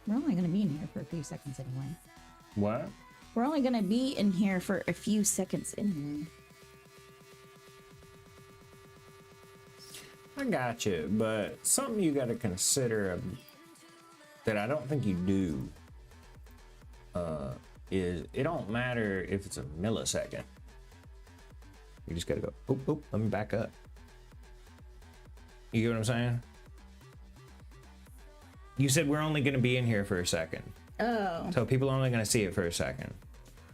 We're only gonna be in here for a few seconds anyway. What? We're only gonna be in here for a few seconds anyway. I got you, but something you got to consider that I don't think you do is it don't matter if it's a millisecond. You just got to go, oop, oop, let me back up. You get what I'm saying? You said we're only going to be in here for a second. Oh. So people are only going to see it for a second.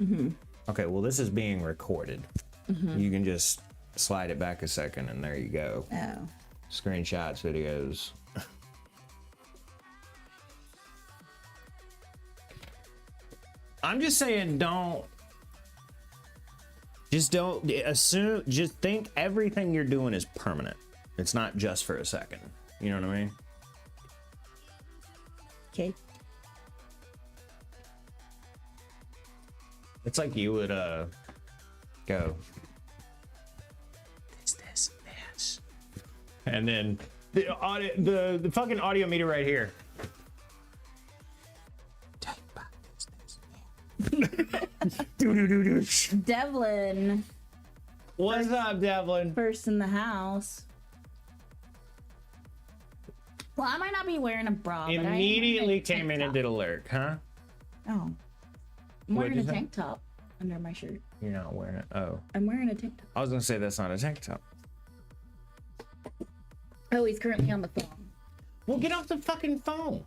Mm-hmm. Okay, well, this is being recorded. Mm-hmm. You can just slide it back a second and there you go. Oh. Screenshots, videos. I'm just saying, don't assume, just think everything you're doing is permanent. It's not just for a second. You know what I mean? Okay. It's like you would go this, and then the fucking audio meter right here. Devlin. What's up, Devlin? First in the house. Well, I might not be wearing a bra. Immediately came in and did a lurk, huh? Oh. I'm wearing a tank top under my shirt. You're not wearing it. Oh. I'm wearing a tank top. I was gonna say that's not a tank top. Oh, he's currently on the phone. Well, get off the fucking phone.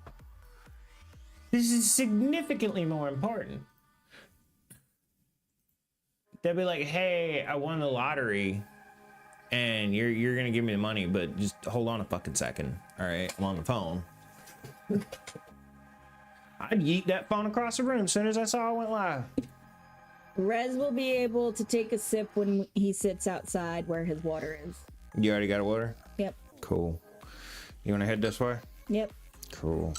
This is significantly more important. They'll be like, hey, I won the lottery and you're gonna give me the money, but just hold on a fucking second. All right, I'm on the phone. I'd yeet that phone across the room as soon as I saw it went live. Rez will be able to take a sip when he sits outside where his water is. You already got a water? Yep. Cool. You wanna head this way? Yep. Cool.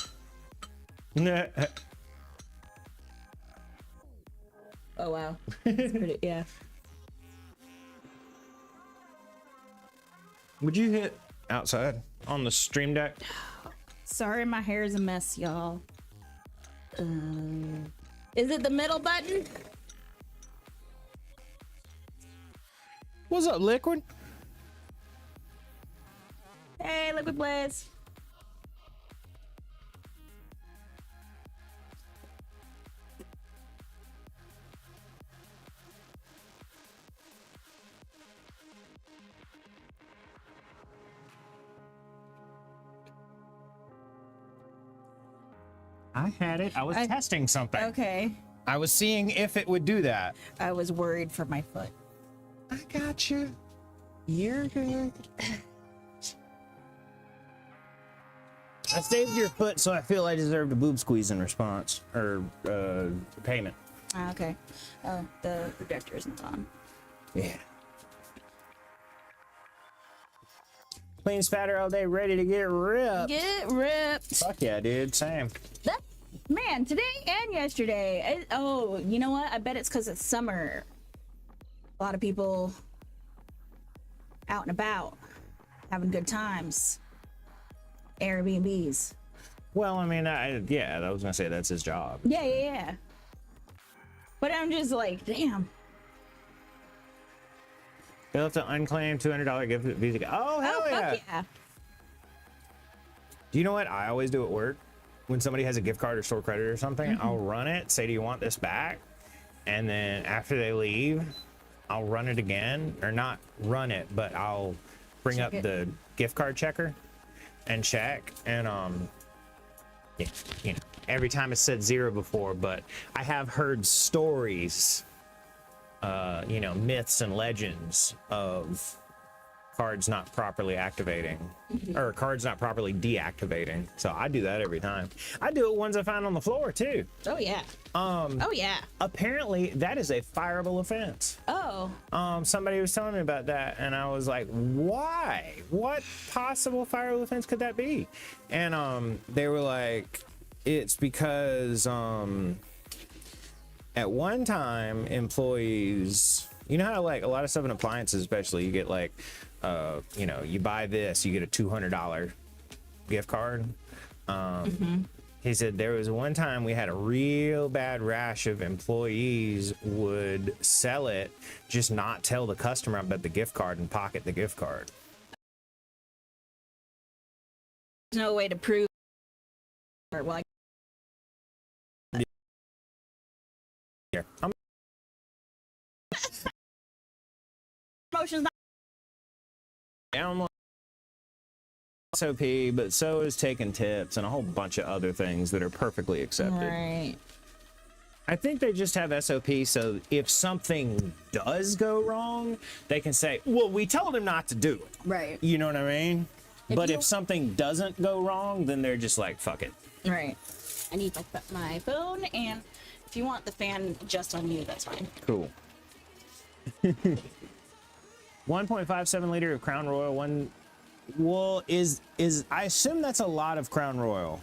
Oh wow. That's pretty, yeah. Would you hit outside on the stream deck? Sorry, my hair is a mess, y'all. Is it the middle button? What's up, Liquid? Hey, Liquid Blaze. I had it. I was testing something. Okay. I was seeing if it would do that. I was worried for my foot. I got you. You're good. I saved your foot, so I feel I deserved a boob squeeze in response or payment. Okay. Oh, the projector isn't on. Yeah. Cleans fatter all day, ready to get ripped. Get ripped. Fuck yeah, dude. Same. Man, today and yesterday. Oh, you know what? I bet it's because it's summer. A lot of people out and about, having good times. Airbnbs. Well, I mean, yeah, I was gonna say that's his job. Yeah. But I'm just like, damn. You'll have to unclaim $200 gift Visa. Oh, hell yeah. Fuck yeah. Do you know what I always do at work? When somebody has a gift card or store credit or something, I'll run it, say, do you want this back? And then after they leave, I'll run it again, or not run it, but I'll bring up the gift card checker and check. And yeah, you know, every time it said zero before, but I have heard stories, you know, myths and legends of cards not properly activating or cards not properly deactivating. So I do that every time. I do it ones I find on the floor too. Oh yeah. Oh yeah. Apparently that is a fireable offense. Oh. Somebody was telling me about that and I was like, why? What possible fireable offense could that be? And they were like, it's because at one time employees, you know how like a lot of stuff in appliances especially, you get like you know, you buy this, you get a $200 gift card. He said there was one time we had a real bad rash of employees would sell it, just not tell the customer about the gift card and pocket the gift card. There's no way to prove. Or, well, Here, promotion's not. I'm SOP, but so is taking tips and a whole bunch of other things that are perfectly accepted. Right. I think they just have SOP so if something does go wrong, they can say, well, we told him not to do it. Right. You know what I mean? But you- if something doesn't go wrong, then they're just like, fuck it. Right. I need my phone, and if you want the fan just on you, that's fine. Cool. 1.57 liter of Crown Royal. Well, is I assume that's a lot of Crown Royal.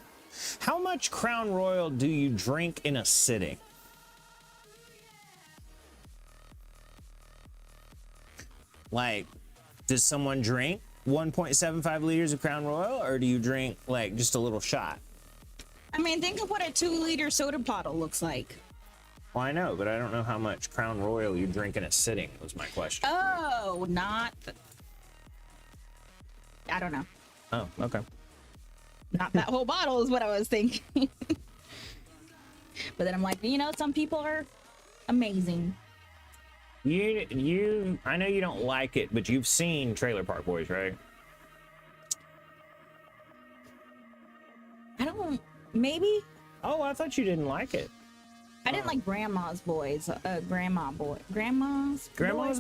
How much Crown Royal do you drink in a sitting? Like, does someone drink 1.75 liters of Crown Royal, or do you drink like just a little shot? I mean, think of what a 2-liter soda bottle looks like. Well, I know, but I don't know how much Crown Royal you drink in a sitting was my question. Oh, I don't know. Oh, okay. Not that whole bottle is what I was thinking. But then I'm like, some people are amazing. I know you don't like it, but you've seen Trailer Park Boys, right? I don't, maybe. Oh, I thought you didn't like it. I didn't like Grandma's Boys, Grandma's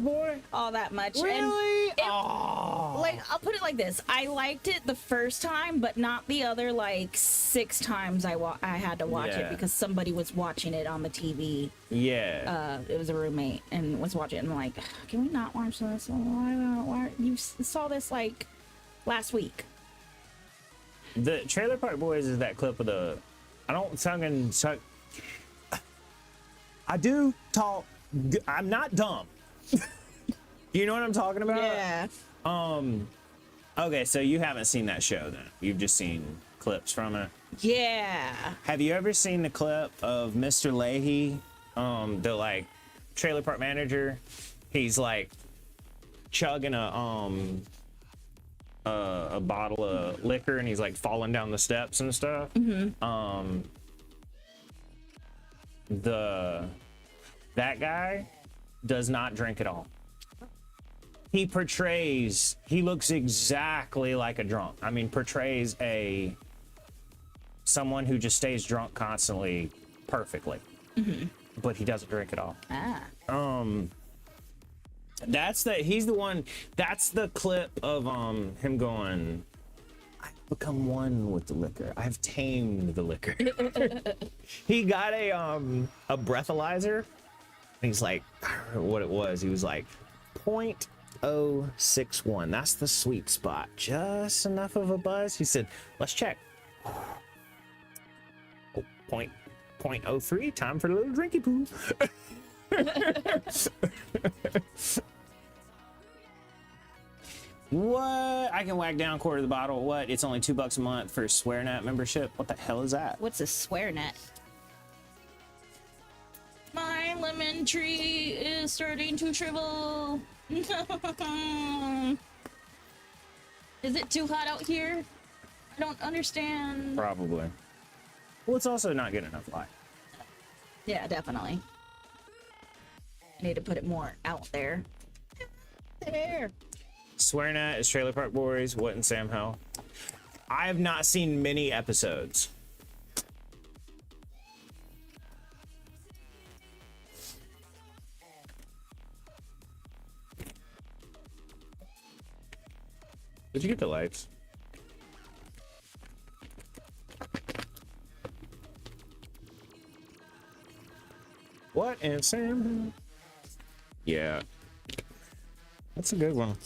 Boy? all that much. Really? And like, I'll put it like this: I liked it the first time, but not the other like 6 times I had to watch it because somebody was watching it on the TV. Yeah. It was a roommate and was watching it. And I'm like, can we not watch this? Why you saw this like last week? The Trailer Park Boys is that clip of the. I do talk. I'm not dumb. You know what I'm talking about? Yeah. Okay, so you haven't seen that show then. You've just seen clips from it. Yeah. Have you ever seen the clip of Mr. Leahy, the like trailer park manager? He's like chugging a bottle of liquor and he's like falling down the steps and stuff. Mm-hmm. That guy does not drink at all. He looks exactly like a drunk. I mean, portrays someone who just stays drunk constantly perfectly. Mm-hmm. But he doesn't drink at all. He's the one, that's the clip of him going, I've become one with the liquor. I've tamed the liquor. He got a breathalyzer. He's like, I don't know what it was. He was like 0.061. That's the sweet spot. Just enough of a buzz. He said, let's check. 0.03. Time for a little drinky poo. What? I can whack down quarter of the bottle. What? It's only $2 a month for SwearNet membership. What the hell is that? What's a SwearNet? My lemon tree is starting to shrivel. Is it too hot out here? I don't understand. Probably. Well, it's also not getting enough light. Yeah, definitely. I need to put it more out there. There. SwearNet is Trailer Park Boys. What in Sam Hell? I have not seen many episodes. Did you get the lights? What in Sam Hell? Yeah. That's a good one.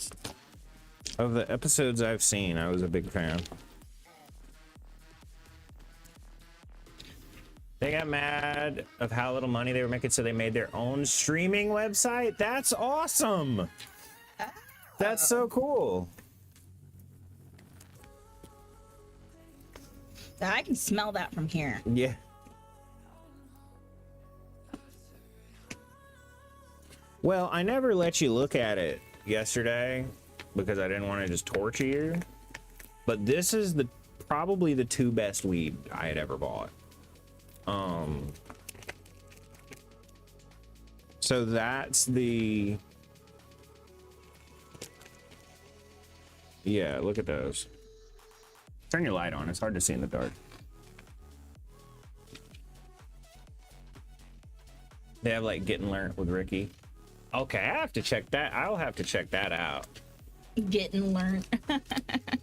Of the episodes I've seen, I was a big fan. They got mad of how little money they were making, so they made their own streaming website. That's awesome. That's so cool. I can smell that from here. Yeah. Well, I never let you look at it yesterday because I didn't want to just torture you. But this is probably the 2 best weed I had ever bought. So that's the... Yeah, look at those. Turn your light on. It's hard to see in the dark. They have like Getting Learnt with Ricky. Okay, I have to check that. I'll have to check that out. Getting Learnt.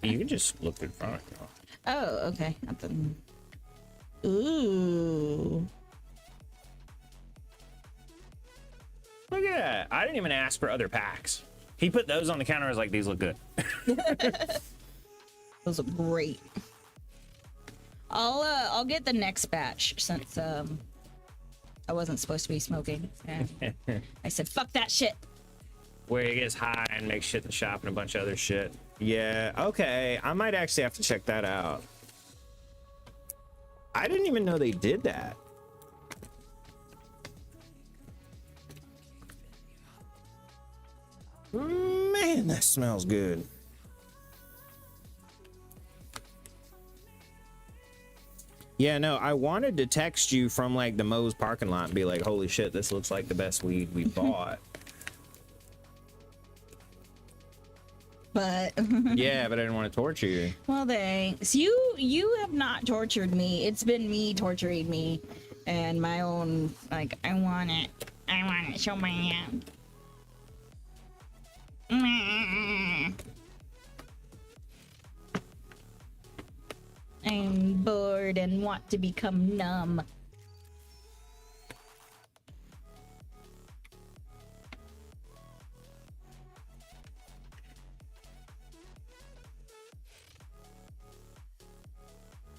You can just look in front. Oh, okay. Ooh. Look at that. I didn't even ask for other packs. He put those on the counter. I was like, these look good. Those look great. I'll get the next batch since I wasn't supposed to be smoking. And I said, fuck that shit. Where he gets high and makes shit in the shop and a bunch of other shit. Yeah, okay. I might actually have to check that out. I didn't even know they did that. Man, that smells good. Yeah, no, I wanted to text you from like the Moe's parking lot and be like, holy shit, this looks like the best weed we bought. But Yeah, but I didn't want to torture you. well, thanks. You have not tortured me. It's been me torturing me, and my own like I want it so bad. I'm bored and want to become numb.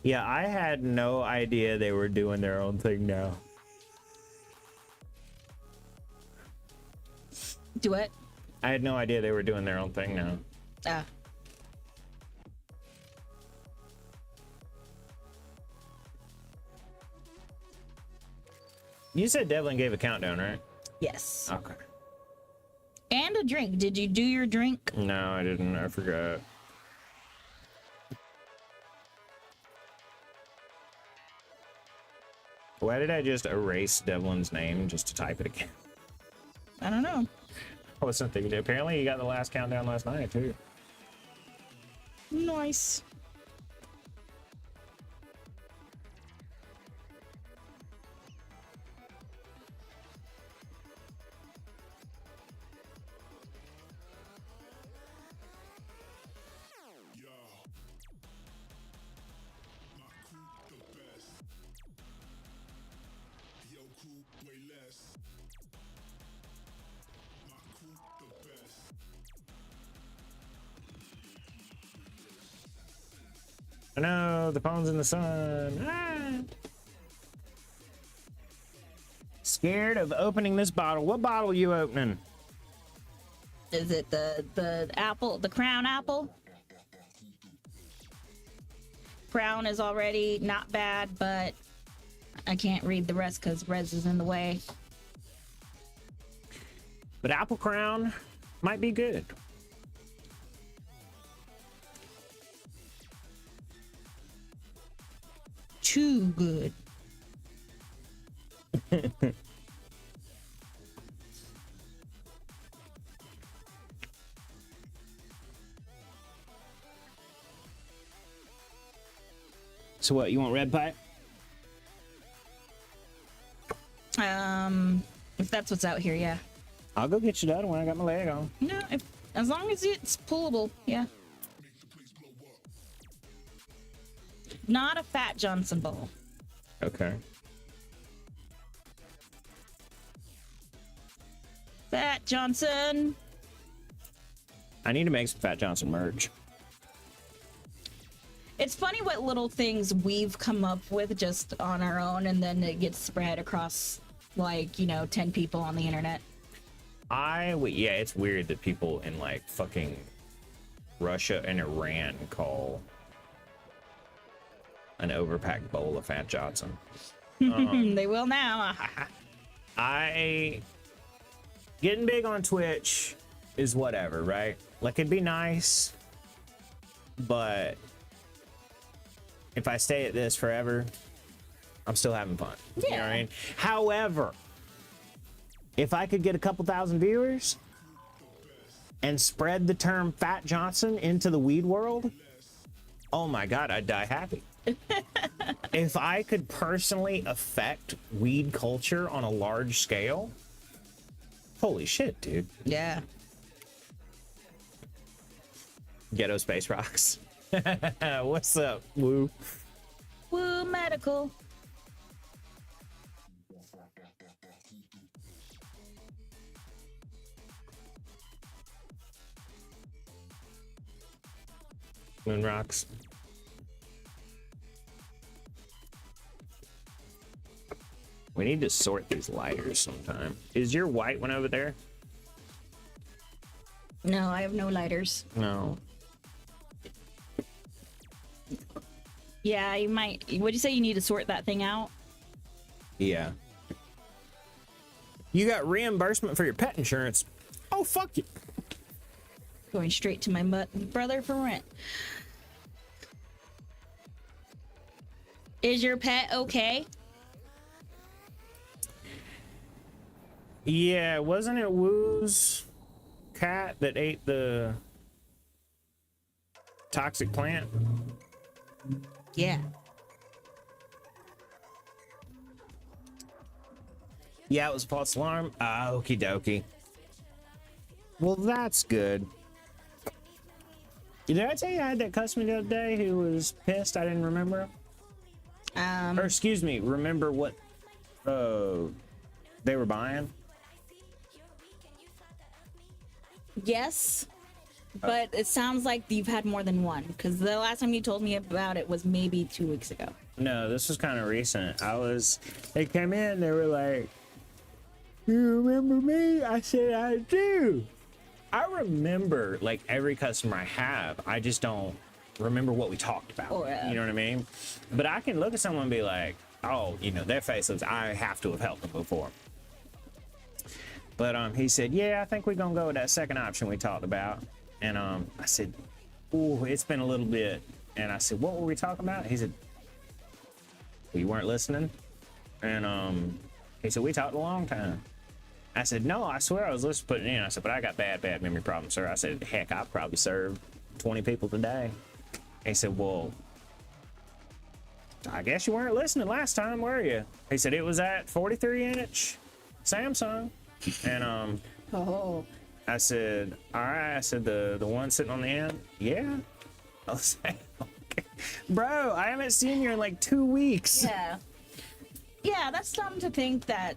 Yeah, I had no idea they were doing their own thing now. Do it. I had no idea they were doing their own thing now. Ah. You said Devlin gave a countdown, right? Yes. Okay. And a drink. Did you do your drink? No, I didn't. I forgot. Why did I just erase Devlin's name just to type it again? I don't know. I wasn't thinking. Apparently, you got the last countdown last night, too. Nice. I know, the phone's in the sun. Ah. Scared of opening this bottle. What bottle are you opening? Is it the apple, the crown apple? Crown is already not bad, but I can't read the rest because res is in the way. But Apple Crown might be good. Too good. So what, you want red pie? If that's what's out here, yeah. I'll go get you that when I got my leg on. No, as long as it's pullable, yeah. Not a Fat Johnson bowl. Okay. Fat Johnson. I need to make some Fat Johnson merch. It's funny what little things we've come up with just on our own, and then it gets spread across, like, 10 people on the internet. Yeah, it's weird that people in like fucking Russia and Iran call an overpacked bowl of Fat Johnson. They will now. I getting big on Twitch is whatever, right? Like, it'd be nice, but if I stay at this forever, I'm still having fun. Yeah. You know what I mean? However, if I could get a couple thousand viewers and spread the term Fat Johnson into the weed world, oh my God, I'd die happy. If I could personally affect weed culture on a large scale, holy shit, dude. Yeah. Ghetto Space Rocks. What's up, Woo? Woo medical. Moon Rocks. We need to sort these lighters sometime. Is your white one over there? No, I have no lighters. No. Yeah, you might. Would you say you need to sort that thing out? Yeah. You got reimbursement for your pet insurance. Oh, fuck you. Going straight to my brother for rent. Is your pet okay? Yeah, wasn't it Woo's cat that ate the toxic plant? Yeah. Yeah, it was a false alarm. Ah, okie dokie. Well, that's good. Did I tell you I had that customer the other day who was pissed I didn't remember? Or excuse me, remember what they were buying? Yes, but it sounds like you've had more than one, because the last time you told me about it was maybe 2 weeks ago. No, this was kind of recent. They came in, they were like, "You remember me?" I said, "I do." I remember like every customer I have. I just don't remember what we talked about. Oh, yeah. You know what I mean? But I can look at someone and be like, oh, you know, their face looks, I have to have helped them before. But he said, yeah, I think we're gonna go with that second option we talked about. And I said, oh, it's been a little bit. And I said, what were we talking about? He said, well, you weren't listening. And he said, we talked a long time. I said, no, I swear I was listening, putting it in. I said, but I got bad memory problems, sir. I said, heck, I've probably served 20 people today. He said, well, I guess you weren't listening last time, were you? He said, it was that 43-inch Samsung. And Oh. I said, all right. I said, the one sitting on the end? Yeah. I was like, okay. Bro, I haven't seen you in like 2 weeks. Yeah. Yeah, that's something to think that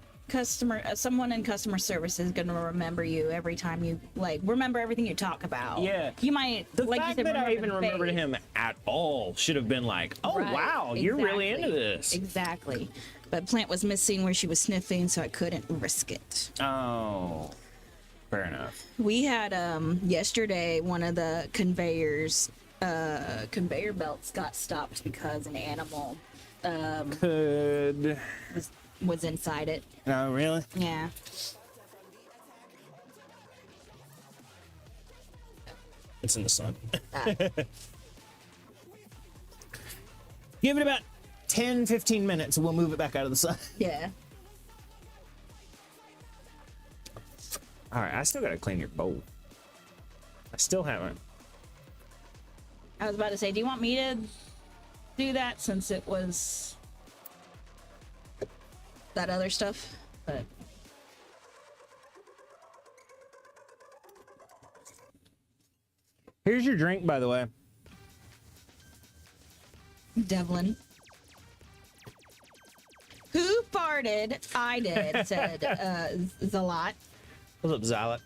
someone in customer service is gonna remember you every time you remember everything you talk about. Yeah. You might The like fact you said, that I even the remembered face. him at all should have been like, oh, Right, wow, you're really into exactly. this. Exactly. But Plant was missing where she was sniffing, so I couldn't risk it. Oh, fair enough. We had yesterday one of the conveyor belts got stopped because an animal Could. was inside it. No, really? Yeah. It's in the sun. Ah. Give it about 10, 15 minutes and we'll move it back out of the sun. Yeah. All right, I still got to clean your bowl. I still haven't. I was about to say, do you want me to do that since it was that other stuff? But Here's your drink, by the way. Devlin. Who farted? I did, said Zalot. What's up, Zalat?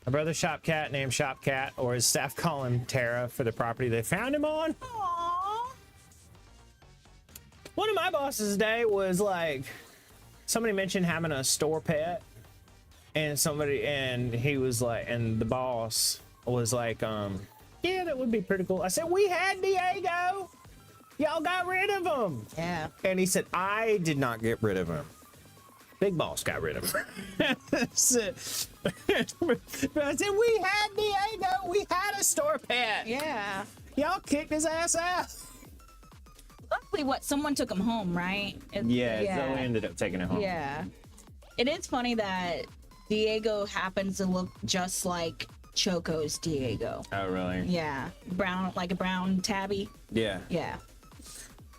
My brother's shop cat named Shop Cat, or his staff call him Tara for the property they found him on. Aww. One of my bosses today was like, somebody mentioned having a store pet, and he was like, and the boss was like, yeah, that would be pretty cool. I said, we had Diego. Y'all got rid of him. Yeah. And he said, I did not get rid of him. Big Boss got rid of him. But I said, we had Diego. We had a store pet. Yeah. Y'all kicked his ass out. Luckily, someone took him home, right? Yeah, Zoe ended up taking it home. Yeah. It is funny that Diego happens to look just like Choco's Diego. Oh, really? Yeah. Brown, like a brown tabby. Yeah. Yeah.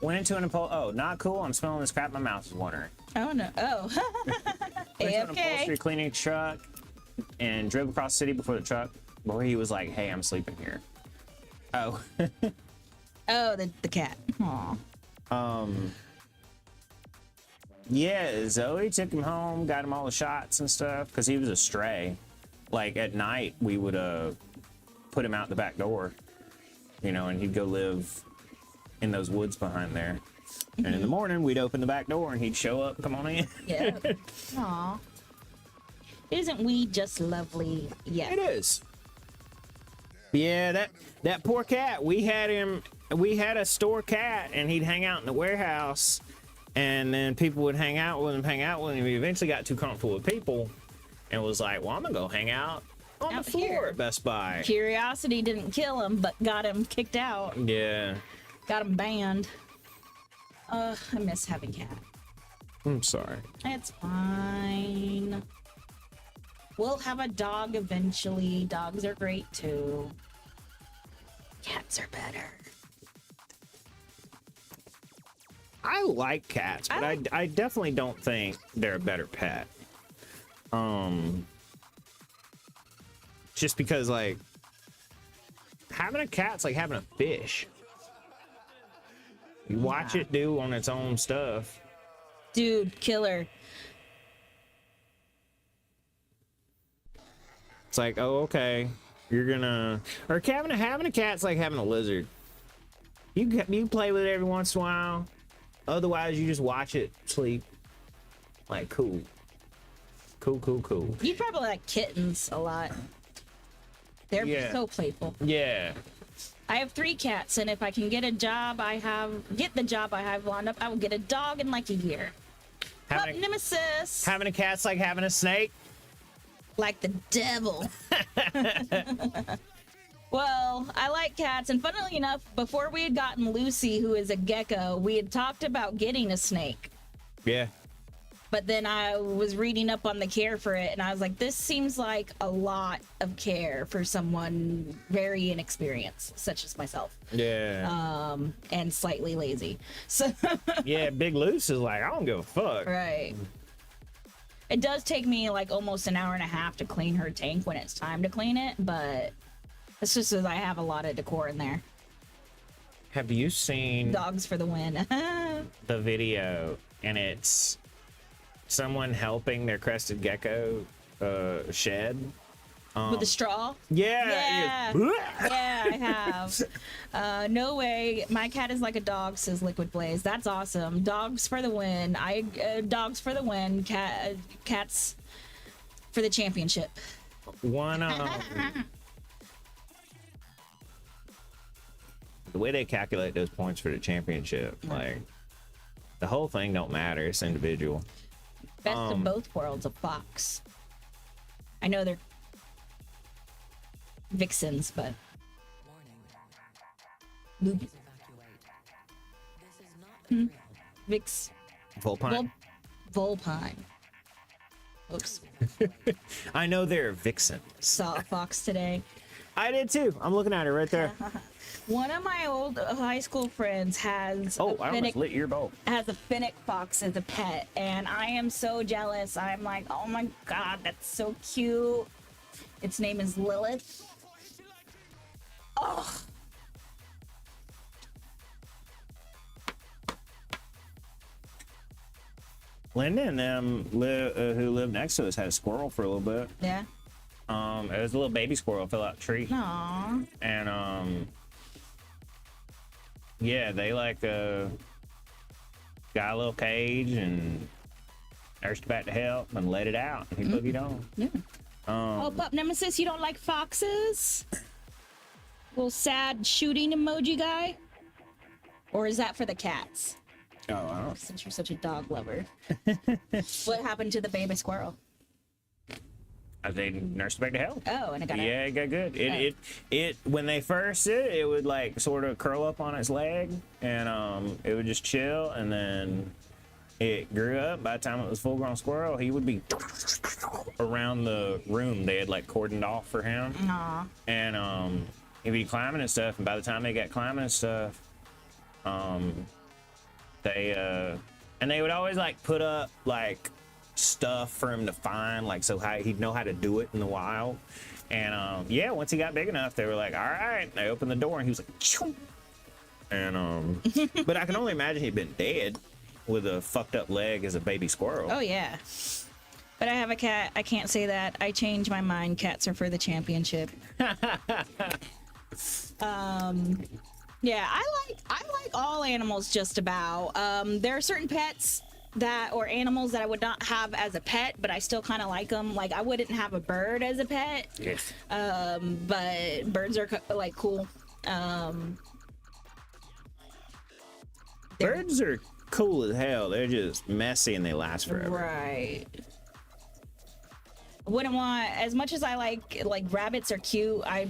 Went into an impulse. Oh, not cool. I'm smelling this crap. My mouth is watering. Oh, no. Oh. Went to an AFK. upholstery cleaning truck and drove across the city before the truck. Before he was like, hey, I'm sleeping here. Oh. Oh, the cat. Aw. Yeah, Zoe took him home, got him all the shots and stuff, because he was a stray. Like, at night, we would put him out the back door, you know, and he'd go live in those woods behind there. And in the morning, we'd open the back door, and he'd show up, come on in. Yeah. Aw. Isn't weed just lovely? Yeah. It is. Yeah, that poor cat, we had a store cat, and he'd hang out in the warehouse, and then people would hang out with him. He eventually got too comfortable with people and was like, well, I'm gonna go hang out on the floor here at Best Buy. Curiosity didn't kill him, but got him kicked out. Yeah. Got him banned. I miss having cat. I'm sorry. It's fine. We'll have a dog eventually. Dogs are great too. Cats are better. I like cats, but I definitely don't think they're a better pet. Just because, like, having a cat's like having a fish. You watch it do on its own stuff. Dude, killer. It's like, oh, okay, you're gonna, or having a cat's like having a lizard. You play with it every once in a while. Otherwise, you just watch it sleep. Like, cool. You probably like kittens a lot. They're so playful. Yeah. I have 3 cats, and if I can get the job I have lined up, I will get a dog in like a year. Nemesis. Having a cat's like having a snake. Like the devil. Well, I like cats, and funnily enough, before we had gotten Lucy, who is a gecko, we had talked about getting a snake. Yeah. But then I was reading up on the care for it, and I was like, this seems like a lot of care for someone very inexperienced, such as myself. Yeah. And slightly lazy. So Yeah, Big Luce is like, I don't give a fuck. right. It does take me like almost an hour and a half to clean her tank when it's time to clean it, but it's just because I have a lot of decor in there. Have you seen Dogs for the win. the video? And it's someone helping their crested gecko shed. With the straw? Yeah. Yeah, I have. No way. My cat is like a dog, says Liquid Blaze. That's awesome. Dogs for the win. Dogs for the win. Cats for the championship. One the way they calculate those points for the championship, like, the whole thing don't matter. It's individual. Best of both worlds, a fox. I know they're vixens, but Vix Volpine. Volpine. Oops. I know they're vixen. Saw a fox today. I did too. I'm looking at her right there. One of my old high school friends has Oh, I almost lit your bulb. has a fennec fox as a pet, and I am so jealous. I'm like, oh my god, that's so cute. Its name is Lilith. Oh. Linda and them who lived next to us had a squirrel for a little bit. Yeah. It was a little baby squirrel, fell out a tree. Aww. And yeah, they like got a little cage and nursed it back to health and let it out. And he boogied on. Yeah. Oh, Pup Nemesis, you don't like foxes? Little sad shooting emoji guy. Or is that for the cats? Oh, I don't. Since you're such a dog lover. What happened to the baby squirrel? They nursed it back to health. Oh, and it got out. Yeah, it got good. It when they first it would like sort of curl up on its leg, and it would just chill, and then it grew up. By the time it was full grown squirrel, he would be around the room. They had like cordoned off for him. Aw. And he'd be climbing and stuff, and by the time they got climbing and stuff, they would always like put up like stuff for him to find, like so how he'd know how to do it in the wild. And yeah, once he got big enough, they were like, all right. They opened the door, and he was like, Choo! And but I can only imagine he'd been dead with a fucked up leg as a baby squirrel. Oh yeah. But I have a cat. I can't say that. I changed my mind. Cats are for the championship. Yeah, I like all animals just about. There are certain pets or animals that I would not have as a pet, but I still kind of like them. Like I wouldn't have a bird as a pet. Yes. But birds are like cool. Birds are cool as hell. They're just messy and they last forever. Right. Wouldn't want, as much as I like rabbits are cute, I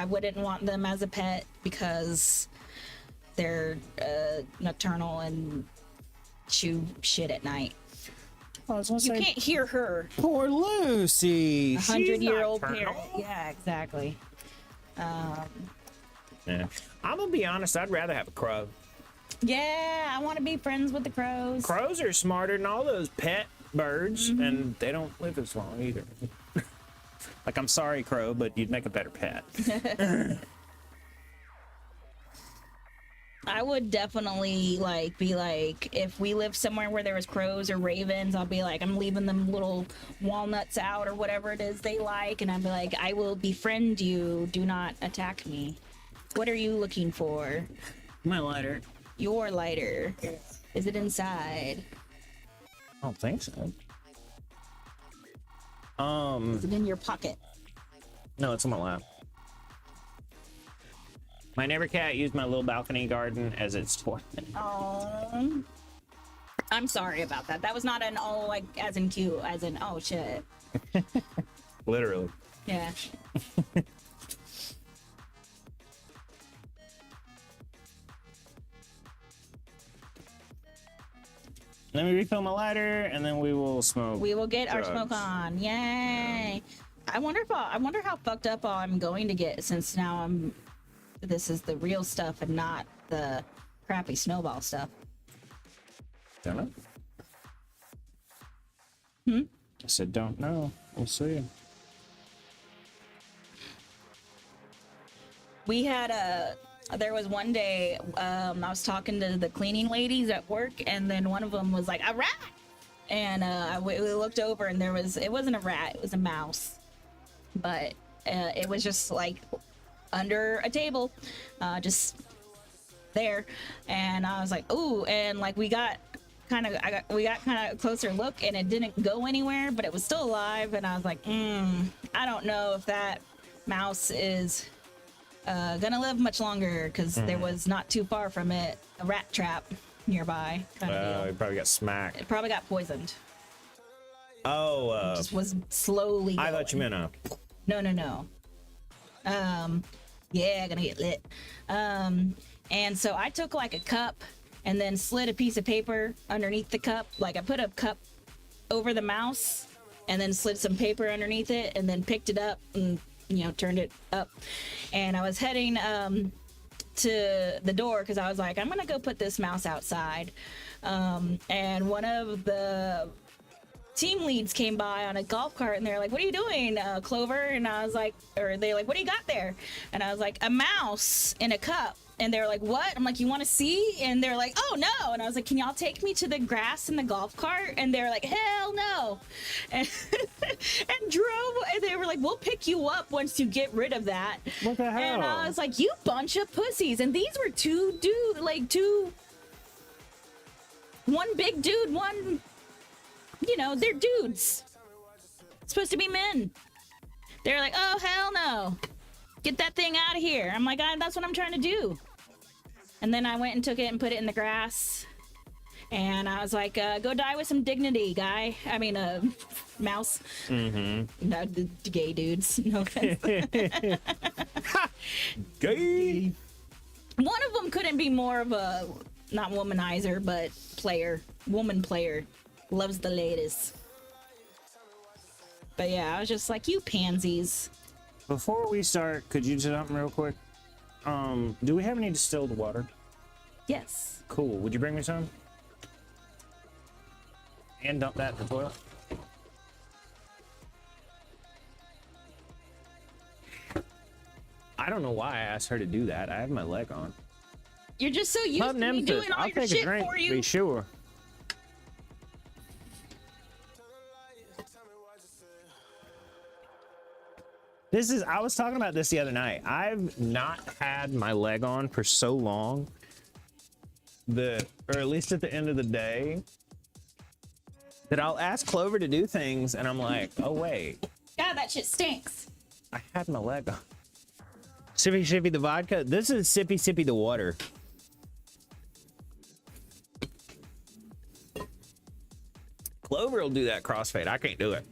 wouldn't want them as a pet because they're nocturnal and chew shit at night. I was gonna You say, can't hear her. poor Lucy. 100-year-old nocturnal. parent. Yeah, exactly. Yeah. I'm gonna be honest, I'd rather have a crow. Yeah, I want to be friends with the crows. Crows are smarter than all those pet birds, and they don't live as long either. Like, I'm sorry, crow, but you'd make a better pet. I would definitely be like, if we lived somewhere where there was crows or ravens, I'll be like, I'm leaving them little walnuts out or whatever it is they like, and I'd be like, I will befriend you. Do not attack me. What are you looking for? My lighter. Your lighter. Is it inside? I don't think so. Is it in your pocket? No, it's on my lap. My neighbor cat used my little balcony garden as its toilet. Oh, I'm sorry about that. That was not an oh like as in cute, as in oh shit. Literally. Yeah. Let me refill my lighter, and then we will smoke. We will get drugs. our smoke on. Yay! I wonder how fucked up I'm going to get since now this is the real stuff and not the crappy snowball stuff. Don't know. I said don't know. We'll see. We had there was one day I was talking to the cleaning ladies at work, and then one of them was like, a rat! And we looked over, and it wasn't a rat, it was a mouse. But it was just like under a table, just there. And I was like, ooh, and like we got kind of closer look, and it didn't go anywhere, but it was still alive. And I was like, I don't know if that mouse is gonna live much longer, because there was not too far from it a rat trap nearby kind of deal. It probably got smacked. It probably got poisoned. Oh, Just was slowly I thought you going. meant No. Yeah, gonna get lit. And so I took like a cup and then slid a piece of paper underneath the cup. Like I put a cup over the mouse and then slid some paper underneath it and then picked it up and, turned it up. And I was heading to the door because I was like, I'm gonna go put this mouse outside. And one of the team leads came by on a golf cart, and they're like, what are you doing, Clover? And I was like, or they're like, what do you got there? And I was like, a mouse in a cup. And they're like, what? I'm like, you want to see? And they're like, oh no. And I was like, can y'all take me to the grass in the golf cart? And they're like, hell no. And, and they were like, we'll pick you up once you get rid of that. What the hell? And I was like, you bunch of pussies. And these were one big dude, one, they're dudes. It's supposed to be men. They're like, oh, hell no. Get that thing out of here. I'm like, that's what I'm trying to do. And then I went and took it and put it in the grass. And I was like, go die with some dignity, guy. I mean, mouse. Mm-hmm. No, the gay dudes. No offense. Gay. One of them couldn't be more of a, not womanizer, but player. Woman player. Loves the ladies. But yeah, I was just like, you pansies. Before we start, could you do something real quick? Do we have any distilled water? Yes. Cool. Would you bring me some? And dump that in the toilet. I don't know why I asked her to do that. I have my leg on. You're just so used to me doing all I'll your take shit a drink, for you. be sure. I was talking about this the other night. I've not had my leg on for so long or at least at the end of the day, that I'll ask Clover to do things and I'm like, oh wait. God, that shit stinks. I had my leg on. Sippy Sippy the vodka. This is Sippy Sippy the water. Clover will do that crossfade. I can't do it.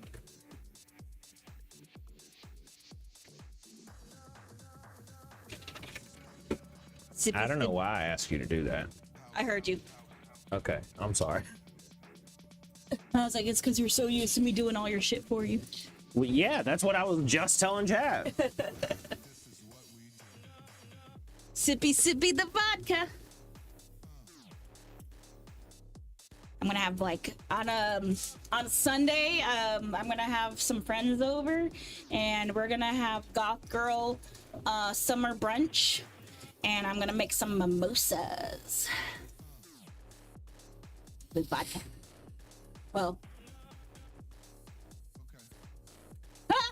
I don't know why I asked you to do that. I heard you. Okay, I'm sorry. I was like, it's because you're so used to me doing all your shit for you. Well, yeah, that's what I was just telling Chad. Sippy Sippy the vodka. I'm gonna have like on Sunday, I'm gonna have some friends over and we're gonna have Goth Girl summer brunch and I'm gonna make some mimosas with vodka. Well, ah!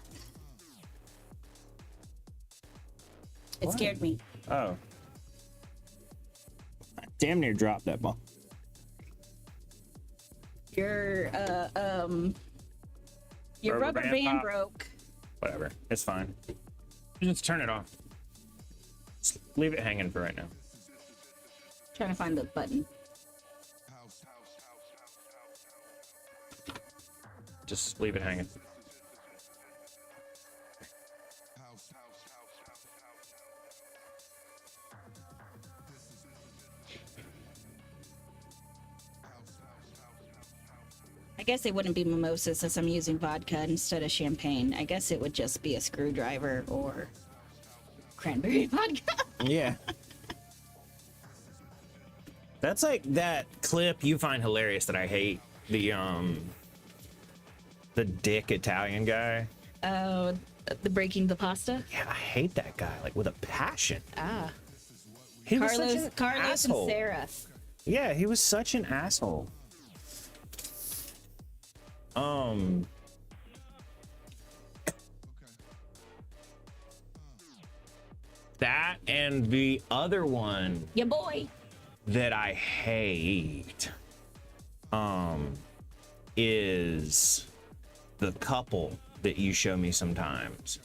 It What? scared me. Oh. I damn near dropped that ball. Your Rubber rubber band band pop. broke. Whatever, it's fine. Just turn it off. Just leave it hanging for right now. Trying to find the button. Just leave it hanging. I guess it wouldn't be mimosas since I'm using vodka instead of champagne. I guess it would just be a screwdriver or cranberry vodka. Yeah. That's like that clip you find hilarious that I hate. The dick Italian guy. Oh, the breaking the pasta? Yeah, I hate that guy, like with a passion. Ah. He was such an Carlos and asshole. Sarah. Yeah, he was such an asshole. That and the other one Ya boy. that I hate is the couple that you show me sometimes,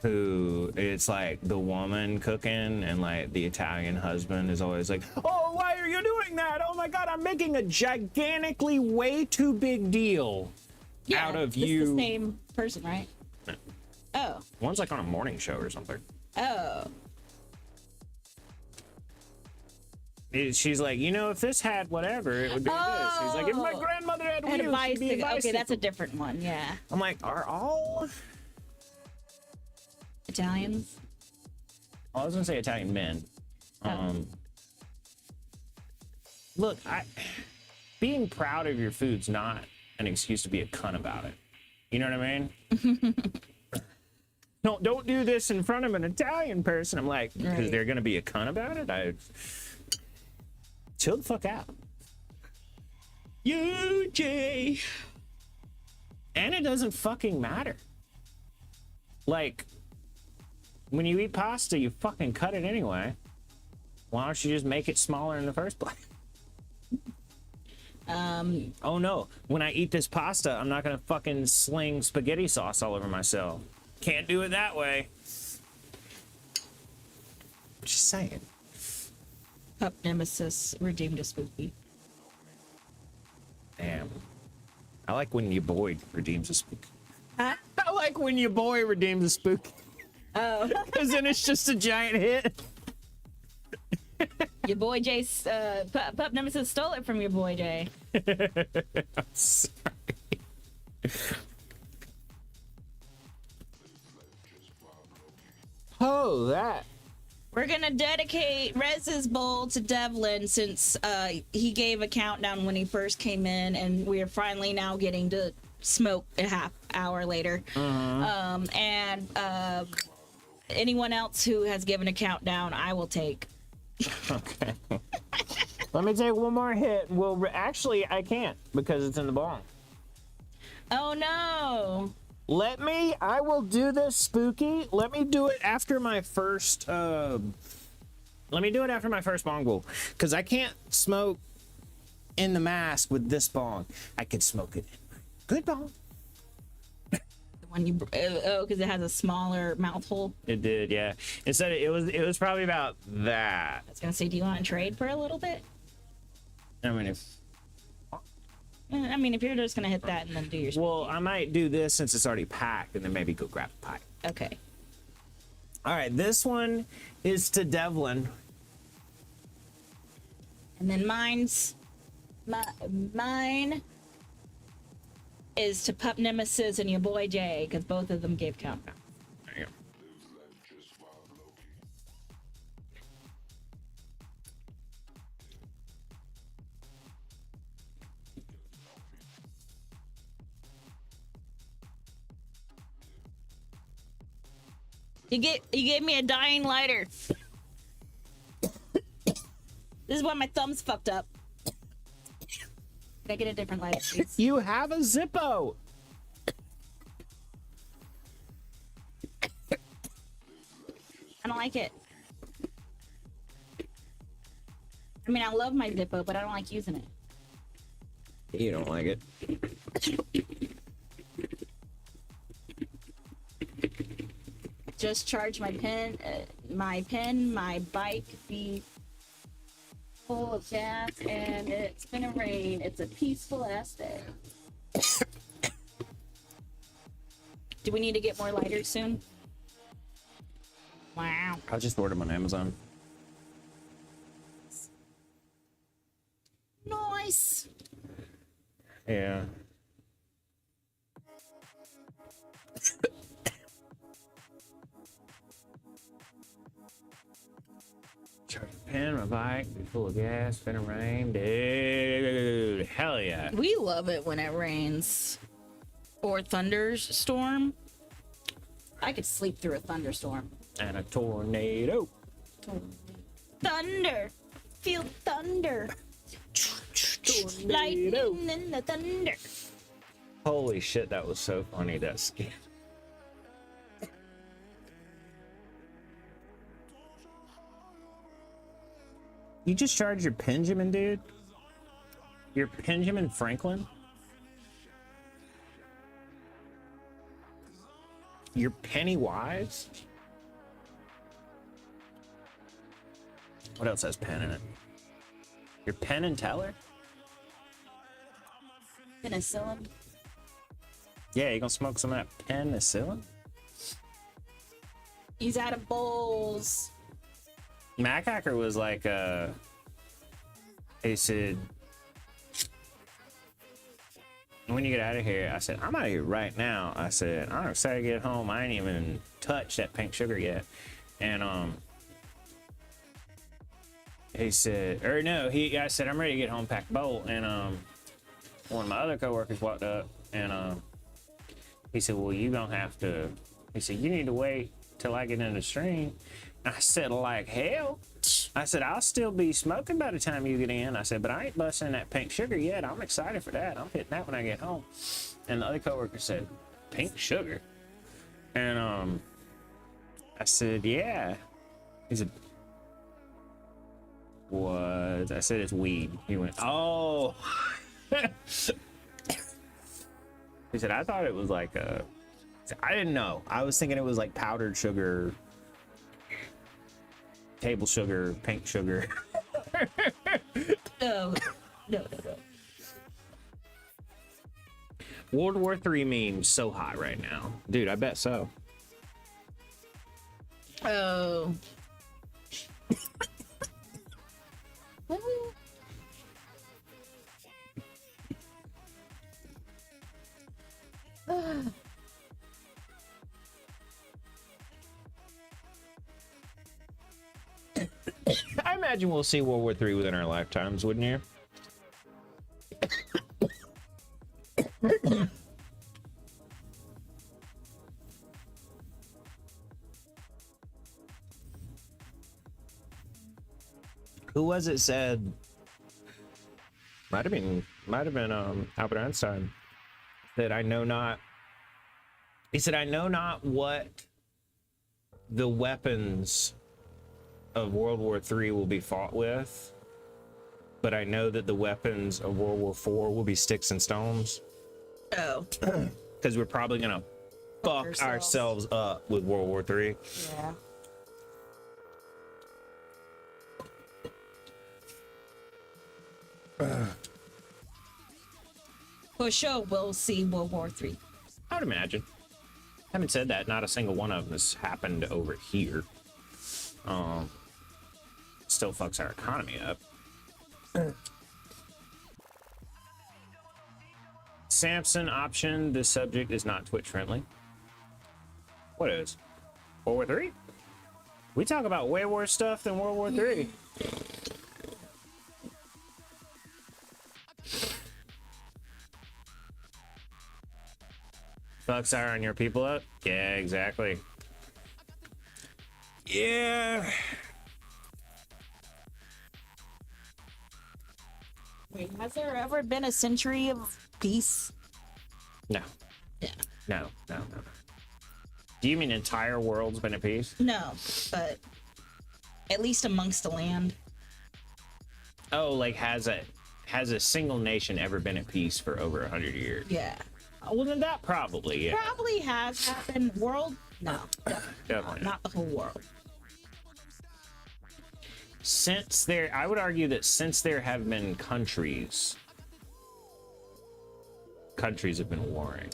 who it's like the woman cooking and like the Italian husband is always like, oh, why are you doing that? Oh my god, I'm making a gigantically way too big deal out of this you. is the same person, right? No. Oh. One's like on a morning show or something. Oh. She's like, you know, if this had whatever, it would be this. He's like, if my grandmother had And a wheels, she'd be a bicycle. Okay, that's a bicycle. different one. Yeah. I'm like, are all... Italians. I was gonna say Italian men. Oh. Look, being proud of your food's not an excuse to be a cunt about it. You know what I mean? Don't do this in front of an Italian person. I'm like, because Right. they're gonna be a cunt about it. Chill the fuck out. You, Jay. And it doesn't fucking matter. Like, when you eat pasta, you fucking cut it anyway. Why don't you just make it smaller in the first place? Oh no, when I eat this pasta, I'm not gonna fucking sling spaghetti sauce all over myself. Can't do it that way. Just saying. Pup Nemesis redeemed a spooky. Damn. I like when your boy redeems a spook. Huh? I like when your boy redeems a spook. Oh. Because then it's just a giant hit. Your boy Jay, Pup Nemesis stole it from your boy Jay. I'm sorry. Oh, that. We're gonna dedicate Rez's bowl to Devlin since he gave a countdown when he first came in, and we are finally now getting to smoke a half hour later. And anyone else who has given a countdown, I will take. Okay. Let me take one more hit. Well, actually, I can't because it's in the bong. Oh no! I will do this spooky. Let me do it after my first, bong bowl. Because I can't smoke in the mask with this bong. I could smoke it in my good bong. The one you, because it has a smaller mouth hole. It did, yeah. Instead, it was probably about that. I was gonna say, do you want to trade for a little bit? I mean, if you're just gonna hit that and then do your spooky. well, I might do this since it's already packed, and then maybe go grab a pipe. Okay. All right, this one is to Devlin. And then mine is to Pup Nemesis and your boy Jay, because both of them gave countdown. There you go. You gave me a dying lighter. This is why my thumb's fucked up. Can I get a different lighter, please? You have a Zippo. I don't like it. I mean, I love my Zippo, but I don't like using it. You don't like it. Just charge my my bike be full of gas, and it's gonna rain. It's a peaceful ass day. Do we need to get more lighters soon? Wow. I'll just order them on Amazon. Nice. Yeah. Charge the pen, my bike, be full of gas, finna rain, dude. Hell yeah. We love it when it rains or thunderstorm. I could sleep through a thunderstorm. And a tornado. Thunder. Feel thunder. Lightning and the thunder. Holy shit, that was so funny. That skin. You just charged your Benjamin, dude? Your Benjamin Franklin? Your Pennywise? What else has pen in it? Your Penn and Teller? Penicillin. Yeah, you gonna smoke some of that penicillin? He's out of bowls. Mac Hacker was like, he said, when you get out of here, I said, I'm out of here right now. I said, I'm excited to get home. I ain't even touched that pink sugar yet. And, he said, or no, I said, I'm ready to get home, pack a bowl. And, one of my other coworkers walked up and, he said, well, you gonna have to, he said, you need to wait till I get in the stream. I said, like hell. I said, I'll still be smoking by the time you get in. I said, but I ain't busting that pink sugar yet. I'm excited for that. I'm hitting that when I get home. And the other coworker said, pink sugar? And I said, yeah. He said, what? I said, it's weed. He went, oh. He said, I thought it was like I didn't know. I was thinking it was like powdered sugar, table sugar, pink sugar. No, no, no, no. World War III memes so hot right now. Dude, I bet so. Oh. I imagine we'll see World War III within our lifetimes, wouldn't you? Who was it said? Might have been Albert Einstein. That I know not. He said, I know not what the weapons of World War III will be fought with, but I know that the weapons of World War IV will be sticks and stones. Oh. Because we're probably gonna fuck ourselves up with World War III. Yeah. For sure, we'll see World War III. I would imagine. Having said that, not a single one of them has happened over here. Still fucks our economy up. Samson option. This subject is not Twitch friendly. What is? World War III? We talk about way worse stuff than World War III. Fucks are on your people up? Yeah, exactly. Yeah. Wait, has there ever been a century of peace? No. Yeah. No. Do you mean entire world's been at peace? No, but at least amongst the land. Oh, like has a single nation ever been at peace for over 100 years? Yeah. Well, then that probably, yeah. Probably has happened. World? No. Definitely Not the whole world. I would argue that since there have been countries have been warring.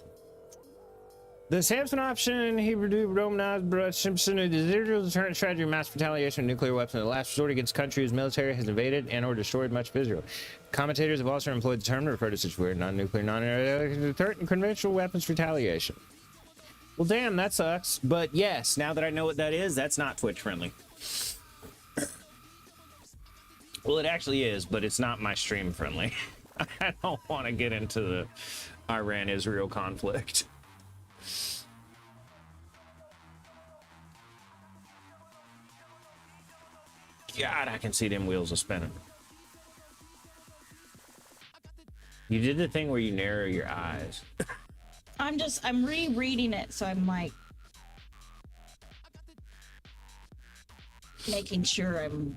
The Samson option, Hebrew, Romanized, Brush, Simpson, is a zero deterrent strategy of mass retaliation with nuclear weapons, the last resort against countries whose military has invaded and or destroyed much of Israel. Commentators have also employed the term to refer to such weird non-nuclear, non-deterrent and conventional weapons retaliation. Well, damn, that sucks. But yes, now that I know what that is, that's not Twitch friendly. Well, it actually is, but it's not my stream friendly. I don't want to get into the Iran-Israel conflict. God, I can see them wheels are spinning. You did the thing where you narrow your eyes. I'm rereading it, so I'm like making sure I'm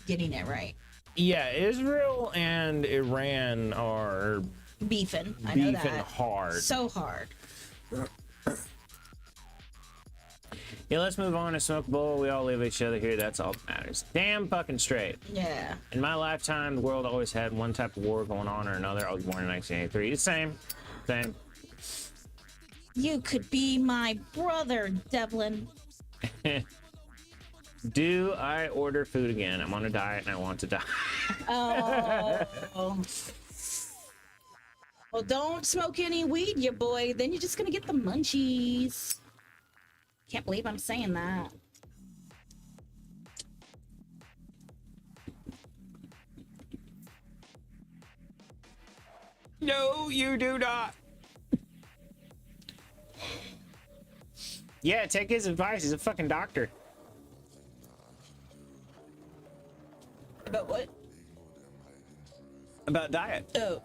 getting it right. Yeah, Israel and Iran are Beefing. I know beefing that. hard. So hard. Yeah, let's move on to Smoke Bowl. We all live each other here. That's all that matters. Damn fucking straight. Yeah. In my lifetime, the world always had one type of war going on or another. I was born in 1983. The same. You could be my brother, Devlin. Do I order food again? I'm on a diet and I want to die. Oh. Well, don't smoke any weed, you boy. Then you're just gonna get the munchies. Can't believe I'm saying that. No, you do not. Yeah, take his advice. He's a fucking doctor. About what? About diet. Oh.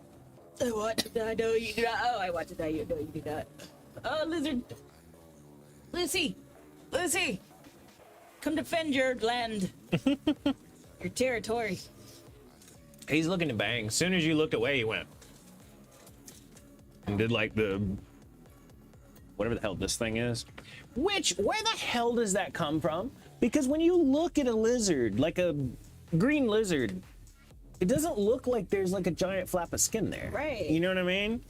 What? I know you do not. Oh, I want to die. You know you do not. Oh, lizard. Lucy. Come defend your land. Your territory. He's looking to bang. As soon as you looked away, he went. And did like the... whatever the hell this thing is. Where the hell does that come from? Because when you look at a lizard, like a green lizard, it doesn't look like there's like a giant flap of skin there. Right. You know what I mean?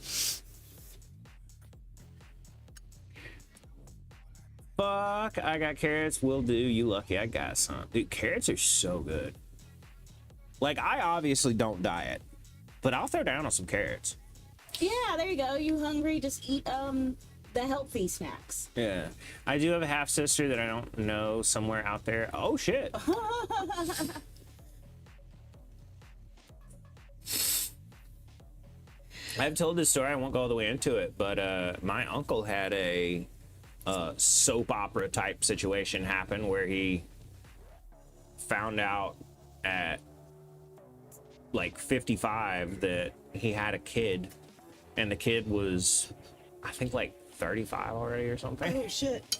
Fuck, I got carrots. Will do. You lucky I got some. Dude, carrots are so good. Like, I obviously don't diet, but I'll throw down on some carrots. Yeah, there you go. You hungry? Just eat the healthy snacks. Yeah. I do have a half sister that I don't know somewhere out there. Oh shit. I've told this story. I won't go all the way into it, but my uncle had a soap opera type situation happen where he found out at like 55 that he had a kid, and the kid was, I think, like 35 already or something. Oh shit.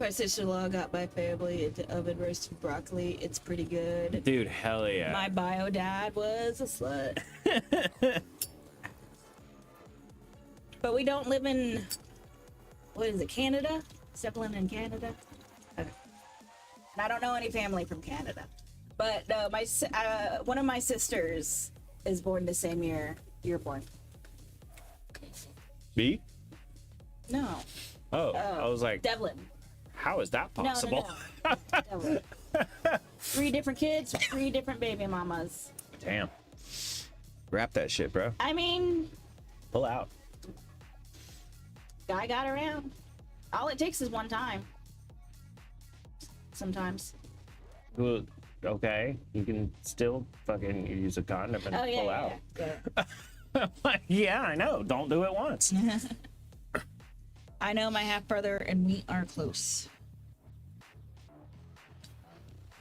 My sister-in-law got my family into oven roasted broccoli. It's pretty good. Dude, hell yeah. My bio dad was a slut. But we don't live in, what is it, Canada? Zeppelin in Canada? Okay. And I don't know any family from Canada. But one of my sisters is born the same year you're born. Me? No. Oh, I was like, Devlin. how is that possible? No. Devlin. 3 different kids, 3 different baby mamas. Damn. Wrap that shit, bro. I mean, Pull out. guy got around. All it takes is one time. Sometimes. Well, okay. You can still fucking use a condom and Oh, yeah, pull yeah, out. yeah. Yeah, I know. Don't do it once. I know my half brother and we are close.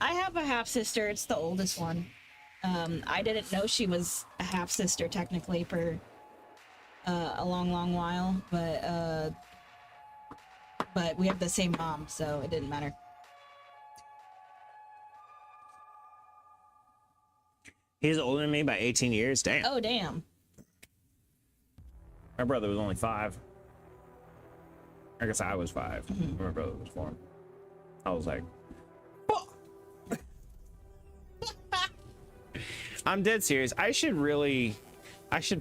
I have a half sister. It's the oldest one. I didn't know she was a half sister technically for a long while, but we have the same mom, so it didn't matter. He's older than me by 18 years. Damn. Oh damn. My brother was only 5. I guess I was 5. My brother was 4. I was like, fuck. I'm dead serious. I should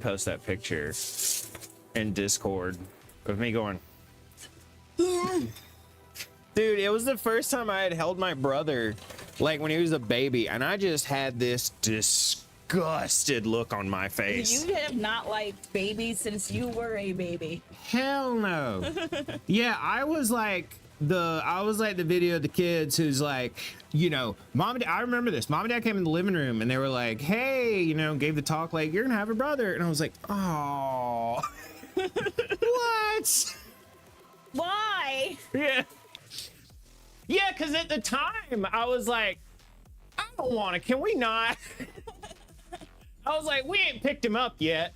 post that picture in Discord of me going, dude, it was the first time I had held my brother, like when he was a baby, and I just had this disgusted look on my face. You have not liked babies since you were a baby. Hell no. Yeah, I was like the video of the kids who's like, you know, mom and dad, I remember this. Mom and dad came in the living room and they were like, hey, you know, gave the talk like, you're gonna have a brother. And I was like, oh. What? Why? Yeah. Yeah, because at the time I was like, I don't want to. Can we not? I was like, we ain't picked him up yet.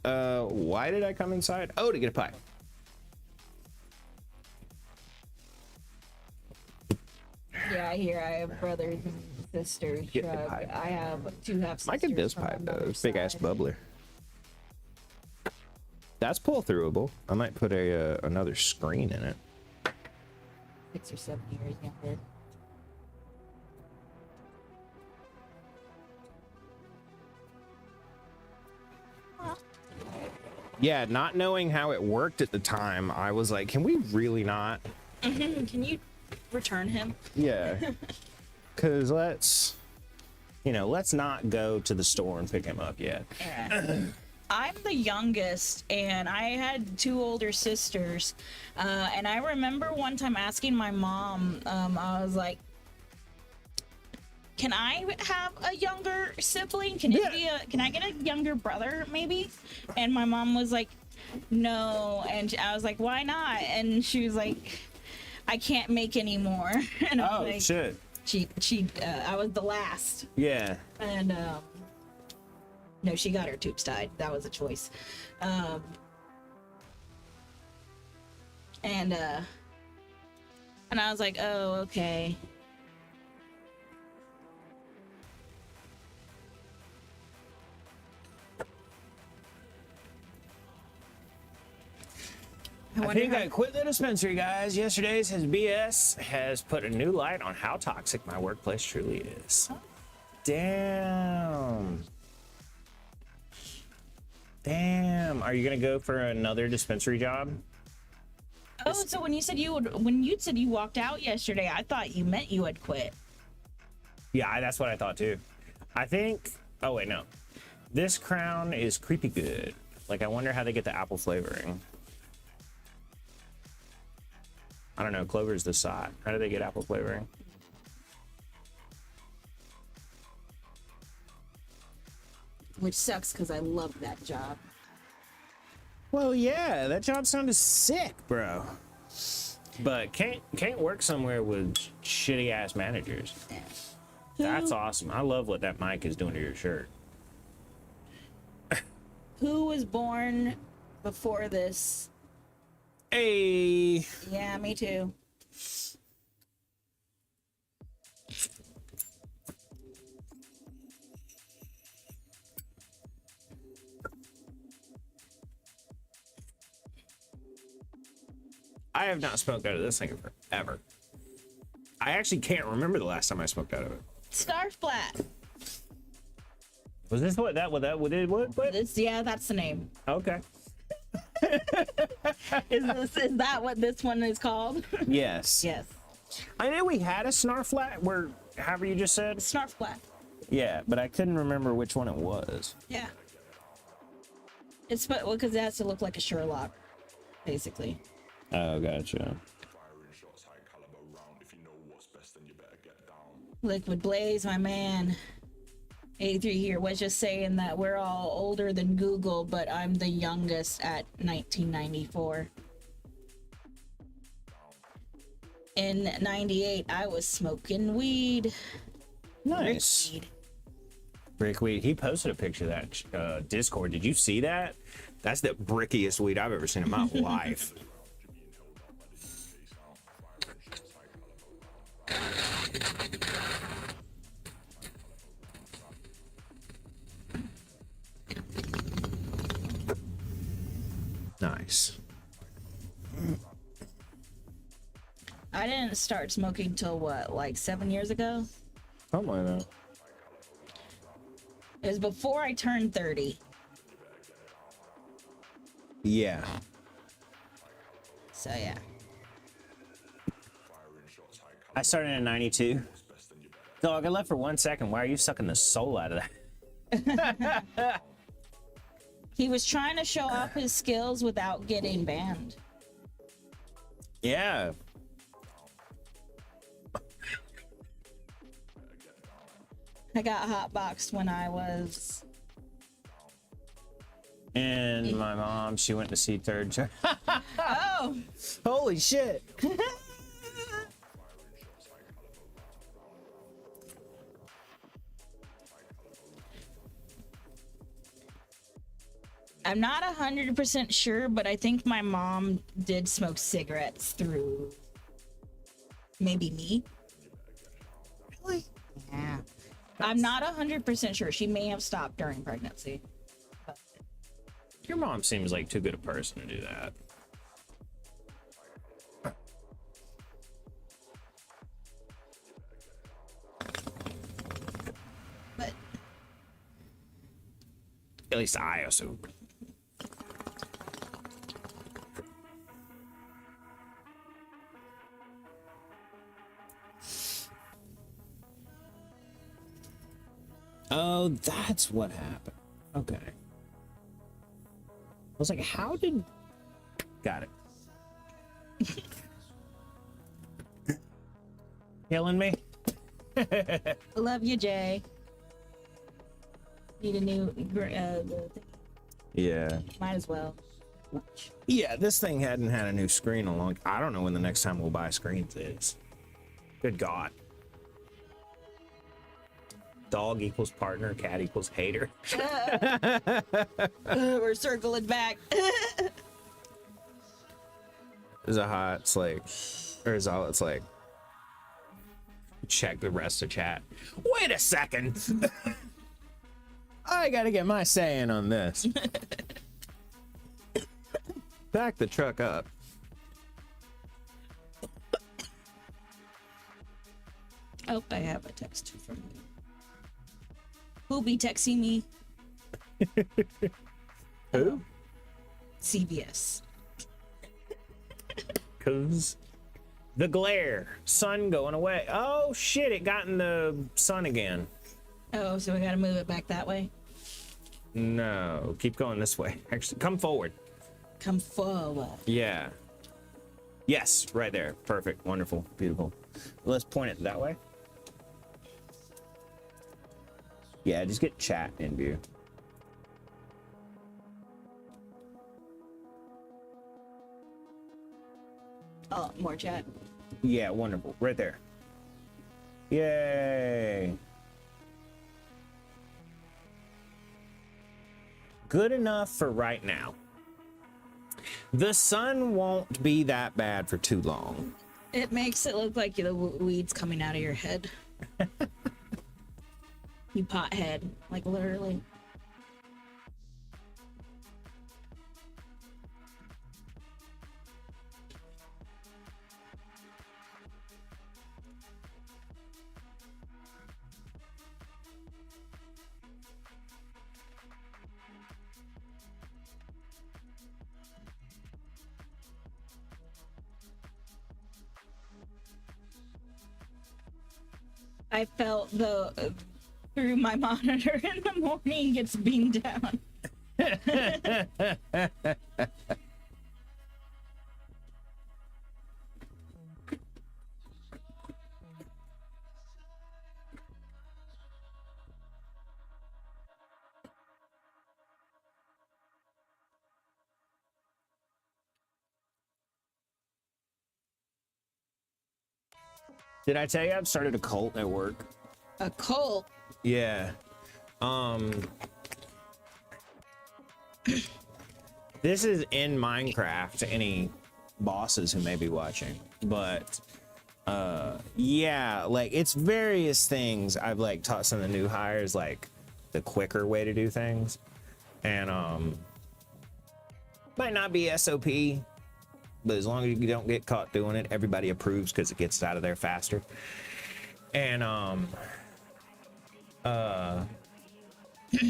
Why did I come inside? Oh, to get a pie. Yeah, I hear I have brothers and sisters. Get the Shrug. pipe. I have 2 half sisters. I get this from pipe my though. mother's It's big ass side. bubbler. That's pull throughable. I might put a another screen in it. 6 or 7 years younger. Yeah, not knowing how it worked at the time, I was like, can we really not? Can you return him? Yeah. Cause let's not go to the store and pick him up yet. I'm the youngest, and I had 2 older sisters. And I remember one time asking my mom, I was like, can I have a younger sibling? Can I get a younger brother maybe? And my mom was like, no. And I was like, why not? And she was like, I can't make any more. And I was like, Shit. I was the last. Yeah. And no, she got her tubes tied. That was a choice. And I was like, oh, okay. I think I quit the dispensary, guys. Yesterday's his BS has put a new light on how toxic my workplace truly is. Damn. Damn. Are you gonna go for another dispensary job? Oh, so when you said you walked out yesterday, I thought you meant you had quit. Yeah, that's what I thought too. I think. Oh wait, no. This crown is creepy good. Like, I wonder how they get the apple flavoring. I don't know. Clover's the side. How do they get apple flavoring? Which sucks because I love that job. Well, yeah, that job sounded sick, bro. But can't work somewhere with shitty ass managers. That's awesome. I love what that mic is doing to your shirt. Who was born before this? Hey. Yeah, me too. I have not smoked out of this thing in forever. I actually can't remember the last time I smoked out of it. Star Flat. Was this what This, yeah, that's the name. Okay. Is that what this one is called? Yes. Yes. I knew we had a Snarflat where, however you just said. Snarf Flat. Yeah, but I couldn't remember which one it was. Yeah. It's because it has to look like a Sherlock, basically. Oh, gotcha. Liquid Blaze, my man. 83 here was just saying that we're all older than Google, but I'm the youngest at 1994. In 98, I was smoking weed. Nice. Brickweed. Brickweed. He posted a picture of that Discord. Did you see that? That's the brickiest weed I've ever seen in my life. Nice. I didn't start smoking till what, like 7 years ago? Something like that. It was before I turned 30. Yeah. So yeah. I started in 92. Dog, I left for 1 second. Why are you sucking the soul out of that? He was trying to show off his skills without getting banned. Yeah. I got hotboxed when I was... And my mom, she went to see Third. Oh! Holy shit. I'm not 100% sure, but I think my mom did smoke cigarettes through maybe me. Really? Yeah. I'm not 100% sure. She may have stopped during pregnancy. But Your mom seems like too good a person to do that. but At least I assume. Oh, that's what happened. Okay. I was like, how did... Got it. Killing me? love you, Jay. Need a new... Yeah. Might as well. Yeah, this thing hadn't had a new screen in a long... I don't know when the next time we'll buy screens is. Good God. Dog equals partner, cat equals hater. We're circling back. Zaha, it's like... Or Zala, it's like... Check the rest of chat. Wait a second! I gotta get my say in on this. Back the truck up. Oh, I have a text from you. Who be texting me? Who? CBS. Cause the glare, sun going away. Oh shit! It got in the sun again. Oh, so we gotta move it back that way? No, keep going this way. Actually, come forward. Come forward. Yeah. Yes, right there. Perfect. Wonderful. Beautiful. Let's point it that way. Yeah, just get chat in view. Oh, more chat. Yeah, wonderful. Right there. Yay. Good enough for right now. The sun won't be that bad for too long. It makes it look like the weeds coming out of your head. You pothead, like literally. I felt the through my monitor in the morning gets beamed down. Did I tell you I've started a cult at work? A cult? Yeah. This is in Minecraft to any bosses who may be watching, but yeah, like it's various things I've like taught some of the new hires like the quicker way to do things, and might not be SOP, but as long as you don't get caught doing it, everybody approves because it gets out of there faster. And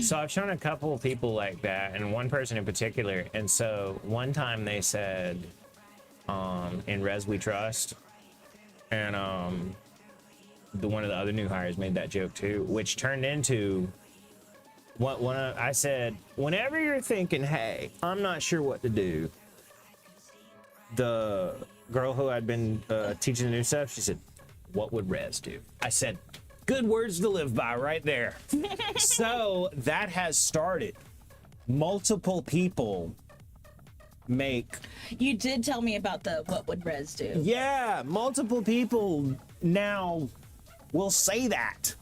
so I've shown a couple of people like that, and one person in particular. And so one time they said, in Res We Trust, and one of the other new hires made that joke too, which turned into I said, whenever you're thinking, hey, I'm not sure what to do, the girl who I'd been teaching the new stuff, she said, what would Res do? I said, good words to live by right there. So that has started. Multiple people make. You did tell me about the what would Res do. Yeah, multiple people now will say that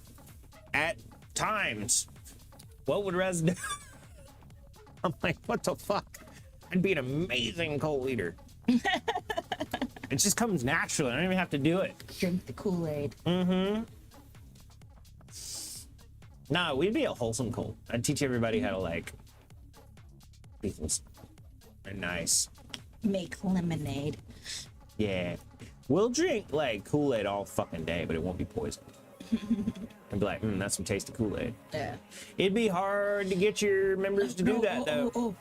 at times. What would Res do? I'm like, what the fuck? I'd be an amazing cult leader. It just comes naturally. I don't even have to do it. Drink the Kool-Aid. Mm-hmm. No, we'd be a wholesome cult. I'd teach everybody how to like be nice. Make lemonade. Yeah. We'll drink like Kool-Aid all fucking day, but it won't be poison. I'd be like, that's some tasty Kool-Aid. Yeah. It'd be hard to get your members to do that though. Oh.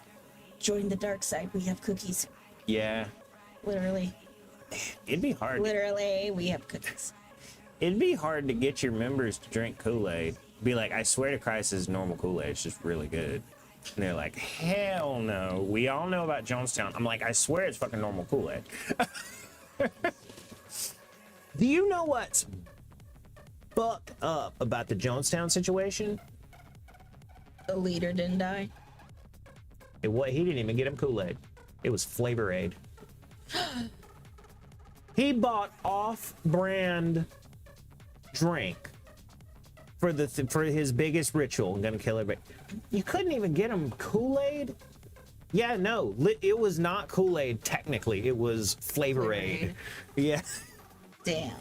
Join the dark side. We have cookies. Yeah. Literally. It'd be hard. Literally, we have cookies. It'd be hard to get your members to drink Kool-Aid. Be like, I swear to Christ, this is normal Kool-Aid. It's just really good. And they're like, hell no. We all know about Jonestown. I'm like, I swear it's fucking normal Kool-Aid. Do you know what's fucked up about the Jonestown situation? The leader didn't die. He didn't even get him Kool-Aid. It was Flavor Aid. He bought off-brand drink for his biggest ritual. I'm gonna kill everybody. You couldn't even get him Kool-Aid? Yeah, no, it was not Kool-Aid technically. It was Flavor Aid. Yeah. Damn.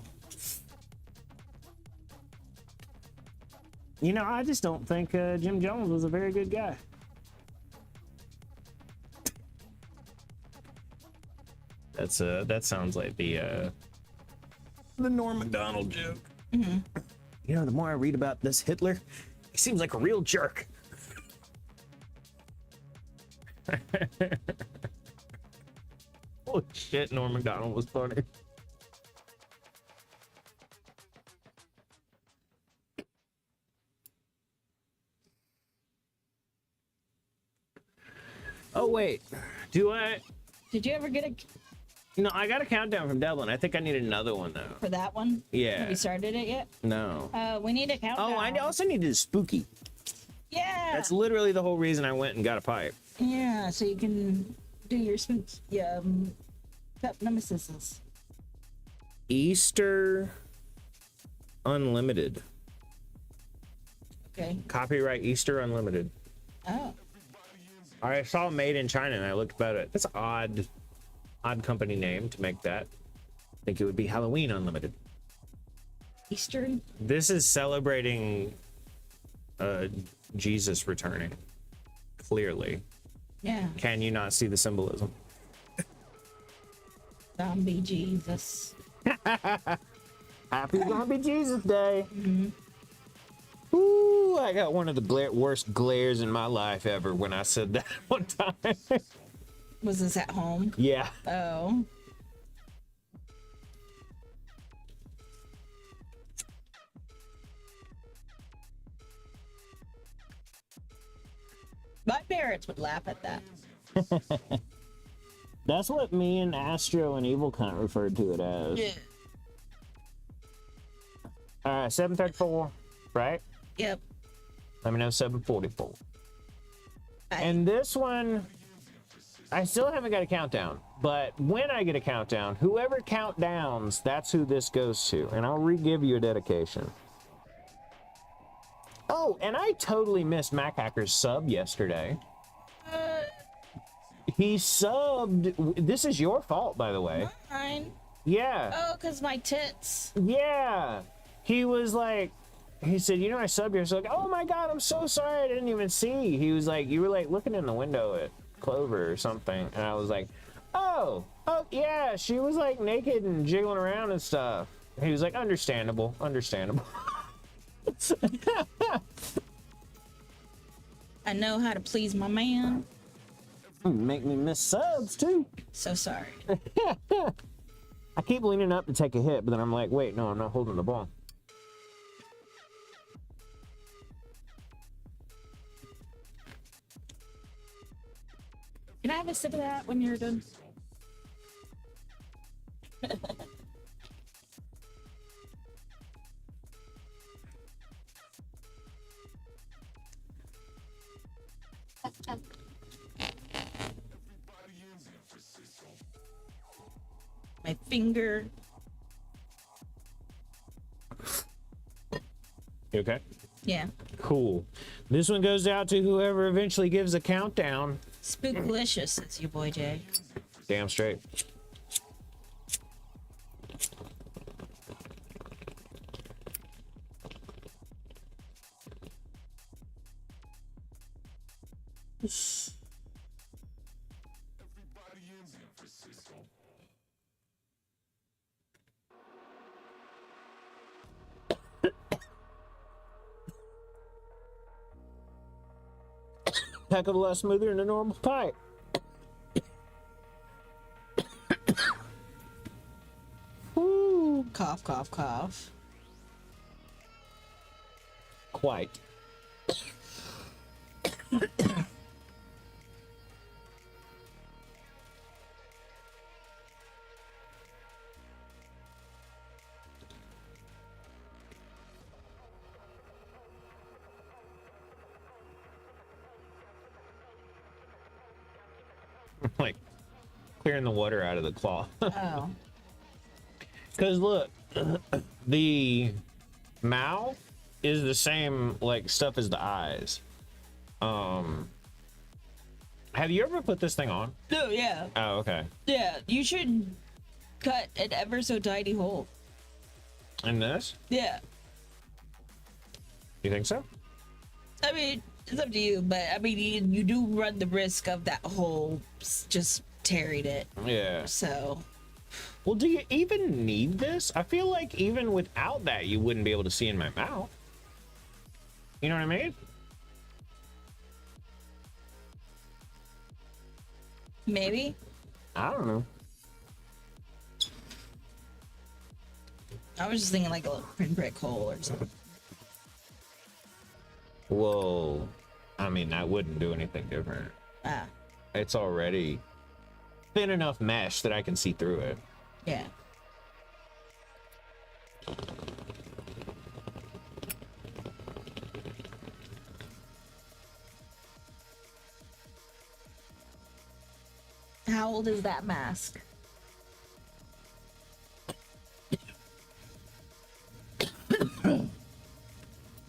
You know, I just don't think Jim Jones was a very good guy. That sounds like the Norm Macdonald joke. Mm-hmm. You know, the more I read about this Hitler, he seems like a real jerk. Holy shit, Norm Macdonald was funny. Oh wait, do I? Did you ever get a No, I got a countdown from Devlin. I think I need another one though. for that one? Yeah. Have you started it yet? No. We need a countdown. Oh, I also needed a spooky. Yeah. That's literally the whole reason I went and got a pipe. Yeah, so you can do your spooks. Yeah. Cup nemesis. Easter Unlimited. Okay. Copyright Easter Unlimited. Oh. I saw Made in China and I looked about it. That's an odd company name to make that. I think it would be Halloween Unlimited. Eastern? This is celebrating Jesus returning. Clearly. Yeah. Can you not see the symbolism? Zombie Jesus. Happy Zombie Jesus Day. Mm-hmm. Ooh, I got one of the worst glares in my life ever when I said that one time. Was this at home? Yeah. Oh. My parents would laugh at that. That's what me and Astro and Evil Cunt referred to it as. Yeah. All right, 7:34, right? Yep. Let me know 7:44. Bye. And this one, I still haven't got a countdown. But when I get a countdown, whoever countdowns, that's who this goes to. And I'll re-give you a dedication. Oh, and I totally missed Mac Hacker's sub yesterday. He subbed. This is your fault, by the way. Mine. Yeah. Oh, because my tits. Yeah. He was like, he said, you know, I subbed you. I was like, oh my God, I'm so sorry. I didn't even see. He was like, you were like looking in the window at Clover or something. And I was like, oh, yeah. She was like naked and jiggling around and stuff. He was like, understandable. I know how to please my man. Make me miss subs too. So sorry. I keep leaning up to take a hit, but then I'm like, wait, no, I'm not holding the ball. Can I have a sip of that when you're done? My finger. You okay? Yeah. Cool. This one goes out to whoever eventually gives a countdown. Spooklicious, it's your boy Jay. Damn straight. Heck of a lot smoother than a normal pipe. Ooh, cough, cough, cough. Quite. Like clearing the water out of the claw. Oh. Because look, the mouth is the same like stuff as the eyes. Have you ever put this thing on? Oh, yeah. Oh, okay. Yeah, you should cut an ever so tiny hole. And this? Yeah. You think so? I mean, it's up to you, but I mean, you do run the risk of that hole just tearing it. Yeah. So, Well, do you even need this? I feel like even without that, you wouldn't be able to see in my mouth. You know what I mean? Maybe. I don't know. I was just thinking like a little pinprick hole or something. Whoa. I mean, that wouldn't do anything different. Ah, It's already thin enough mesh that I can see through it. yeah. How old is that mask?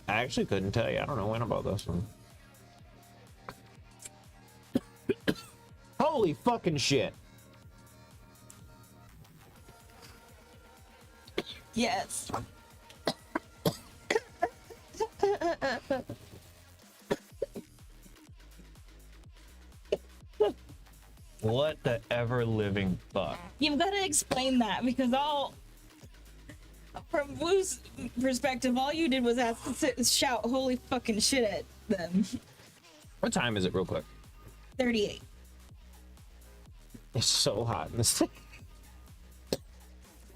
I actually couldn't tell you. I don't know when I bought this one. Holy fucking shit. Yes. What the ever living fuck? You've got to explain that because from Wu's perspective, all you did was have to shout holy fucking shit at them. What time is it, real quick? 38. It's so hot in this thing.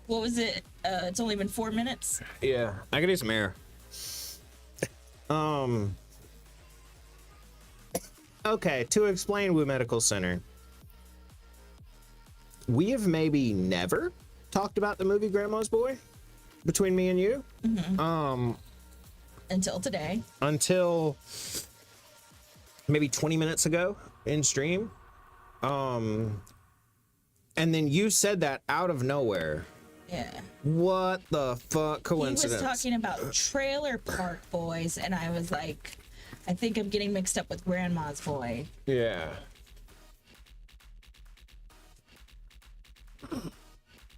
What was it? It's only been 4 minutes. Yeah, I could use some air. Okay, to explain Wu Medical Center, we have maybe never talked about the movie Grandma's Boy between me and you. Until today. Until maybe 20 minutes ago in stream. And then you said that out of nowhere. Yeah. What the fuck coincidence? He was talking about Trailer Park Boys, and I was like, I think I'm getting mixed up with Grandma's Boy. Yeah.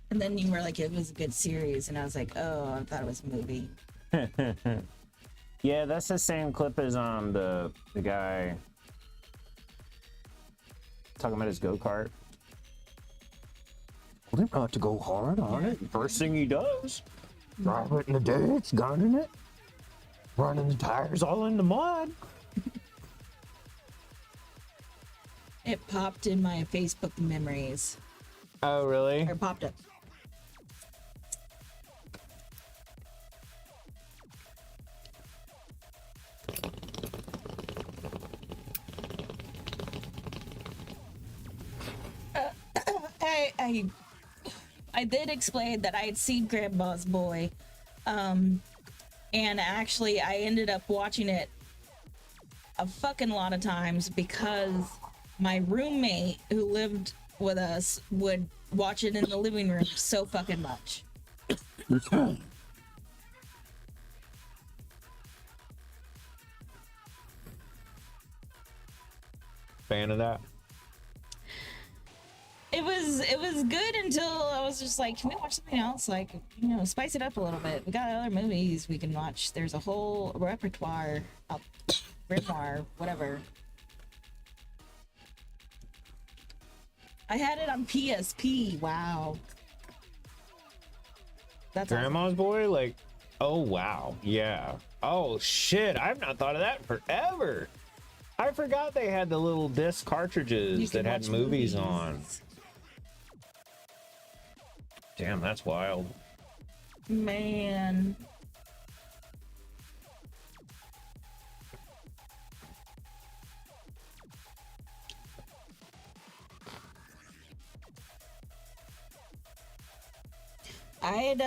And then you were like, it was a good series, and I was like, oh, I thought it was a movie. Yeah, that's the same clip as the guy talking about his go-kart. Well, they're about to go hard on it. First thing he does, drive it in the ditch, gunning it, running the tires all in the mud. It popped in my Facebook memories. Oh, really? Or popped up. I did explain that I had seen Grandma's Boy, and actually I ended up watching it a fucking lot of times because my roommate who lived with us would watch it in the living room so fucking much. Fan of that? It was good until I was just like, can we watch something else? Like, you know, spice it up a little bit. We got other movies we can watch. There's a whole repertoire, whatever. I had it on PSP. Wow. That's Grandma's Boy? Like, oh, wow. Yeah. Oh, shit. I've not thought of that in forever. I forgot they had the little disc cartridges that had movies on. Damn, that's wild. Man. I had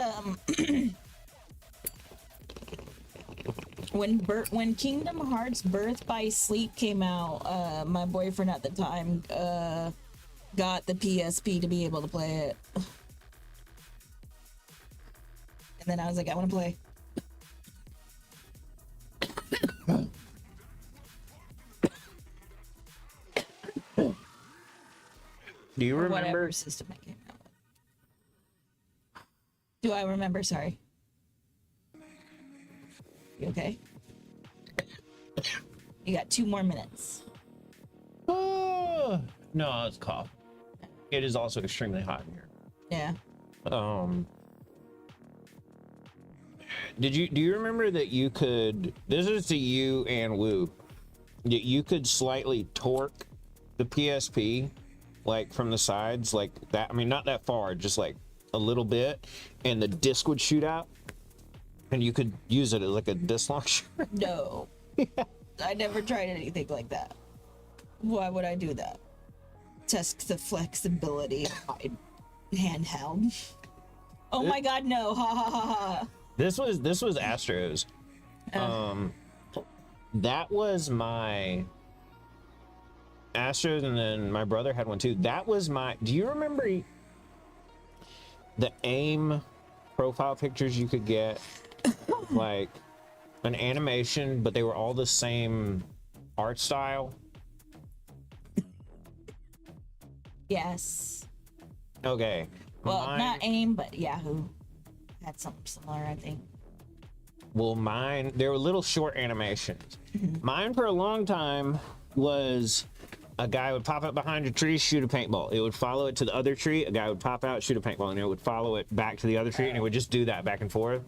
when Kingdom Hearts Birth by Sleep came out, my boyfriend at the time got the PSP to be able to play it. And then I was like, I want to play. Do you remember? Whatever system it came out with. Do I remember? Sorry. You okay? You got 2 more minutes. No, it's cough. It is also extremely hot in here. Yeah. Um, do you remember that you could, this is to you and Woo, that you could slightly torque the PSP like from the sides like that? I mean, not that far, just like a little bit, and the disc would shoot out and you could use it as like a disc launcher. No. I never tried anything like that. Why would I do that? Test the flexibility of my handheld. Oh my god, no. Ha ha ha ha. This was Astro's. That was my Astros, and then my brother had one too. That was my, do you remember the AIM profile pictures you could get? Like an animation, but they were all the same art style. Yes. Okay. Well, Mine- not AIM, but Yahoo had something similar, I think. Well, mine, they were little short animations. Mine for a long time was a guy would pop up behind a tree, shoot a paintball. It would follow it to the other tree. A guy would pop out, shoot a paintball, and it would follow it back to the other tree, and it would just do that back and forth.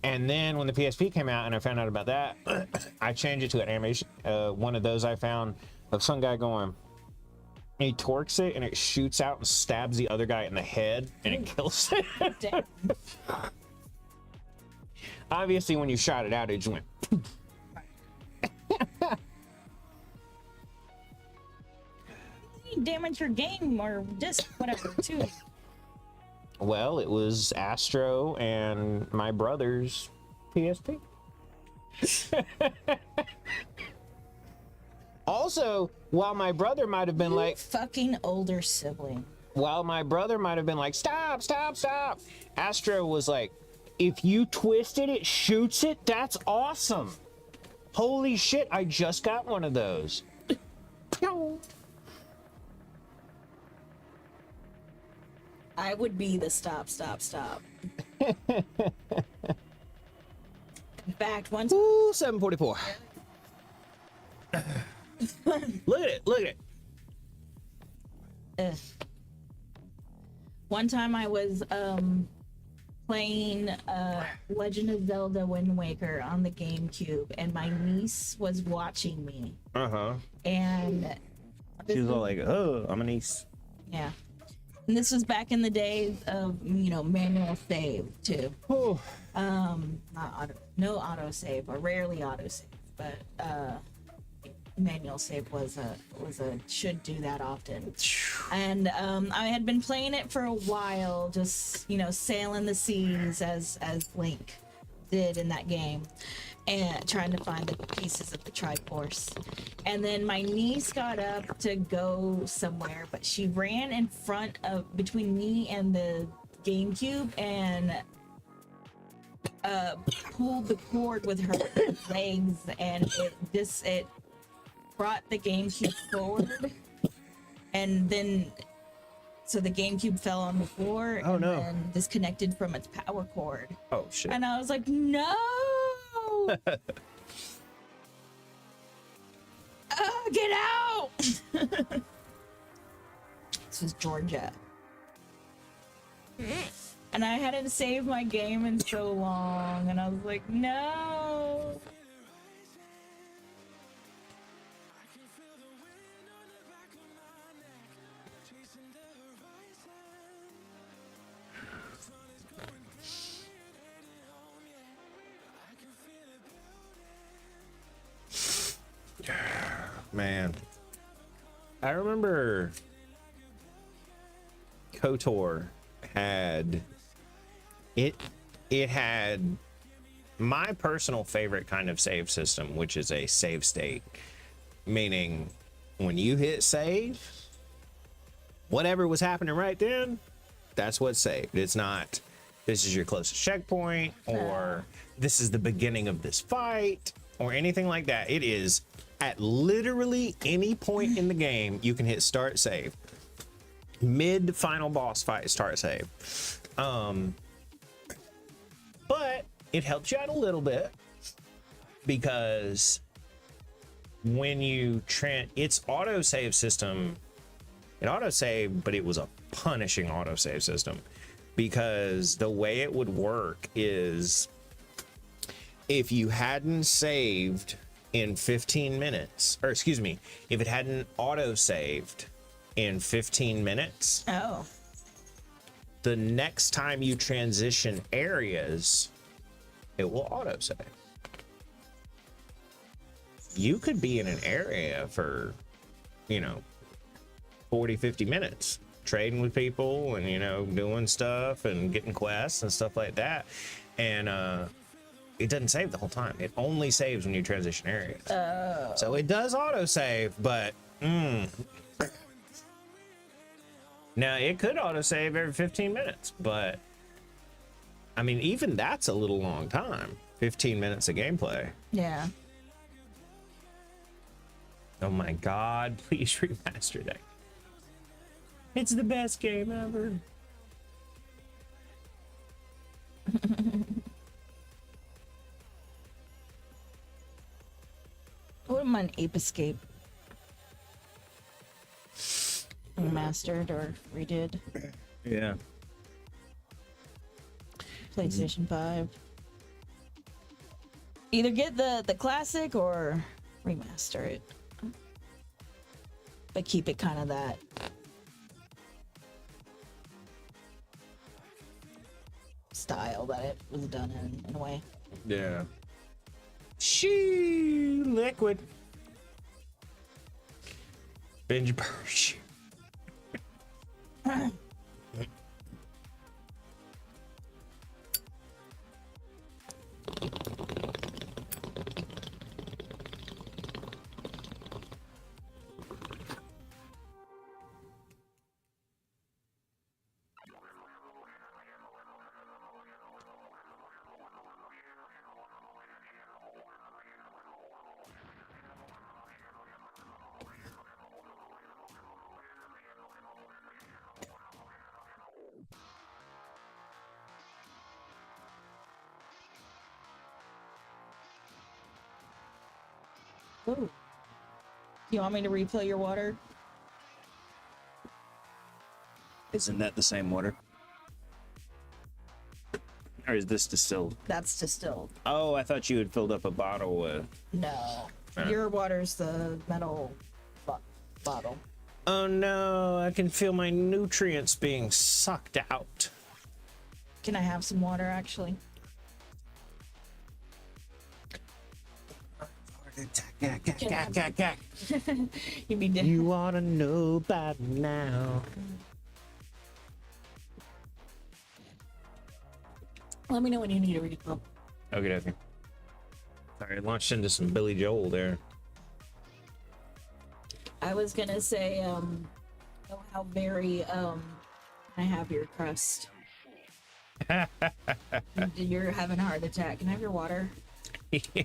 And then when the PSP came out and I found out about that, I changed it to an animation. One of those I found of some guy going, he torques it and it shoots out and stabs the other guy in the head and it kills it. Damn. Obviously, when you shot it out, it just went. You damage your game or just whatever, too. Well, it was Astro and my brother's PSP. Also, while my brother might have been like, Fucking older sibling. stop, stop, stop. Astro was like, if you twist it, it shoots it. That's awesome. Holy shit, I just got one of those. I would be the stop. In fact, once Ooh, 744. Look at it. one time I was playing Legend of Zelda Wind Waker on the GameCube, and my niece was watching me. And She was all like, "Oh, I'm a niece." yeah. And this was back in the days of, manual save too. Oh. No auto save, or rarely auto save, but manual save was a should do that often. And I had been playing it for a while, just sailing the seas as Link did in that game, and trying to find the pieces of the Triforce. And then my niece got up to go somewhere, but she ran in front of between me and the GameCube and pulled the cord with her legs, and it brought the GameCube forward, and then so the GameCube fell on the floor and then disconnected from its power cord. Oh shit. And I was like, no. Get out. This was Georgia. And I hadn't saved my game in so long, and I was like, no. Man, I remember KOTOR had it had my personal favorite kind of save system, which is a save state, meaning when you hit save, whatever was happening right then, that's what's saved. It's not this is your closest checkpoint, or this is the beginning of this fight, or anything like that. It is at literally any point in the game you can hit start save. Mid final boss fight, start save. But it helps you out a little bit, because when you its autosave system, it autosaved, but it was a punishing autosave system. because the way it would work is if you hadn't saved in 15 minutes, or excuse me, if it hadn't auto saved in 15 minutes, Oh. the next time you transition areas, it will auto save. You could be in an area for, 40, 50 minutes trading with people and, doing stuff and getting quests and stuff like that. And, it doesn't save the whole time. It only saves when you transition areas. Oh. So it does auto save, but now it could auto save every 15 minutes, but I mean, even that's a little long time. 15 minutes of gameplay. Yeah. Oh my God, please remaster that. It's the best game ever. I wouldn't mind Ape Escape. Remastered or redid. Yeah. PlayStation 5. Either get the classic or remaster it. But keep it kind of that style that it was done in a way. Yeah. She liquid. Binge Porch. Ooh. You want me to refill your water? Isn't that the same water? Or is this distilled? That's distilled. Oh, I thought you had filled up a bottle with. No. Your water's the metal bottle. Oh no, I can feel my nutrients being sucked out. Can I have some water, actually? You mean You ought to know by now. Let me know when you need a refill. Okay, okay. Sorry, I launched into some Billy Joel there. I was gonna say, oh, how very, I have your crust. You're having a heart attack. Can I have your water? Yeah.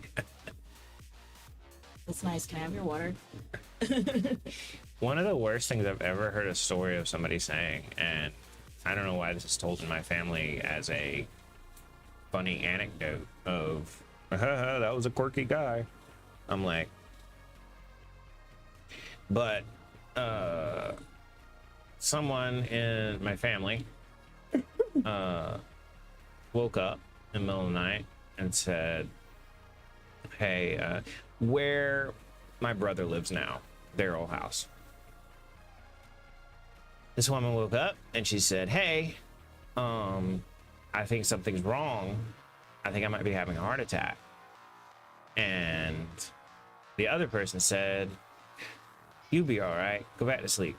That's nice. Can I have your water? One of the worst things I've ever heard a story of somebody saying, and I don't know why this is told in my family as a funny anecdote of, that was a quirky guy. I'm like, but someone in my family woke up in the middle of the night and said, hey, where my brother lives now, their old house. This woman woke up and she said, hey, I think something's wrong. I think I might be having a heart attack. And the other person said, you'll be all right. Go back to sleep.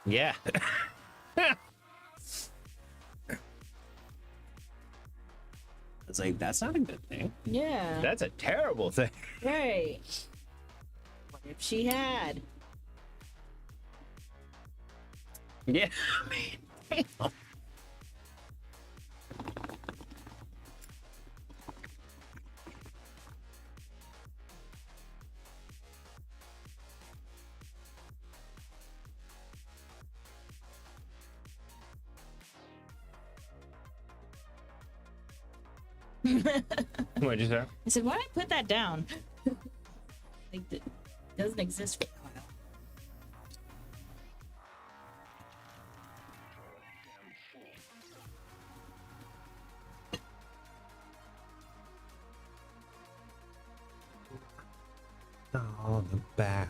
Yeah. It's like, that's not a good thing. Yeah. That's a terrible thing. Right. What if she had? Yeah, I mean, damn. What'd you say? I said, why did I put that down? Like, it doesn't exist for a while. about.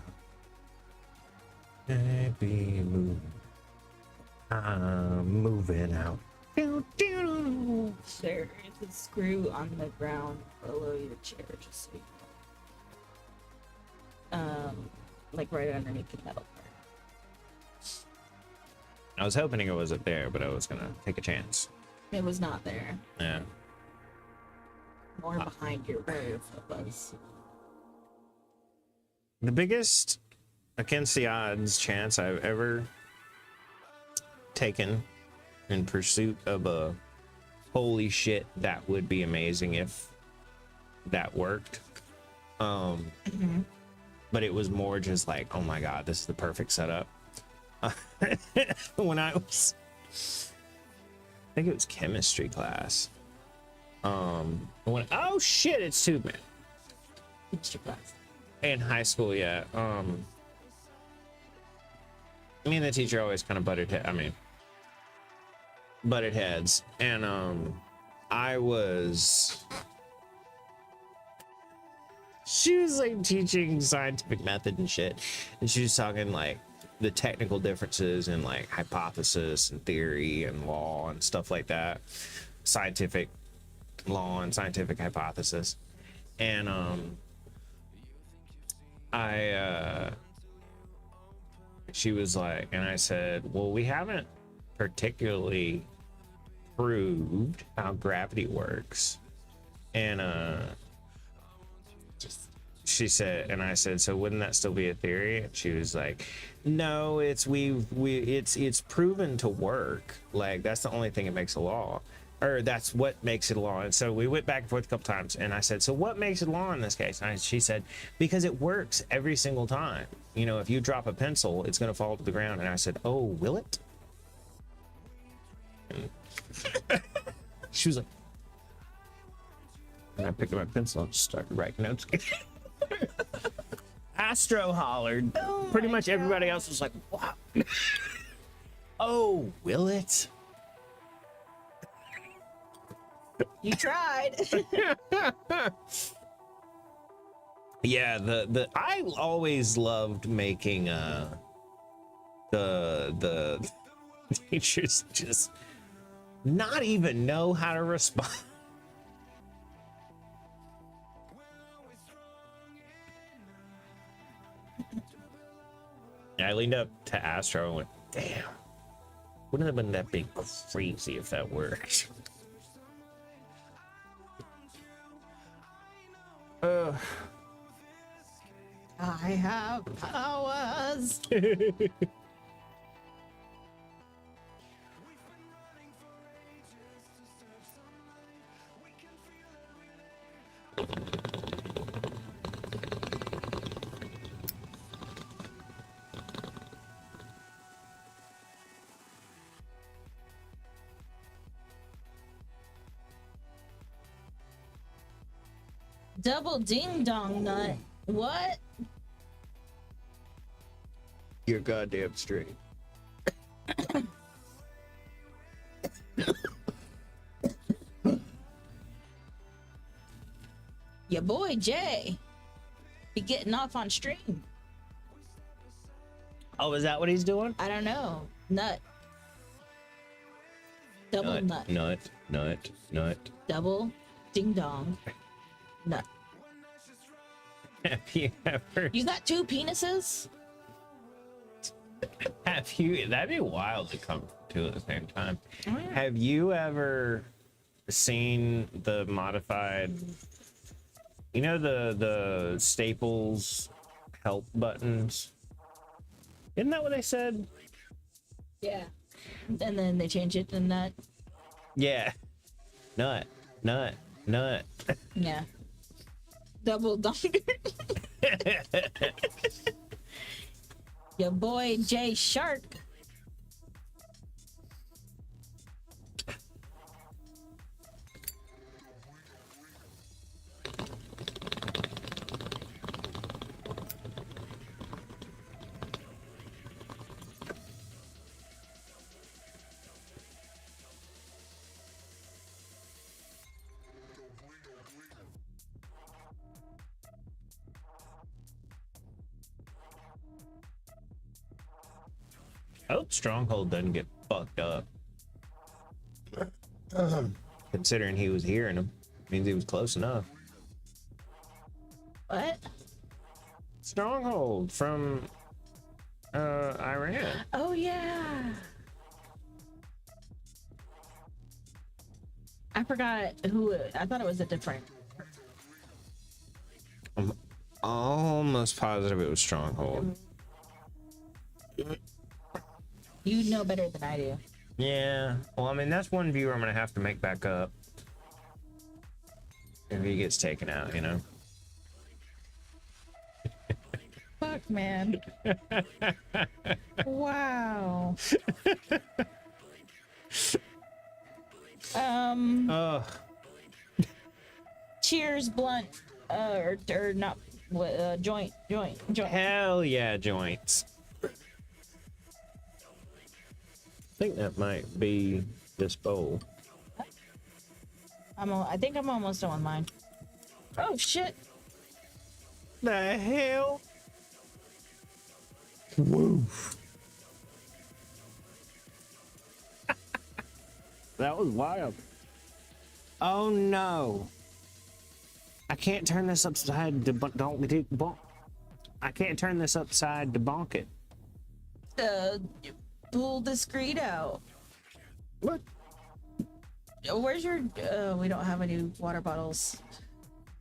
I be moving. I'm moving out. There is a screw on the ground below your chair, just so you know. Like right underneath the metal part. I was hoping it wasn't there, but I was gonna take a chance. It was not there. Yeah. More behind your roof it was. The biggest against the odds chance I've ever taken in pursuit of a holy shit, that would be amazing if that worked. But it was more just like, oh my god, this is the perfect setup. When I was, I think it was chemistry class. Oh shit, it's Tube Man. It's your class. In high school, yeah. Me and the teacher always kind of butted heads, and she was like teaching scientific method and shit, and she was talking like the technical differences in like hypothesis and theory and law and stuff like that, scientific law and scientific hypothesis. And she was like, and I said, well, we haven't particularly proved how gravity works. And she said, and I said, so wouldn't that still be a theory? And she was like, no, it's proven to work. Like, that's the only thing that makes a law, or that's what makes it a law. And so we went back and forth a couple times, and I said, so what makes it law in this case? And she said, because it works every single time. You know, if you drop a pencil, it's going to fall to the ground. And I said, oh, will it? And she was like, and I picked up my pencil and just started writing notes. Astro hollered. Oh Pretty my much everybody else was like, wow. Oh, will it? You tried. Yeah, the I always loved making the teachers just not even know how to respond. I leaned up to Astro and went, damn, wouldn't it have been that big crazy if that worked? I have powers. Double ding dong nut. What? You're goddamn straight. Your boy Jay be getting off on stream. Oh, is that what he's doing? I don't know. Nut. Double nut. Nut. Double ding dong nut. Have you ever? You got two penises? Have you? That'd be wild to come to at the same time. Oh, yeah. Have you ever seen the modified? You know the Staples help buttons. Isn't that what they said? Yeah. And then they change it to nut. Yeah. Nut. Yeah. Double donger. Your boy Jay Shark. I hope Stronghold doesn't get fucked up. Considering he was hearing him, means he was close enough. What? Stronghold from Iran. Oh yeah. I forgot who. I thought it was a different. I'm almost positive it was Stronghold. You know better than I do. Yeah. Well, I mean, that's one viewer I'm gonna have to make back up if he gets taken out, you know. Fuck, man. Wow. Ugh. Cheers, blunt. Or not. Joint. Hell yeah, joints. I think that might be this bowl. I think I'm almost done with mine. Oh shit. The hell? Woo. That was wild. Oh no. I can't turn this upside to bonk. I can't turn this upside to bonk it. Pull the screen out. What? Where's your? We don't have any water bottles.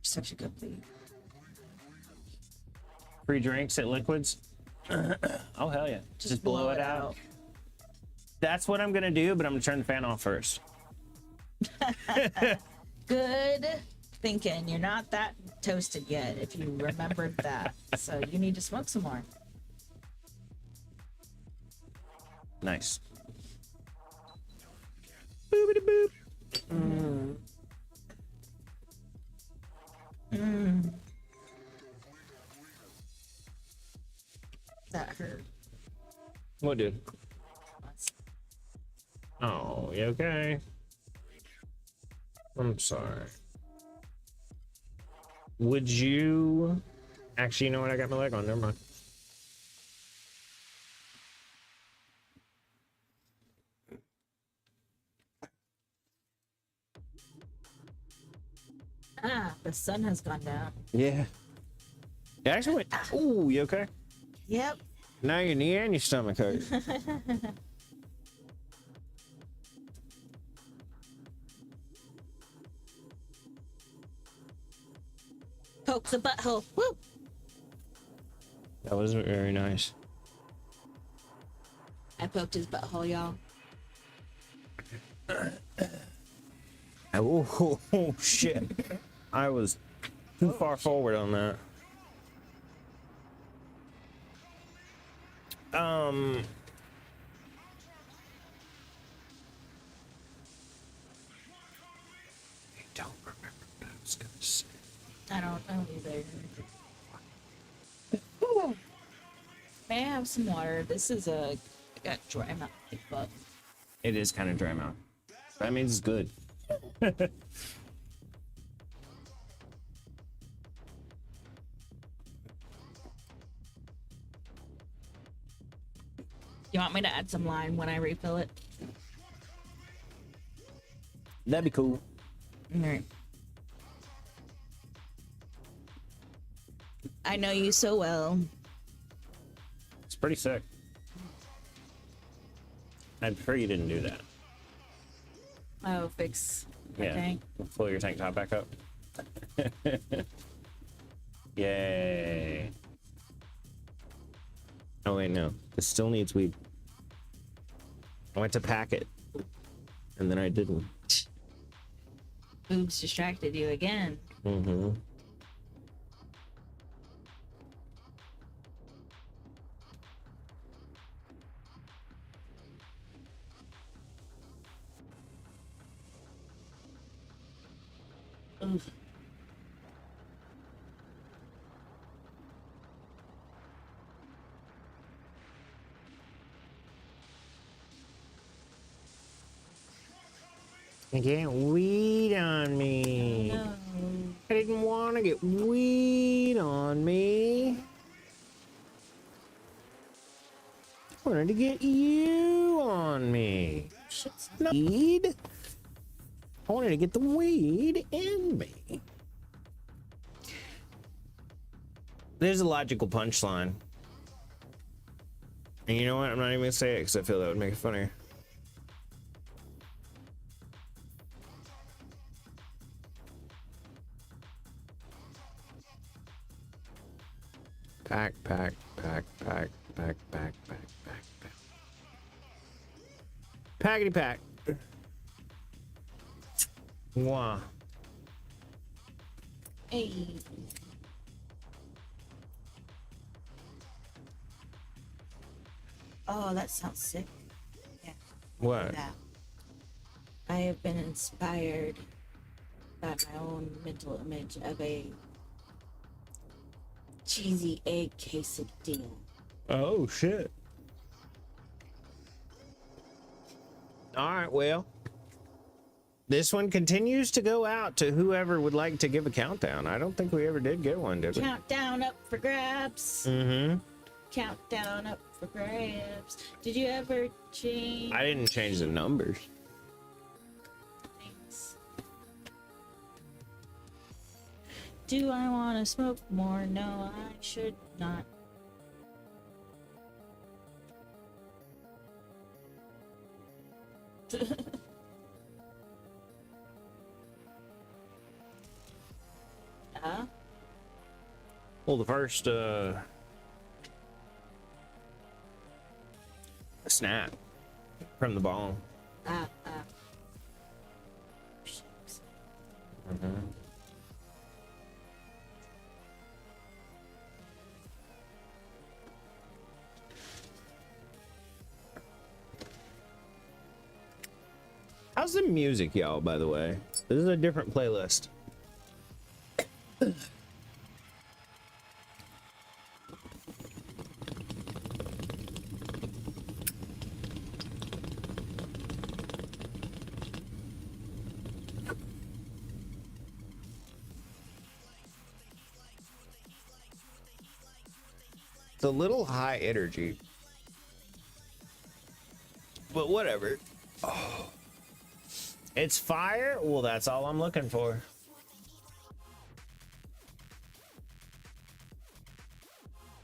Such a good thing. Free drinks at Liquids. Oh hell yeah! Just blow it out. That's what I'm gonna do, but I'm gonna turn the fan off first. Good thinking. You're not that toasted yet, if you remembered that. So you need to smoke some more. Nice. That hurt. What, dude? Oh, you okay? I'm sorry. Would you... Actually, you know what? I got my leg on. Never mind. Ah, the sun has gone down. Yeah. It actually went... Ooh, you okay? Yep. Now your knee and your stomach hurt. Poke the butthole. Woo! That was very nice. I poked his butthole, y'all. Oh, shit. I was too far forward on that. I don't remember what I was gonna say. I don't know either. May I have some water? This is I got dry mouth. But It is kind of dry mouth. That means it's good. you want me to add some lime when I refill it? That'd be cool. Alright. I know you so well. It's pretty sick. I'd prefer you didn't do that. Oh, fix my Yeah. tank. Pull your tank top back up. Yay. Oh wait, no. It still needs weed. I went to pack it. And then I didn't. Boobs distracted you again. Mm-hmm. Oof. Get weed on me. No. I didn't want to get weed on me. Wanted to get you on me. Shit's Weed. I wanted to get the weed in me. There's a logical punchline. And you know what? I'm not even gonna say it because I feel that would make it funnier. Pack. Packety pack. Wow. Hey. Oh, that sounds sick. Yeah. What? That. I have been inspired by my own mental image of a cheesy egg quesadilla. Oh shit. All right, well, this one continues to go out to whoever would like to give a countdown. I don't think we ever did get one, did we? Countdown up for grabs. Mm-hmm. Countdown up for grabs. Did you ever change I didn't change the numbers. things? Do I want to smoke more? No, I should not. Well, the first snap from the ball. Shucks. How's the music, y'all, by the way? This is a different playlist. It's a little high energy. But whatever. Oh. It's fire? Well, that's all I'm looking for.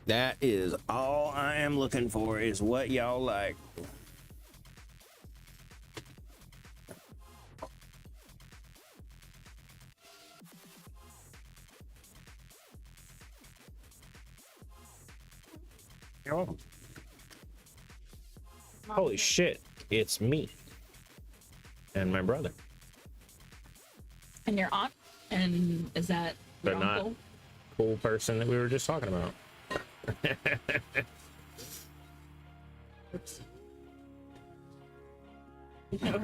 That is all I am looking for, is what y'all like. You're welcome. Holy shit, it's me and my brother. And your aunt? And is that They're your not uncle? cool person that we were just talking about. Oops.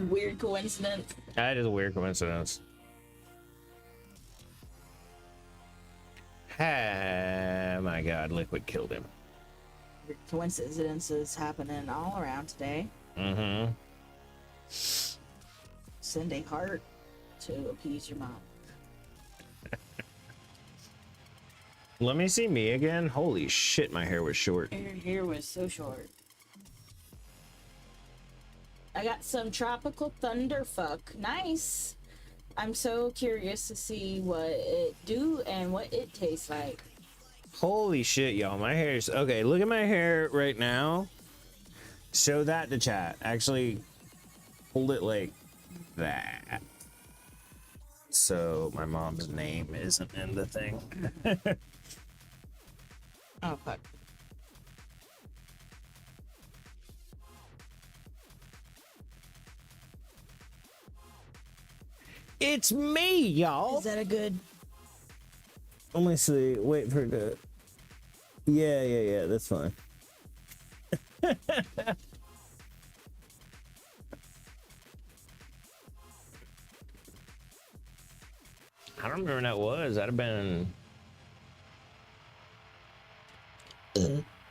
Weird coincidence. That is a weird coincidence. Ah, my God, Liquid killed him. Weird coincidences happening all around today. Mm-hmm. Send a heart to appease your mom. Let me see me again. Holy shit, my hair was short. Your hair was so short. I got some tropical thunderfuck. Nice. I'm so curious to see what it do and what it tastes like. Holy shit, y'all. My hair's... Okay, look at my hair right now. Show that to chat. Actually, hold it like that. So my mom's name isn't in the thing. Oh, fuck. It's me, y'all. Is that a good... Let me see. Wait for the... Yeah, that's fine. I don't remember when that was. That'd have been...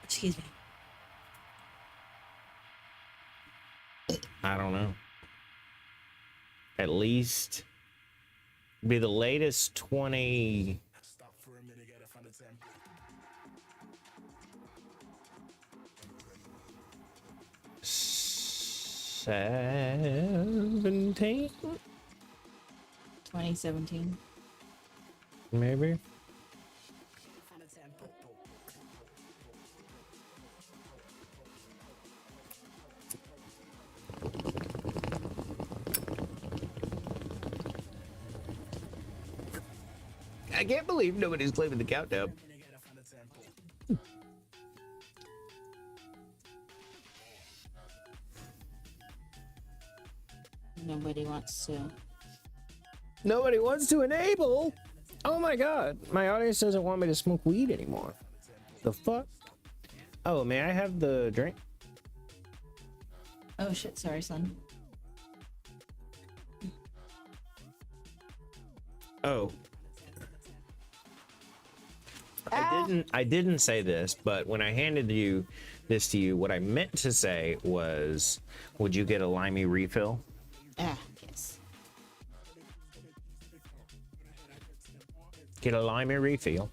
Excuse me. I don't know. At least be the latest 20. Stop for a minute, get a fan of them. 2017, 2017. maybe. I can't believe nobody's claiming the countdown. Nobody wants to. Nobody wants to enable. Oh my god, my audience doesn't want me to smoke weed anymore. The fuck? Oh, may I have the drink? Oh shit, sorry, son. Oh. I didn't say this, but when I handed this to you, what I meant to say was, would you get a limey refill? Ah, yes. Get a limey refill.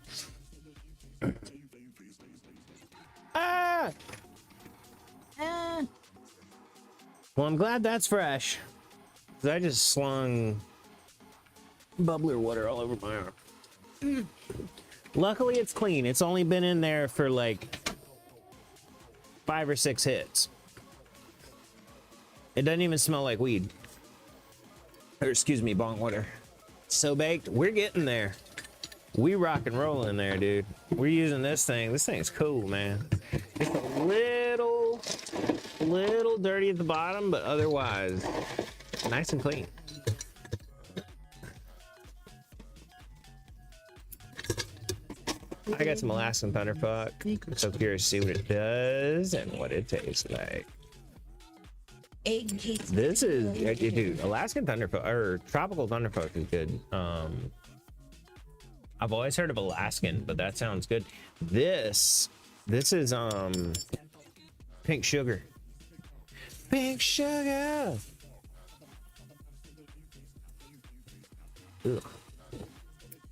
Ah! Ah, Well, I'm glad that's fresh. 'Cause I just slung bubbler water all over my arm. Luckily, it's clean. It's only been in there for like 5 or 6 hits. It doesn't even smell like weed. Or excuse me, bong water. So baked. We're getting there. We rock and roll in there, dude. We're using this thing. This thing's cool, man. It's a little dirty at the bottom, but otherwise nice and clean. I got some Alaskan Thunderfuck. I'm so curious to see what it does and what it tastes like. egg cake. This is, dude, Alaskan Thunderfuck or Tropical Thunderfuck is good. I've always heard of Alaskan, but that sounds good. This is pink sugar. Pink sugar. Ugh.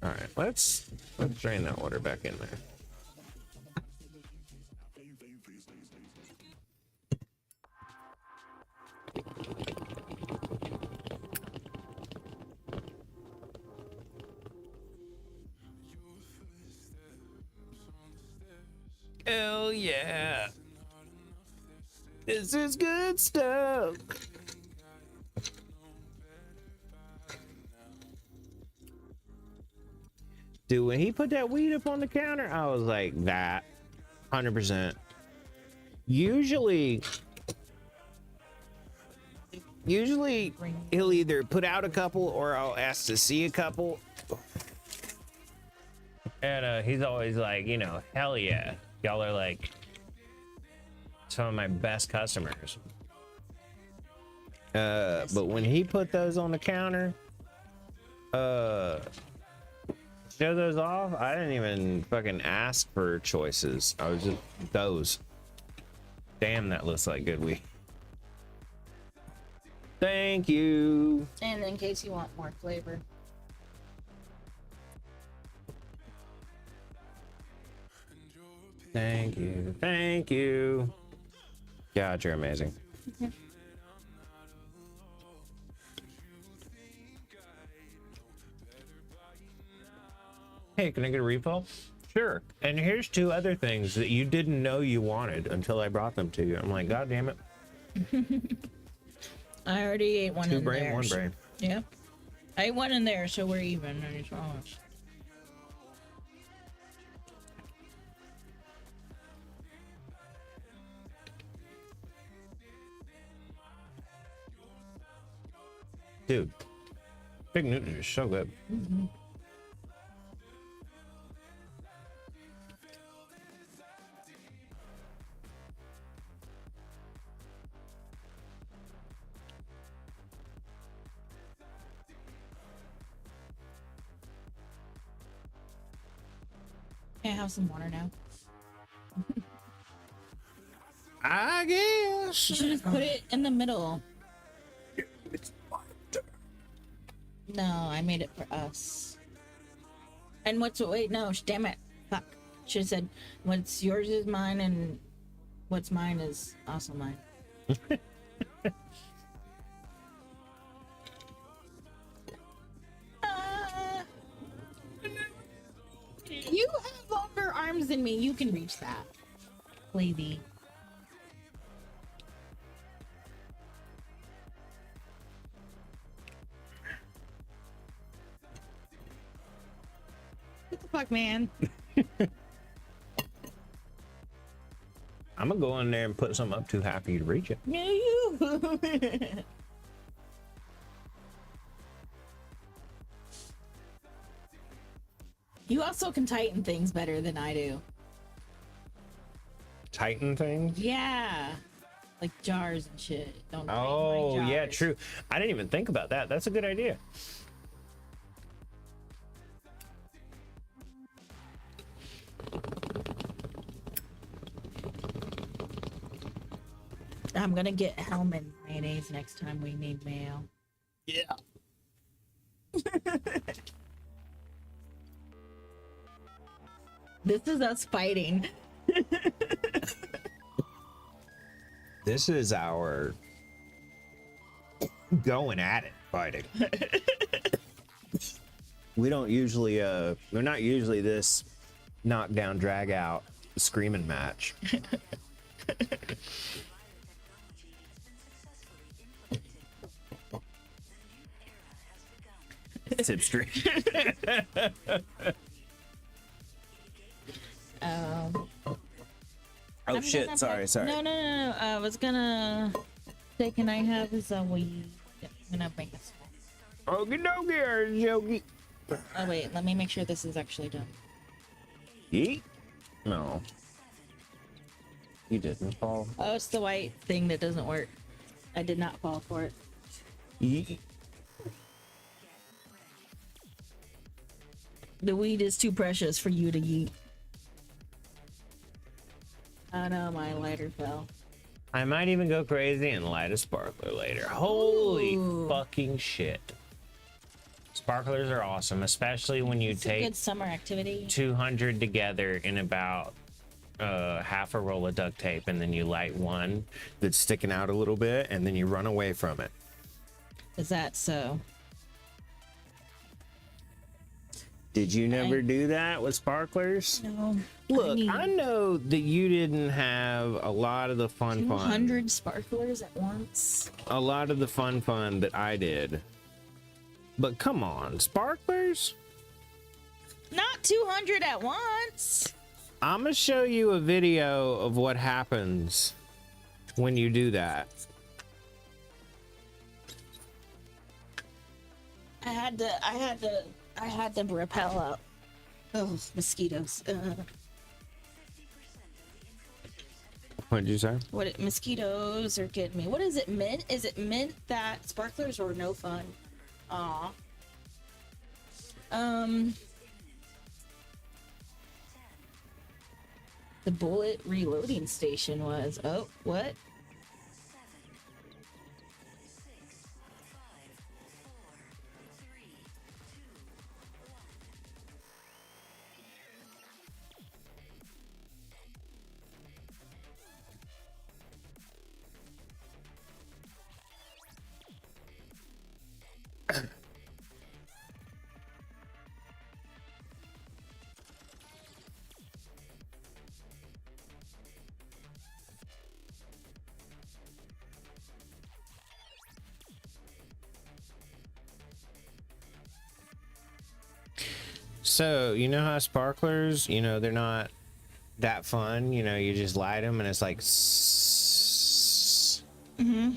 All right, let's drain that water back in there. Hell yeah. This is good stuff. Dude, when he put that weed up on the counter, I was like, that 100%. Usually he'll either put out a couple or I'll ask to see a couple. And he's always like, you know, hell yeah. Y'all are like some of my best customers. But when he put those on the counter, show those off, I didn't even fucking ask for choices. I was just those. Damn, that looks like good weed. Thank you. And in case you want more flavor. Thank you. Thank you. God, you're amazing. Hey, can I get a refill? Sure. And here's 2 other things that you didn't know you wanted until I brought them to you. I'm like, God damn it. I already ate one 2 in brain, there. 1 brain. Yep. I ate one in there, so we're even. I promise. Dude, Big Newton is so good. Mm-hmm. Can I have some water now? I guess. You should just put it in the middle. No, I made it for us. And wait, no, damn it. Fuck. Should have said, what's yours is mine, and what's mine is also mine. doesn't mean you can reach that. Lazy. What the fuck, man? I'm gonna go in there and put something up too high for you to reach it. Yeah, you. You also can tighten things better than I do. Tighten things. Yeah. Like jars and shit. Don't tighten my Oh, yeah, jars. true. I didn't even think about that. That's a good idea. I'm gonna get Hellman mayonnaise next time we need mayo. Yeah. This is us fighting. This is our going at it fighting. We don't usually we're not usually this knockdown drag out screaming match. Tip stream. Oh I'm shit, gonna sorry. No. I was gonna say, can I have a weed? Yep, I'm gonna bring this one. Okie dokie, Yogi. Oh wait, let me make sure this is actually done. Yeet? No. You didn't fall. Oh, it's the white thing that doesn't work. I did not fall for it. Yeet. The weed is too precious for you to eat. Oh no, my lighter fell. I might even go crazy and light a sparkler later. Holy Ooh. fucking shit. Sparklers are awesome, especially when you It's a take good summer activity. 200 together in about half a roll of duct tape, and then you light one that's sticking out a little bit, and then you run away from it. Is that so? Did you never do that with sparklers? No. Look, need I know that you didn't have a lot of the fun 200 sparklers at once. a lot of the fun that I did. But come on, sparklers? Not 200 at once. I'm gonna show you a video of what happens when you do that. I had to repel out. Oh, mosquitoes. What'd you say? Mosquitoes are getting me. What is it, mint? Is it mint that sparklers are no fun? Aw. The bullet reloading station was. Oh, what? So, you know how sparklers, they're not that fun. You just light them and it's like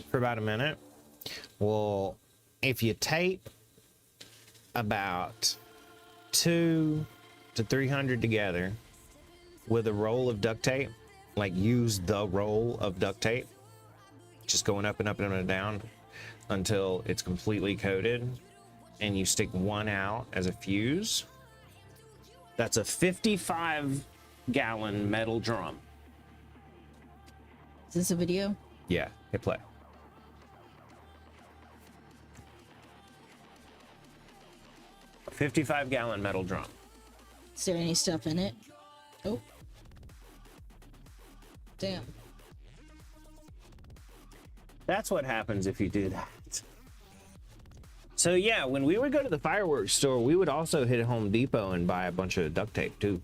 for about a minute. Well, if you tape about 200 to 300 together with a roll of duct tape, like use the roll of duct tape, just going up and up and up and down until it's completely coated, and you stick one out as a fuse. That's a 55-gallon metal drum. Is this a video? Yeah, hit play. A 55-gallon metal drum. Is there any stuff in it? Oh. Damn. That's what happens if you do that. So yeah, when we would go to the fireworks store, we would also hit Home Depot and buy a bunch of duct tape too.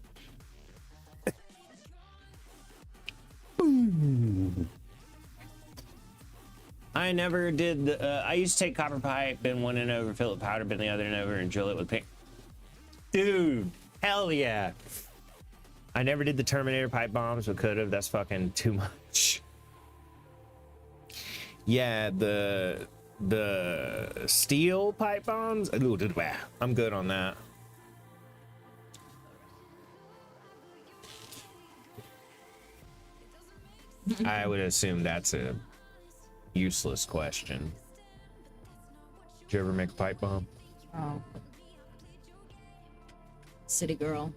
I never did. I used to take copper pipe, bend one end over, fill it with powder, bend the other end over, and drill it with paint. Dude, hell yeah! I never did the Terminator pipe bombs, but could have. That's fucking too much. Yeah, the steel pipe bombs. I'm good on that. I would assume that's a useless question. Did you ever make a pipe bomb? Oh. City girl.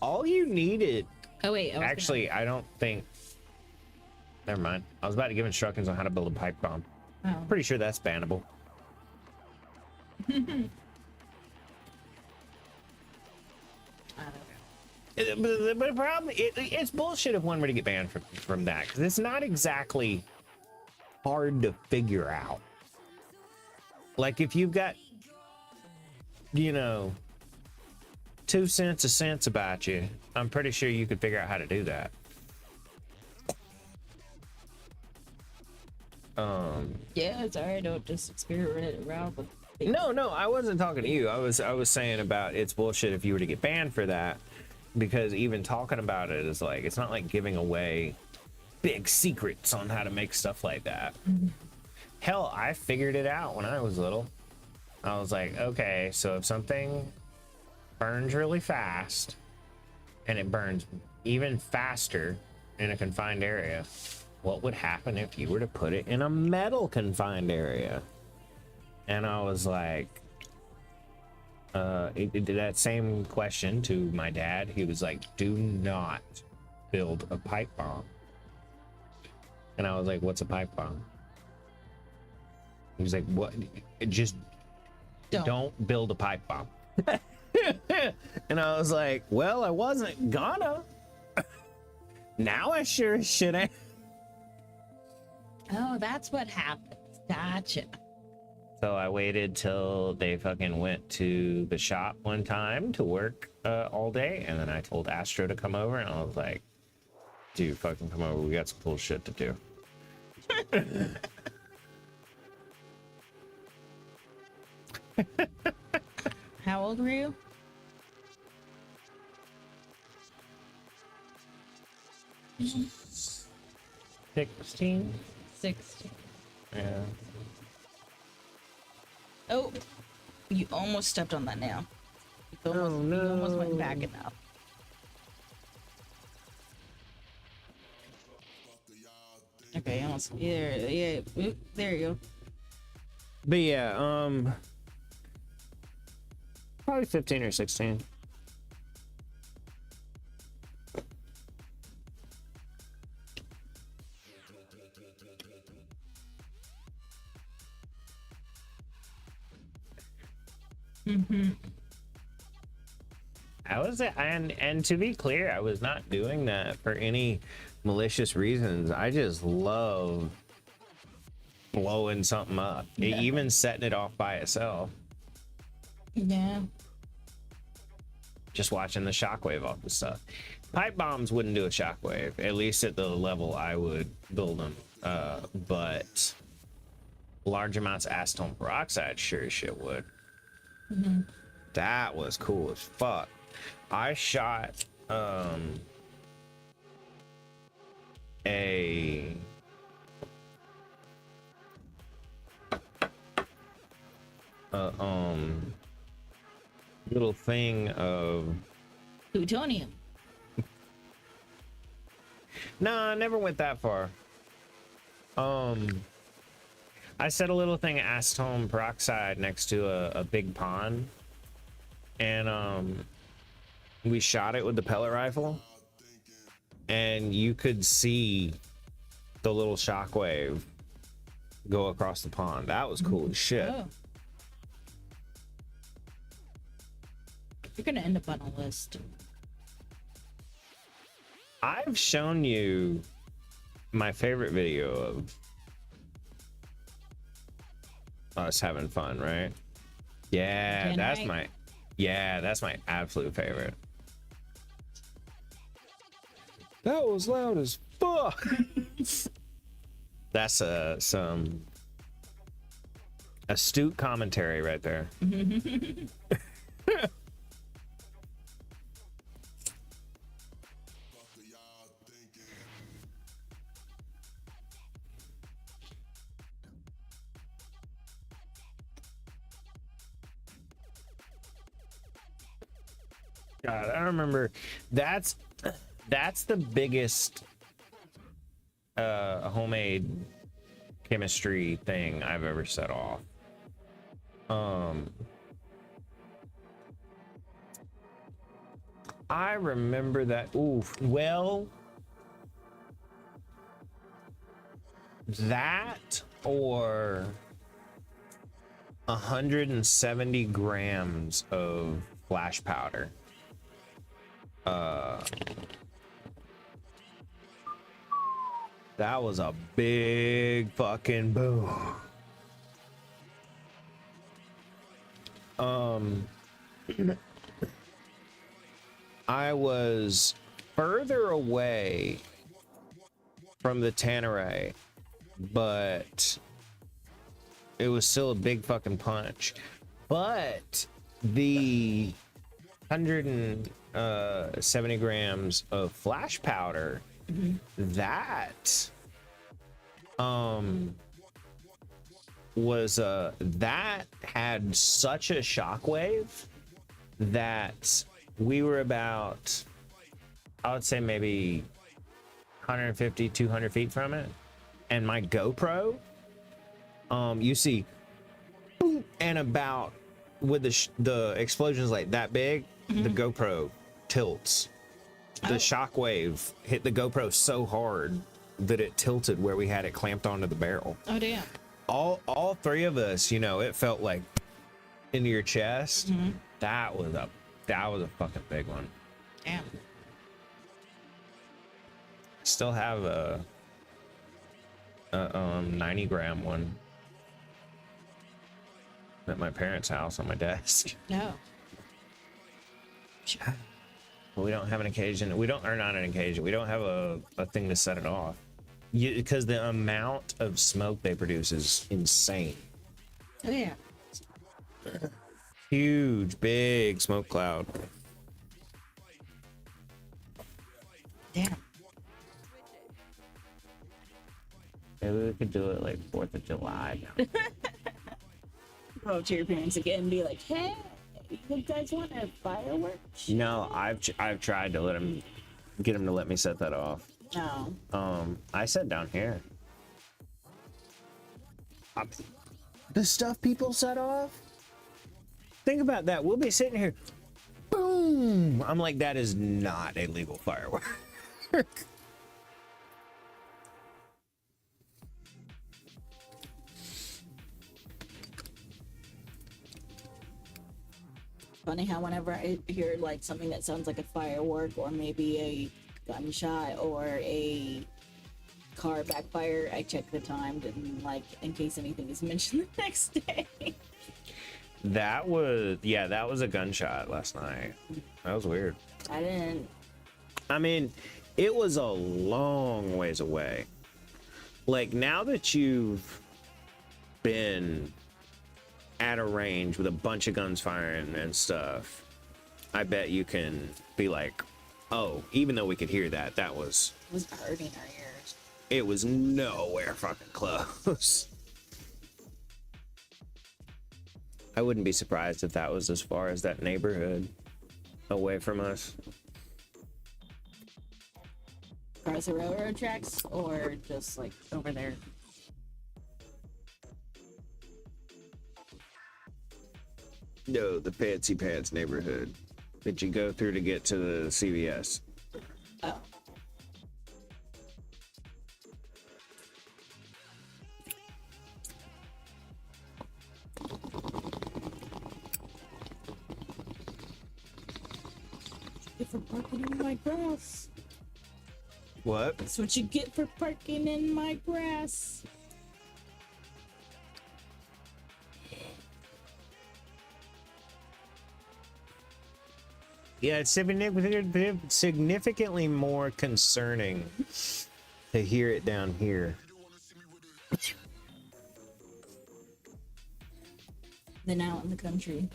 All you needed. Oh wait. Actually, I don't think. Never mind. I was about to give instructions on how to build a pipe bomb. Oh. Pretty sure that's bannable. But the problem, it's bullshit if one were to get banned from that, because it's not exactly hard to figure out. Like if you've got, 2 cents a sense about you, I'm pretty sure you could figure out how to do that. Yeah, it's alright. Don't just experiment it around with. No, I wasn't talking to you. I was saying about it's bullshit if you were to get banned for that, because even talking about it is like, it's not like giving away big secrets on how to make stuff like that. Mm-hmm. Hell, I figured it out when I was little. I was like, okay, so if something burns really fast and it burns even faster in a confined area, what would happen if you were to put it in a metal confined area? And I was like, it did that same question to my dad. He was like, do not build a pipe bomb. And I was like, what's a pipe bomb? He was like, what? Just don't build a pipe bomb. And I was like, well, I wasn't gonna. Now I sure as shit ain't. Oh, that's what happens. Gotcha. So I waited till they fucking went to the shop one time to work all day, and then I told Astro to come over, and I was like, dude, fucking come over, we got some cool shit to do. How old were you? Mm-hmm. 16? 16. Yeah. Oh, you almost stepped on that nail. You almost went back enough. Okay, almost. Yeah. Oop, there you go. But yeah, probably 15 or 16. Mm-hmm. I was, and to be clear, I was not doing that for any malicious reasons. I just love blowing something up, Yeah. even setting it off by itself. Yeah. Just watching the shockwave off the stuff. Pipe bombs wouldn't do a shockwave, at least at the level I would build them. But large amounts of acetone peroxide sure as shit would. Mm-hmm. That was cool as fuck. I shot a little thing of Plutonium. Nah, I never went that far. I set a little thing of acetone peroxide next to a big pond, and we shot it with the pellet rifle, and you could see the little shockwave go across the pond. That was cool as shit. Oh. You're gonna end up on a list. I've shown you my favorite video of us having fun, right? Yeah, Jan that's Wright. that's my absolute favorite. That was loud as fuck. fuck? That's some astute commentary right there. God, I remember that's the biggest homemade chemistry thing I've ever set off. I remember that. Ooh, well, that or 170 grams of flash powder. That was a big fucking boom. I was further away from the tanneray, but it was still a big fucking punch. But the 170 grams of flash powder, that was that had such a shockwave that we were about, I would say maybe 150 200 feet from it, and my GoPro, you see boom, and about with the explosions like that big, the GoPro tilts. The shockwave hit the GoPro so hard that it tilted where we had it clamped onto the barrel. Oh damn. All three of us, you know, it felt like into your chest. That was a fucking big one. Damn. Still have a 90-gram one at my parents' house on my desk. No. We don't have an occasion. We don't have a thing to set it off. Because the amount of smoke they produce is insane. Oh yeah. Huge, big smoke cloud. Damn. Maybe we could do it like 4th of July. Go to your parents again and be like, hey, you guys want a fireworks? No, I've tried to get him to let me set that off. No. I said down here. The stuff people set off? Think about that. We'll be sitting here. Boom! I'm like, that is not a legal firework. Funny how whenever I hear like something that sounds like a firework or maybe a gunshot or a car backfire, I check the time and like in case anything is mentioned the next day. That was a gunshot last night. That was weird. I mean, it was a long ways away. Like, now that you've been at a range with a bunch of guns firing and stuff, I bet you can be like, oh, even though we could hear that, that was... It was hurting our ears. It was nowhere fucking close. I wouldn't be surprised if that was as far as that neighborhood away from us. Across the railroad tracks or just like over there? No, the fancy pants neighborhood that you go through to get to the CVS. Oh. For parking in my grass. What? That's what you get for parking in my grass. Yeah, it's significantly more concerning to hear it down here. Than out in the country.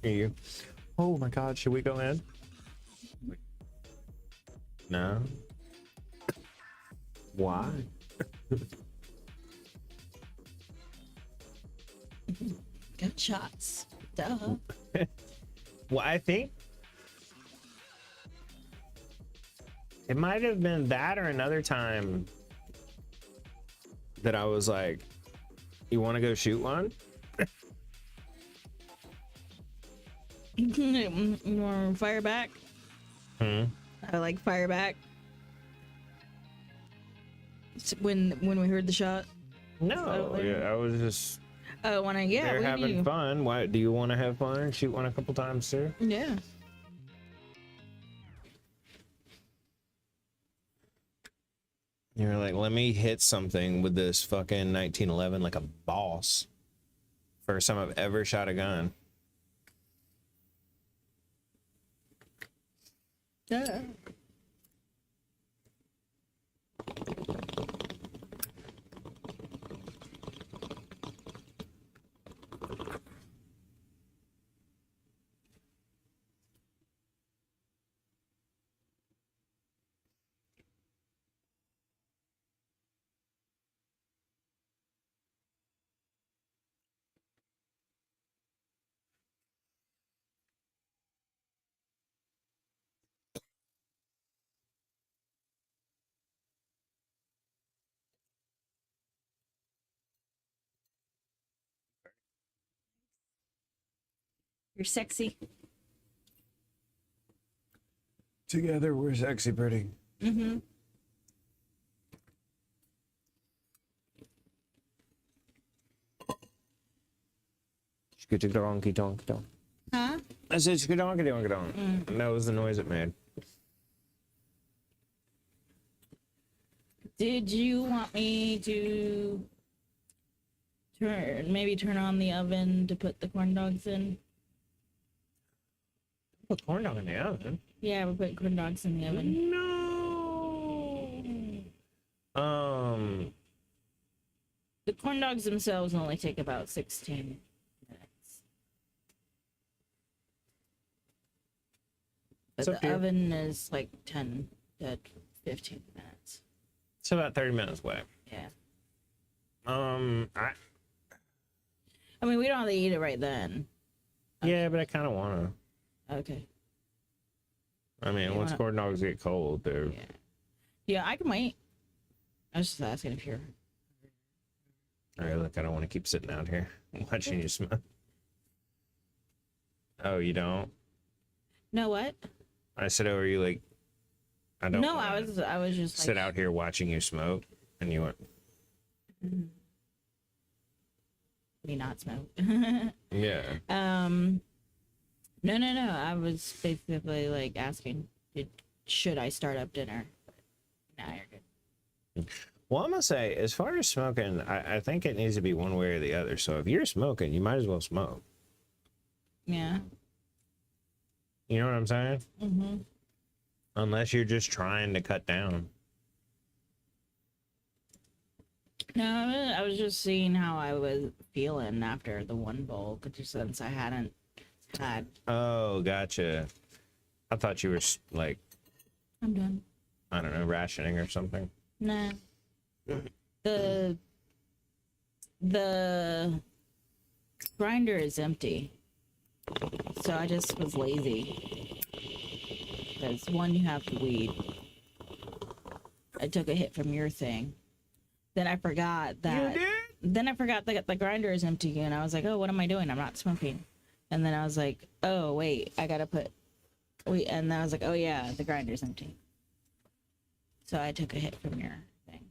Hear you. Oh my God, should we go in? No. Why? Got shots. Duh. Well, I think it might have been that or another time that I was like, you want to go shoot one? You want to fire back? I like fire back. When we heard the shot. No, yeah, I was just Oh, when I yeah, they're we having knew. fun. Why do you want to have fun and shoot one a couple times too? Yeah. You're like, let me hit something with this fucking 1911 like a boss. First time I've ever shot a gun. Yeah. You're sexy. Together we're sexy pretty. Mm-hmm. Skitty-donky donk donk. Huh? I said skitty-donky donk donk. And that was the noise it made. Did you want me to turn on the oven to put the corn dogs in? Put corn dog in the oven. Yeah, we're putting corn dogs in the oven. No. The corn dogs themselves only take about 16 minutes. But It's up to the you. oven is like 10 to 15 minutes. It's about 30 minutes away. Yeah. I I mean, we don't have to eat it right then. yeah, but I kind of want to. Okay. I mean, You once wanna- corn dogs get cold, they're Yeah. Yeah, I can wait. I was just asking if you're. all right. Look, I don't want to keep sitting out here watching you smoke. Oh, you don't? No, what? I said, "Oh, are you like?" I don't. No, wanna I was just sit like, out here watching you smoke, and you went, me not smoke. "Yeah." No. I was basically like asking, should I start up dinner? Nah, you're good. Well, I'm gonna say, as far as smoking, I think it needs to be one way or the other. So if you're smoking, you might as well smoke. Yeah. You know what I'm saying? Mm-hmm. Unless you're just trying to cut down. No, I was just seeing how I was feeling after the one bowl, since I hadn't had. Oh, gotcha. I thought you were like, I'm done. I don't know, rationing or something. Nah. The grinder is empty, so I just was lazy. Because one, you have the weed. I took a hit from your thing. Then I forgot that. Then I forgot that the grinder is empty, and I was like, "Oh, what am I doing? I'm not smoking." And then I was like, "Oh, wait, I gotta put." Wait, and then I was like, "Oh yeah, the grinder's empty." So I took a hit from your thing.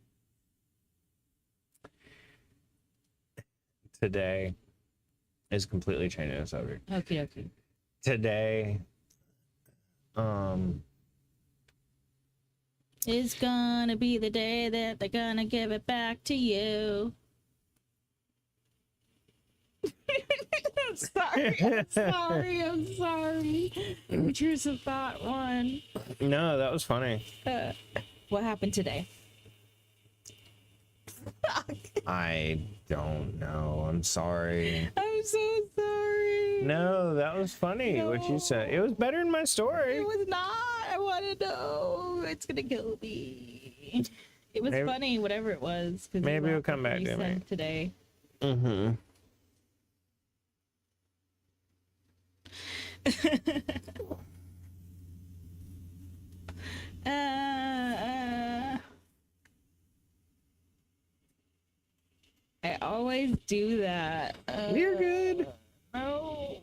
Today is completely changing the subject. Okie dokie. Today, It's gonna be the day that they're gonna give it back to you. I'm sorry. Choose a thought one. No, that was funny. What happened today? I don't know. I'm sorry. I'm so sorry. No, that was funny what you said. It was better than my story. It was not. I want to know. It's gonna kill me. It was Maybe- funny, whatever it was. 'Cause maybe you it'll laughed come at what back you to me. said today. Mm-hmm. I always do that. You're good. No.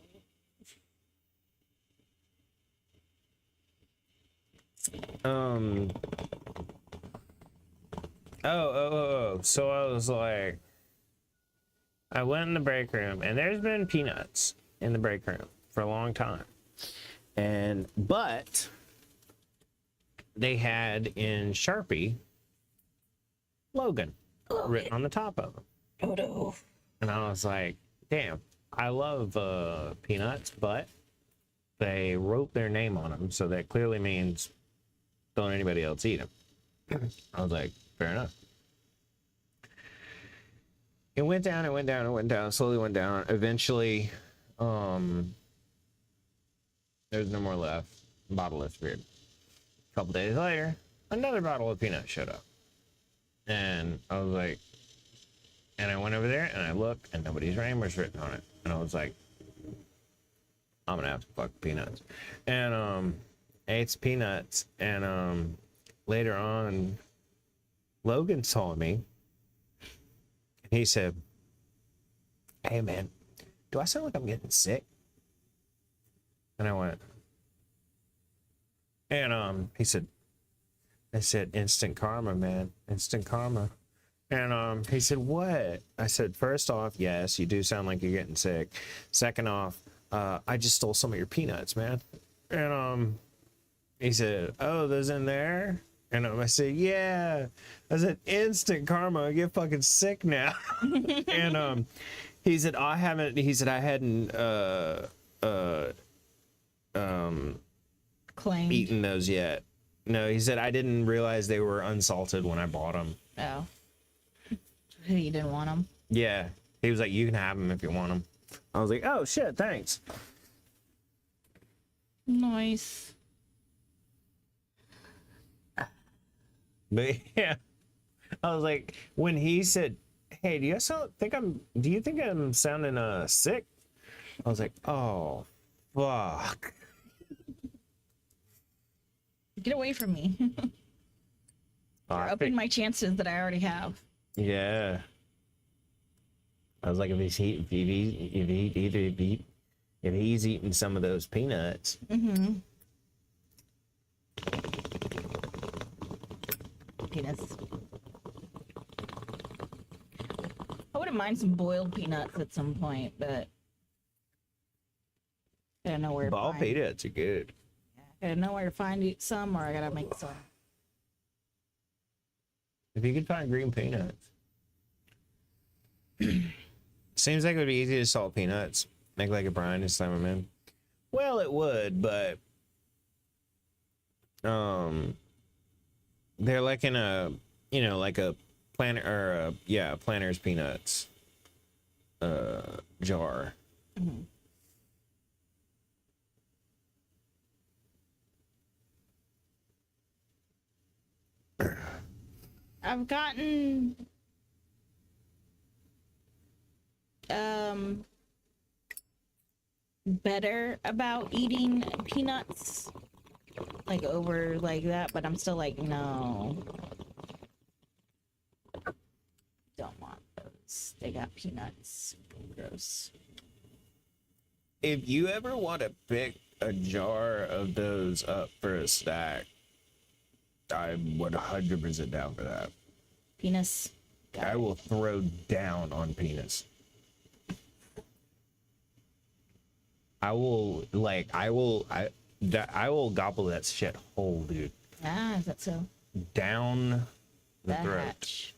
So I was like, I went in the break room, and there's been peanuts in the break room for a long time, but they had in Sharpie Logan written on the top of them. Oh no. And I was like, damn, I love peanuts, but they wrote their name on them, so that clearly means don't anybody else eat them. I was like, fair enough. It went down, it went down, it went down, slowly went down. Eventually, there's no more left. The bottle disappeared. A couple days later, another bottle of peanuts showed up. And I was like, and I went over there and I looked and nobody's name was written on it. And I was like, I'm gonna have to fuck peanuts. And ate some peanuts. And later on, Logan saw me. And he said, hey man, do I sound like I'm getting sick? And I went, and he said, I said, instant karma, man. Instant karma. And he said, what? I said, first off, yes, you do sound like you're getting sick. Second off, I just stole some of your peanuts, man. And he said, oh, those in there? And I said, yeah. I said, instant karma. I get fucking sick now. And he said, I hadn't Claimed. eaten those yet. No, he said, I didn't realize they were unsalted when I bought them. Oh. You didn't want them? Yeah. He was like, you can have them if you want them. I was like, oh shit, thanks. Nice. But yeah, I was like, when he said, hey, do you think I'm sounding sick? I was like, oh, fuck. Get away from me. You're upping my chances that I already have. Yeah. I was like, if he's eating some of those peanuts. Mm-hmm. Peanuts. I wouldn't mind some boiled peanuts at some point, but I don't know where to Ball find. peanuts are good. I don't know where to find some, or I gotta make some. If you could find green peanuts. Seems like it would be easy to salt peanuts. Make like a brine and slam them in. Well, it would, but they're like in a, like a planter or planter's peanuts jar. Mm-hmm. I've gotten better about eating peanuts like over like that, but I'm still like, no, don't want those. They got peanuts. Gross. If you ever want to pick a jar of those up for a stack, I'm 100% down for that. Penis. I will throw down on penis. I will gobble that shit whole, dude. Ah, is that so? Down the throat. Batch.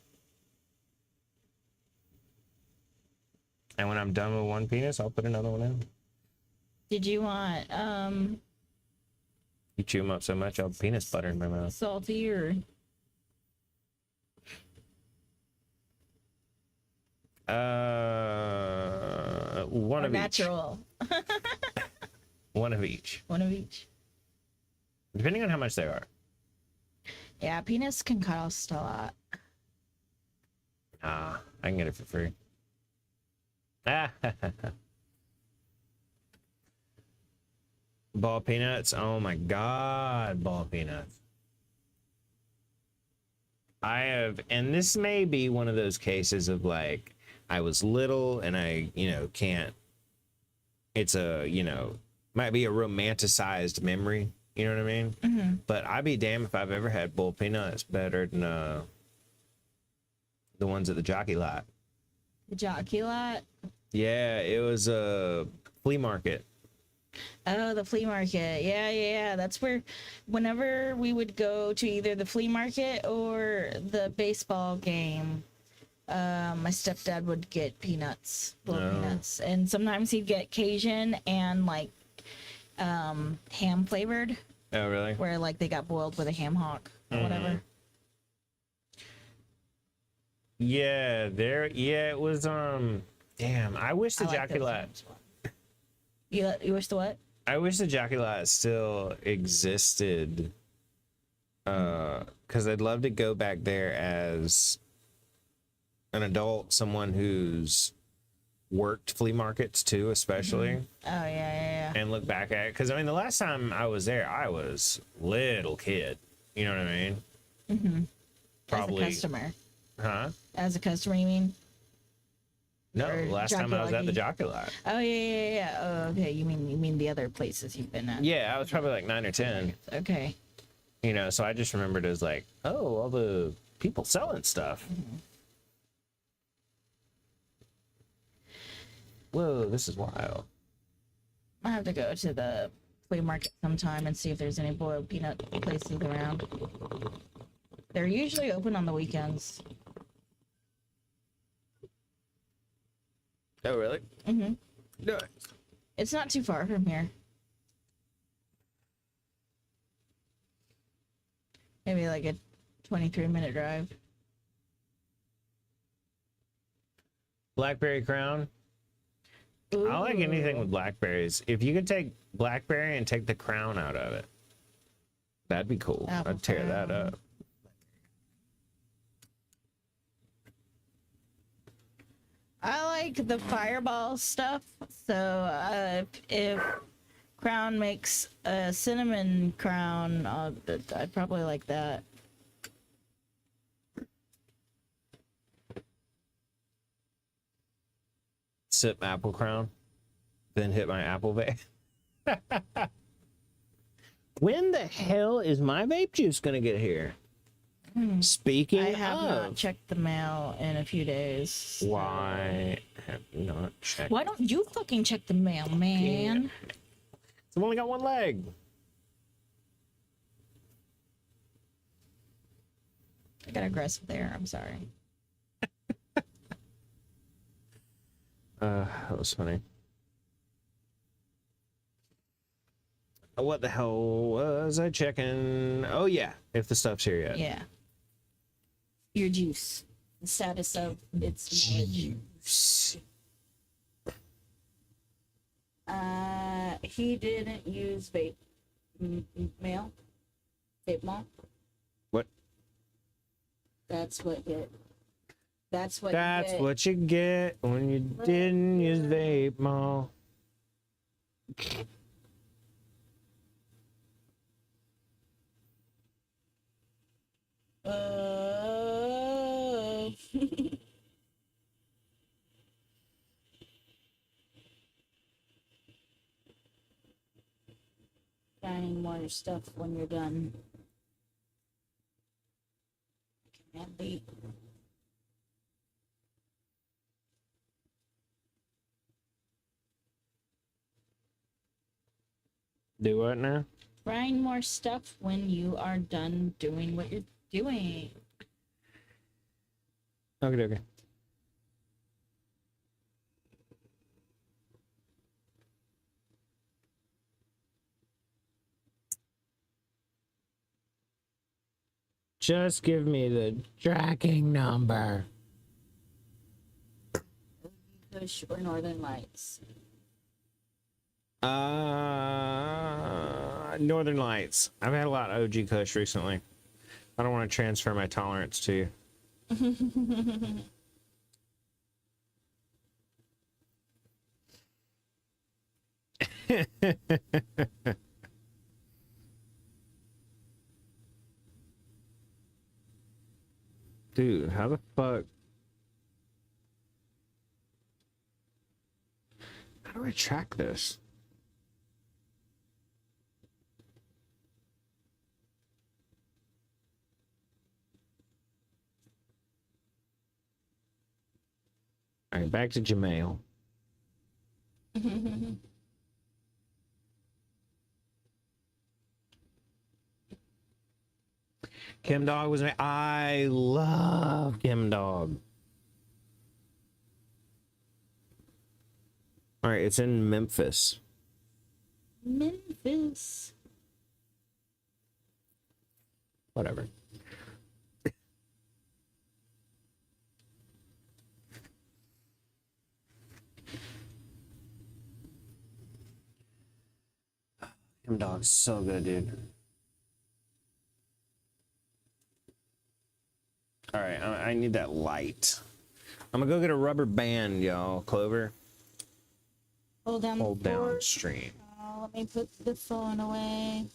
And when I'm done with one penis, I'll put another one in. Did you want You chew them up so much, I'll have penis butter in my mouth. salty or One of each. natural? One of each. One of each. Depending on how much they are. Yeah, penis can cost a lot. I can get it for free. Ball peanuts. Oh my god, ball peanuts. I have, and this may be one of those cases of like, I was little and I, can't, it's a, might be a romanticized memory. You know what I mean? Mm-hmm. But I'd be damned if I've ever had bull peanuts better than the ones at the jockey lot. The jockey lot? Yeah, it was a flea market. Oh, the flea market. Yeah. That's where, whenever we would go to either the flea market or the baseball game, my stepdad would get peanuts, peanuts, and sometimes he'd get Cajun and like ham flavored. Oh, really? Where like they got boiled with a ham hock or whatever. Yeah, it was damn, I wish the jockey lot. You wish the what? I wish the jockey lot still existed. Cuz I'd love to go back there as an adult, someone who's worked flea markets too, especially. Oh yeah. And look back at it, because I mean the last time I was there I was little kid, you know what I mean? Mm-hmm. Probably. As a customer. Huh? As a customer, you mean? No, Or last time I was at the jockey lot. Oh yeah. Oh, okay. You mean the other places you've been at? Yeah, I was probably like 9 or 10. Okay. So I just remembered as like, oh, all the people selling stuff. Mm-hmm. Whoa, this is wild. I have to go to the flea market sometime and see if there's any boiled peanut places around. They're usually open on the weekends. Oh, really? Mm-hmm. No. It's not too far from here. Maybe like a 23-minute drive. Blackberry crown. I like anything with blackberries. If you could take blackberry and take the crown out of it, that'd be cool. Apple I'd tear that crown. up. I like the fireball stuff. So if Crown makes a cinnamon crown, I'd probably like that. Sip apple crown, then hit my apple vape. When the hell is my vape juice gonna get here? Speaking I have not of, checked the mail in a few days. why have you not checked? Why don't you fucking check the mail, man? I've only got one leg. I got aggressive there. I'm sorry. That was funny. What the hell was I checking? Oh yeah, if the stuff's here yet. Yeah. Your juice. The status of its juice. He didn't use vape mail. Vape mall. What? That's what it. That's what. That's you get. what you get when you didn't use vape mall. Oh. Finding more stuff when you're done. Can't wait. Do what now? Find more stuff when you are done doing what you're doing. Okay. Just give me the tracking number. Kush or Northern Lights? Northern Lights. I've had a lot of OG Kush recently. I don't want to transfer my tolerance to you. Dude, how the fuck? How do I track this? All right, back to Jamail. Kim Dog was. I love Kim Dog. All right, it's in Memphis. Memphis. Whatever. Kim Dog's so good, dude. All right, I need that light. I'm gonna go get a rubber band, y'all. Clover. Hold down Hold the down porch. stream. Let me put the phone away.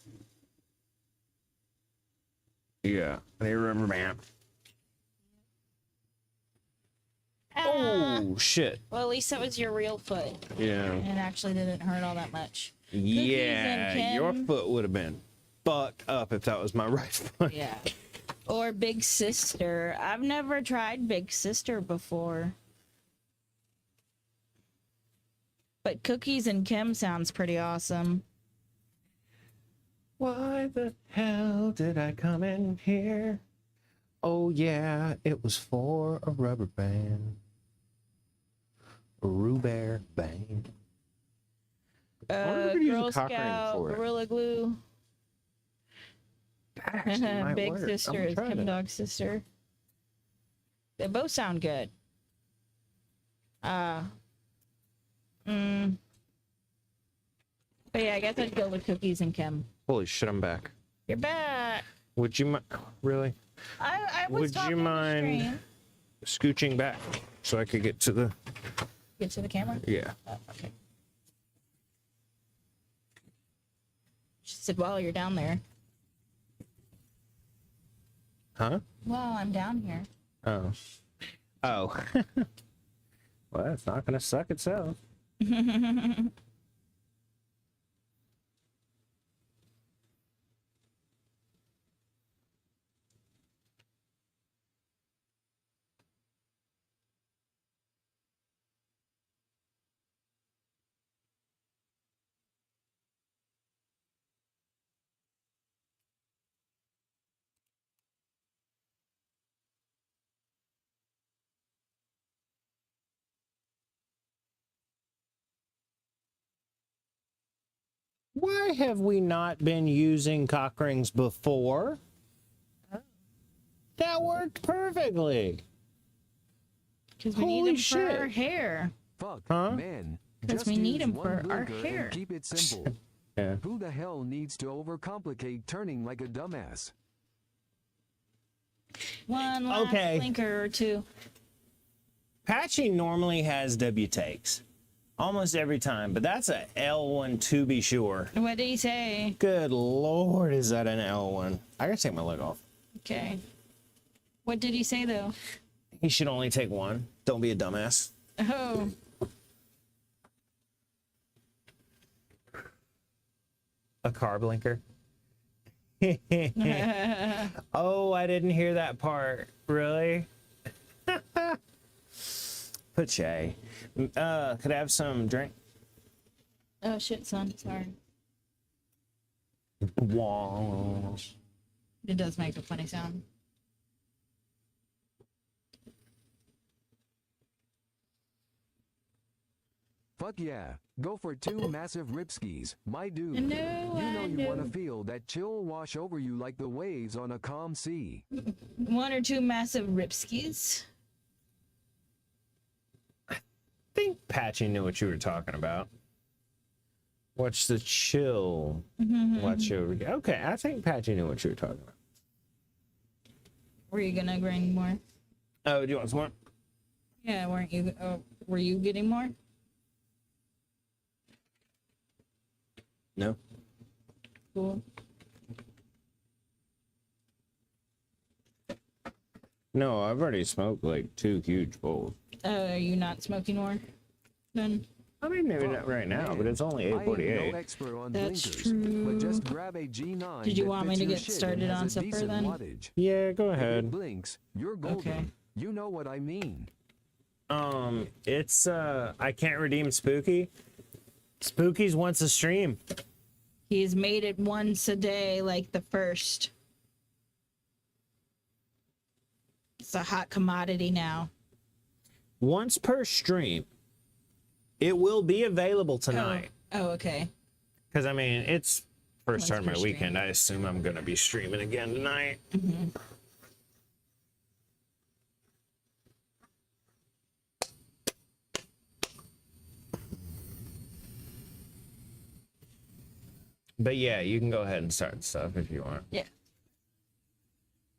Yeah, I need a rubber band. Ah. Oh shit. Well, at least that was your real foot. Yeah. It actually didn't hurt all that much. Yeah, and your Kim. foot would have been fucked up if that was my right foot. Yeah. Or Big Sister. I've never tried Big Sister before. But Cookies and Kim sounds pretty awesome. Why the hell did I come in here? Oh yeah, it was for a rubber band. A rhubarb band. wonder if we could use a Girl cock ring Scout, for it. Gorilla Glue. That actually might Big work. I'm Sister gonna is try Kim that. Dog's sister. They both sound good. But yeah, I guess I'd go with Cookies and Kim. Holy shit, I'm back. You're back. Would you mind? Really? I was Would you talking to mind- stream. Scooching back so I could get to the. Get to the camera? Yeah. Oh, okay. She said, while you're down there. Huh? While I'm down here. Oh. Oh. Well, it's not gonna suck itself. Why have we not been using cock rings before? That worked perfectly. Because we need Holy them for our shit. hair. Fuck, Huh? man. 'Cause Just we need use 'em one for our blinker and hair. Keep it simple. Yeah. Who the hell needs to overcomplicate turning like a dumbass? One last Okay. blinker or two. Patching normally has W takes. Almost every time, but that's a L1 to be sure. What did he say? Good lord, is that an L1? I gotta take my leg off. Okay. What did he say though? He should only take one. Don't be a dumbass. Oh. A car blinker. Oh, I didn't hear that part. Really? Pache. Could I have some drink? Oh shit, son. Sorry. Wah. It does make a funny sound. Fuck yeah. Go for 2 massive ripskis, my dude. I know, You know I you want know. to feel that chill wash over you like the waves on a calm sea. 1 or 2 massive ripskis. I think Patchy knew what you were talking about. Watch the chill. Watch over. Okay, I think Patchy knew what you were talking about. Were you gonna bring more? Oh, do you want some more? Yeah, weren't you? Were you getting more? No. Cool. No, I've already smoked like 2 huge bowls. Are you not smoking more? Then I mean, maybe not right now, but it's only I am 8:48. no expert on That's blinkers, but just grab a G9. Did you that want me fits to your get shit and started has on a supper decent then? wattage. Yeah, go If it ahead. blinks, you're golden. Okay. You know what I mean. It's I can't redeem Spooky. Spooky's once a stream. he's made it once a day, like the first. It's a hot commodity now. Once per stream. It will be available tonight. Oh, okay. Because I mean, it's first Once start of my per weekend. stream. I assume I'm gonna be streaming again tonight. But yeah, you can go ahead and start stuff if you want. Yeah.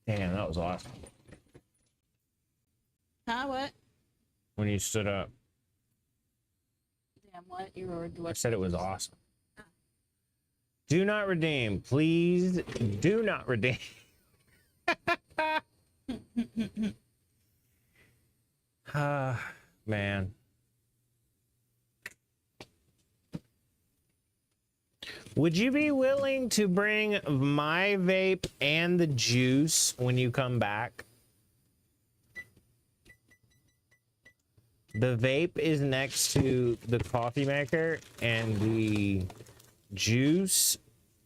Damn, that was awesome. Huh? What? When you stood up, Damn, what? You were I what? said it was awesome. Do not redeem. Please do not redeem. Man. Would you be willing to bring my vape and the juice when you come back? The vape is next to the coffee maker, and the juice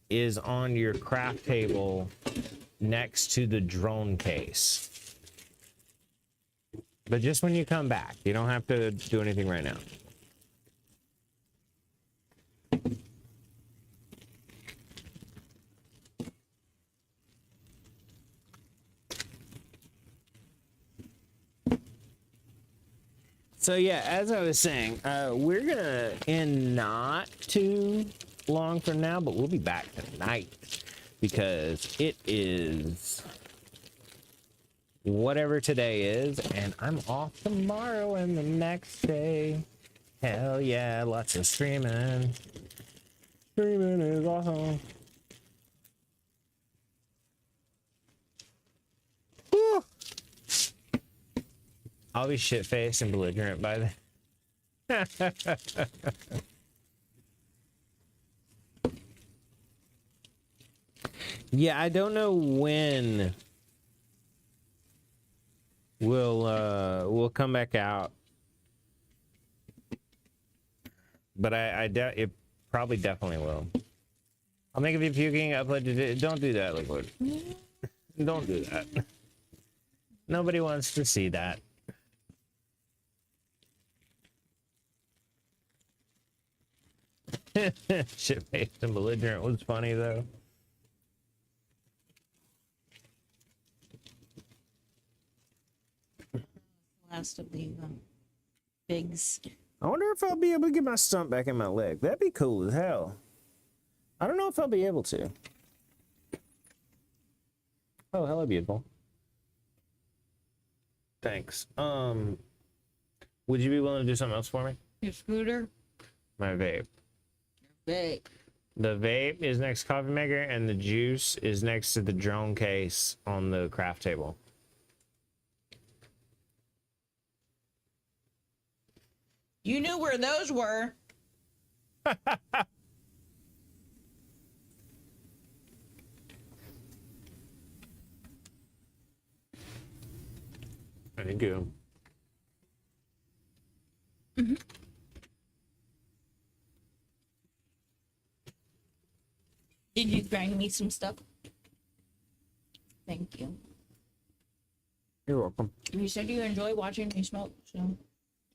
is on your craft table next to the drone case. But just when you come back, you don't have to do anything right now. So yeah, as I was saying, we're gonna end not too long from now, but we'll be back tonight because it is whatever today is, and I'm off tomorrow and the next day. Hell yeah, lots of streaming. Streaming is awesome. Woo! I'll be shit-faced and belligerent by then. Yeah, I don't know when we'll come back out, but it probably definitely will. I'll make a video puking. Upload to. Don't do that, Liquid. Don't do that. Nobody wants to see that. Shit-faced and belligerent was funny though. Last of the bigs. I wonder if I'll be able to get my stump back in my leg. That'd be cool as hell. I don't know if I'll be able to. Oh, hello, beautiful. Thanks. Would you be willing to do something else for me? Your scooter? My vape. Big. The vape is next to coffee maker, and the juice is next to the drone case on the craft table. You knew where those were. Thank you. Did you grind me some stuff? Thank you. You're welcome. You said you enjoy watching me smoke, so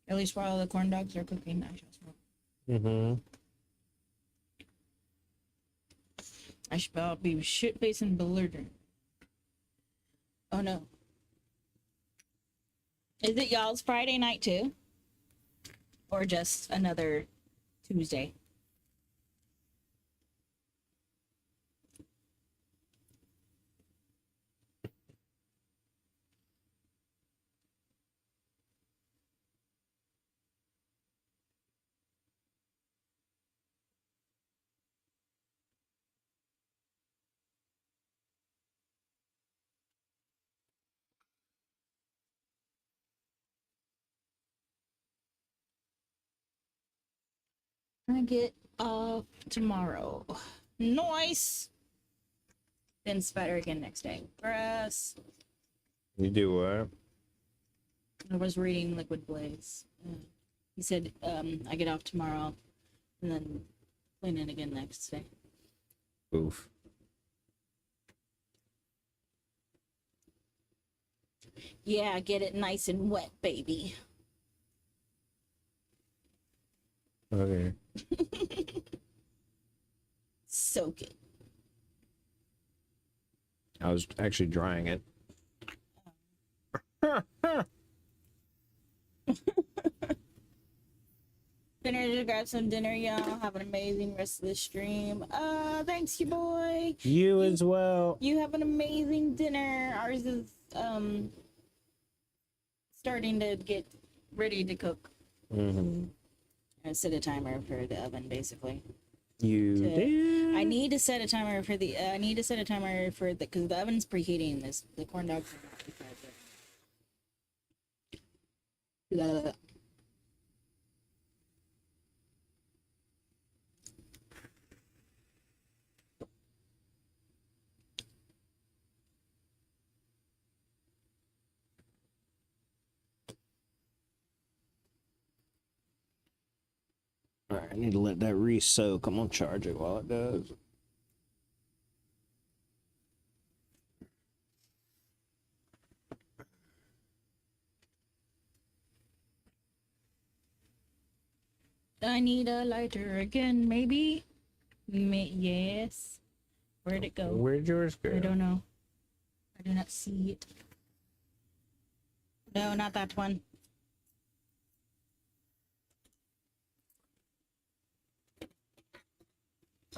at least while the corn dogs are cooking, I shall smoke. Mm-hmm. I should about be shit facing belligerent. Oh no. Is it y'all's Friday night too? Or just another Tuesday? I get off tomorrow. Nice. Then spider again next day. Grass. You do what? I was reading Liquid Blaze. He said I get off tomorrow and then clean it again next day. Oof. Yeah, get it nice and wet, baby. Okay. Soak it. I was actually drying it. Dinner to grab some dinner, y'all. Have an amazing rest of the stream. Thanks, you boy. You as well. You have an amazing dinner. Ours is starting to get ready to cook. Mm-hmm. I set a timer for the oven, basically. You did. I need to set a timer for the. I need to set a timer for the because the oven's preheating. This the corn dogs are not preheated. Blah. All right, I need to let that re-soak. I'm gonna charge it while it does. I need a lighter again, maybe. Yes. Where'd it go? Where'd yours go? I don't know. I do not see it. No, not that one.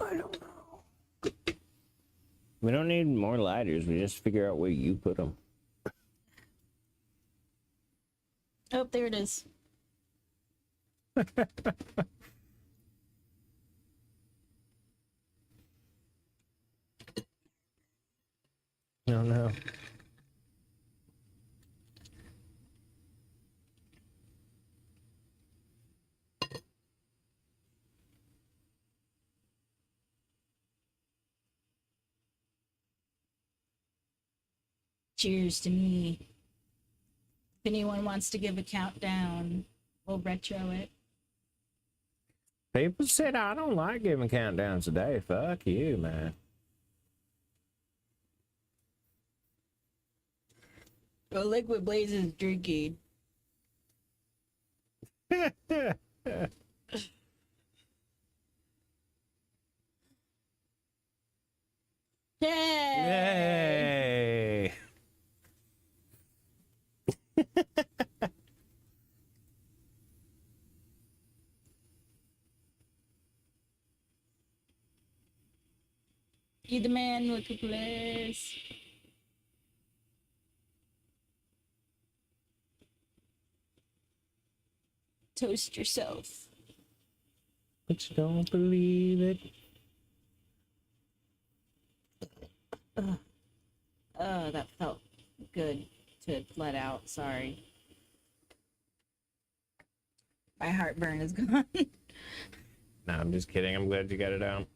I don't know. We don't need more lighters. We just figure out where you put them. Oh, there it is. No, no. Cheers to me. If anyone wants to give a countdown, we'll retro it. People said I don't like giving countdowns today. Fuck you, man. Well, Liquid Blaze is drinking. Yay! You the man, Liquid Blaze. Toast yourself. But you don't believe it. That felt good to let out. Sorry. My heartburn is gone. No, I'm just kidding. I'm glad you got it out.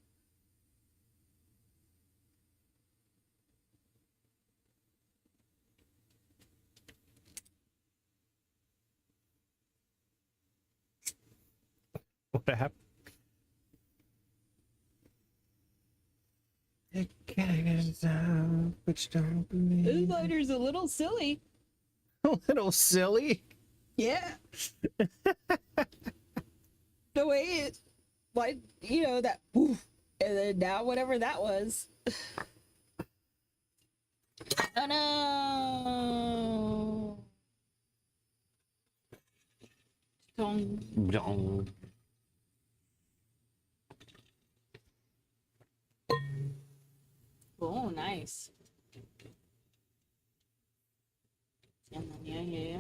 What happened? It gets out, but you don't This believe it. lighter's a little silly. A little silly. Yeah. the way it, like, you know, that woof, and then now whatever that was. Oh no. Dong. Dong. Oh, nice. And then yeah.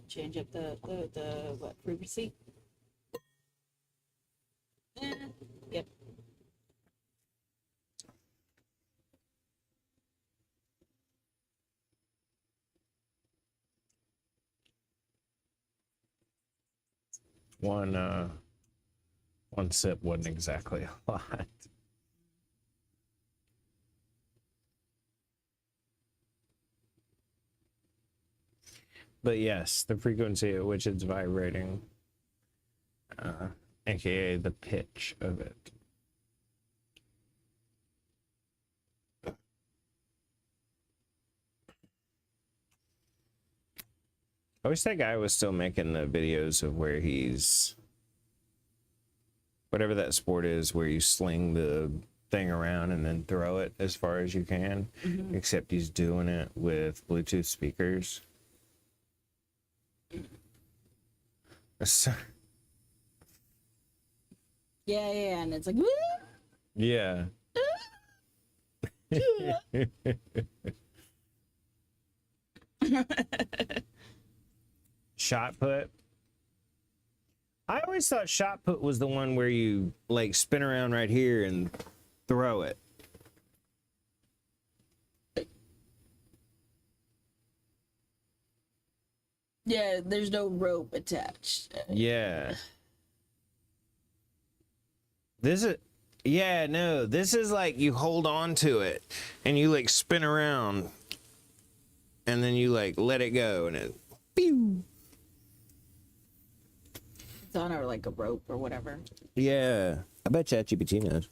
Change up the what, frequency? Yep. One sip wasn't exactly a lot. But yes, the frequency at which it's vibrating, aka the pitch of it. I wish that guy was still making the videos of where he's, whatever that sport is, where you sling the thing around and then throw it as far as you can, except he's doing it with Bluetooth speakers. So, Yeah, and it's like, woo! yeah. Shot put. I always thought shot put was the one where you like spin around right here and throw it. Yeah, there's no rope attached. Yeah. This is, yeah, no, this is like you hold on to it and you like spin around and then you like let it go and it, pew. It's on or like a rope or whatever. Yeah. I bet ChatGPT knows.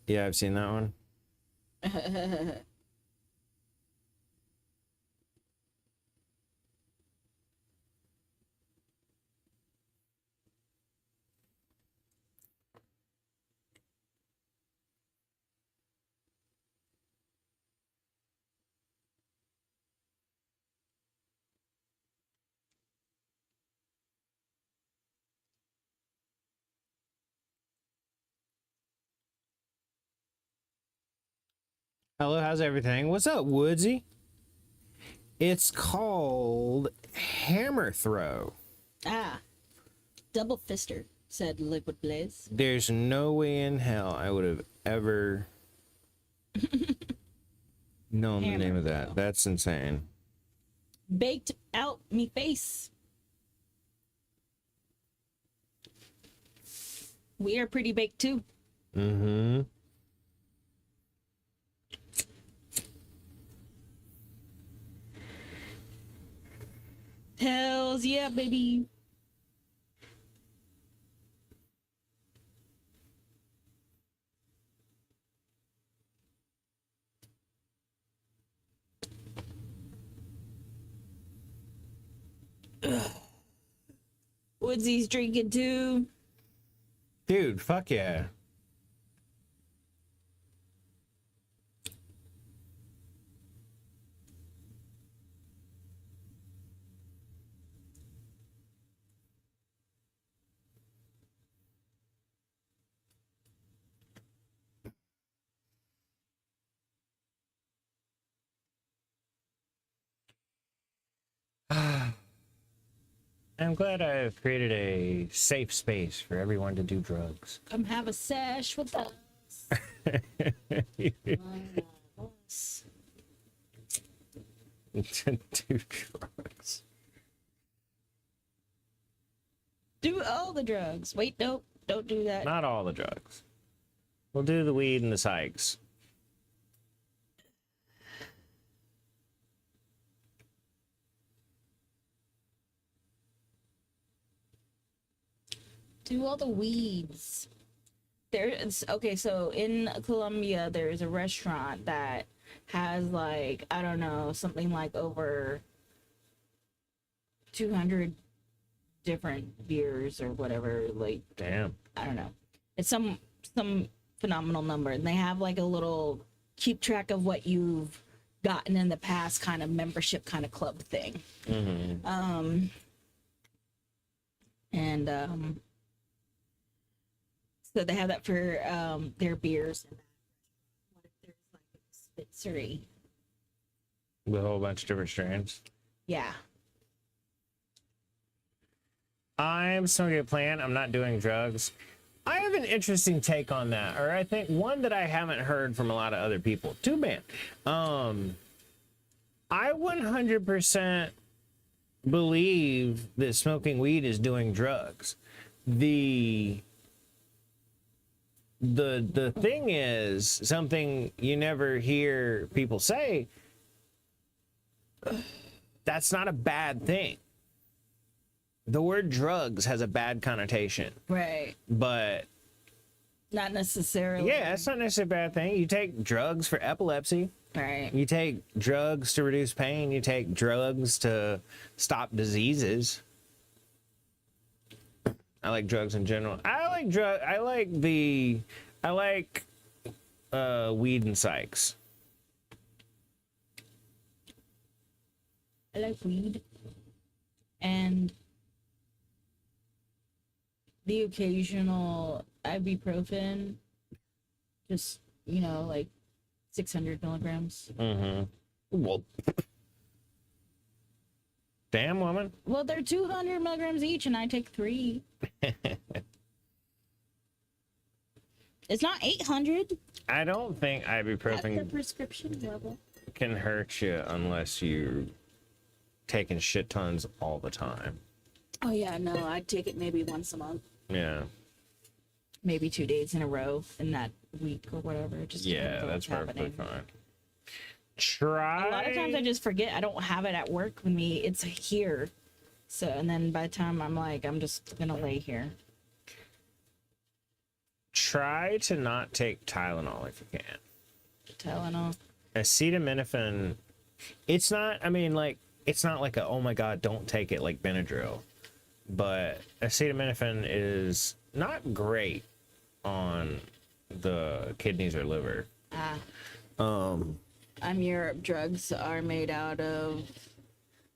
Yeah, I've seen that one. Hello, how's everything? What's up, Woodsy? It's called hammer throw. Ah, double fister, said Liquid Blaze. There's no way in hell I would have ever known the Hammer name of that. throw. That's insane. Baked out me face. We are pretty baked too. Mm-hmm. Hells yeah, baby. Woodsy's drinking too. Dude, fuck yeah. I'm glad I've created a safe space for everyone to do drugs. Come have a sesh with us. Us. To do drugs. Do all the drugs. Wait, nope, don't do that. Not all the drugs. We'll do the weed and the psychs. Do all the weeds. There's okay, so in Colombia there's a restaurant that has like, I don't know, something like over 200 different beers or whatever. Like, Damn. I don't know. It's some phenomenal number, and they have like a little keep track of what you've gotten in the past kind of membership kind of club thing. Mm-hmm. So they have that for their beers. What if there's like a dispensary? With a whole bunch of different strains. Yeah. I'm smoking a plant. I'm not doing drugs. I have an interesting take on that, or I think one that I haven't heard from a lot of other people. Too bad. I 100% believe that smoking weed is doing drugs. The thing is, something you never hear people say, that's not a bad thing. The word drugs has a bad connotation. Right. But not necessarily. yeah, it's not necessarily a bad thing. You take drugs for epilepsy. Right. You take drugs to reduce pain. You take drugs to stop diseases. I like drugs in general. I like weed and psychs. I like weed and the occasional ibuprofen, just, you know, like 600 milligrams. Mm-hmm. Well, damn, woman. Well, they're 200 milligrams each, and I take 3. It's not 800 I don't think at the ibuprofen prescription level. can hurt you unless you're taking shit tons all the time. Oh yeah, no, I take it maybe once a month, Yeah. maybe 2 days in a row in that week or whatever. Just Yeah, depends on that's what's perfectly happening. fine. Try. A lot of times I just forget. I don't have it at work with me. It's here. So, and then by the time I'm like, I'm just gonna lay here. Try to not take Tylenol if you can. Tylenol. Acetaminophen, it's not, I mean, like, it's not like a, oh my God, don't take it like Benadryl. But acetaminophen is not great on the kidneys or liver. I'm Europe. Drugs are made out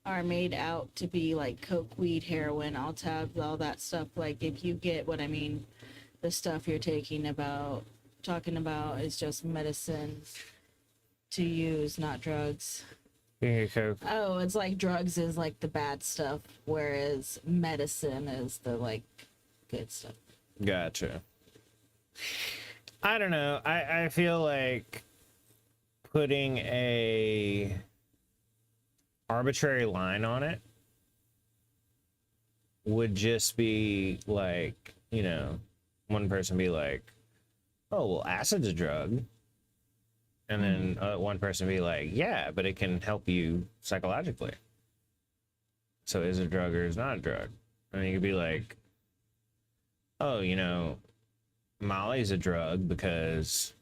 to be like coke, weed, heroin, all tabs, all that stuff. Like, if you get what I mean, the stuff you're talking about is just medicine to use, not drugs. You can Coke. Oh, it's like drugs is like the bad stuff, whereas medicine is the like good stuff. Gotcha. I don't know. I feel like putting a arbitrary line on it would just be like, you know, one person be like, oh, well, acid's a drug. And then one person be like, yeah, but it can help you psychologically. So is it a drug or is it not a drug? And you could be like, oh, you know, Molly's a drug because,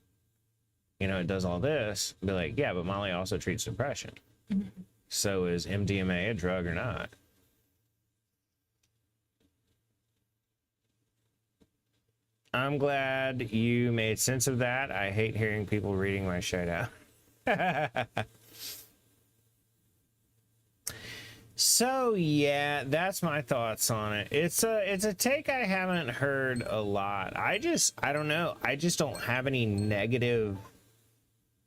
you know, it does all this. Be like, yeah, but Molly also treats depression. So is MDMA a drug or not? I'm glad you made sense of that. I hate hearing people reading my shit out. So yeah, that's my thoughts on it. It's a take I haven't heard a lot. I don't know. I just don't have any negative.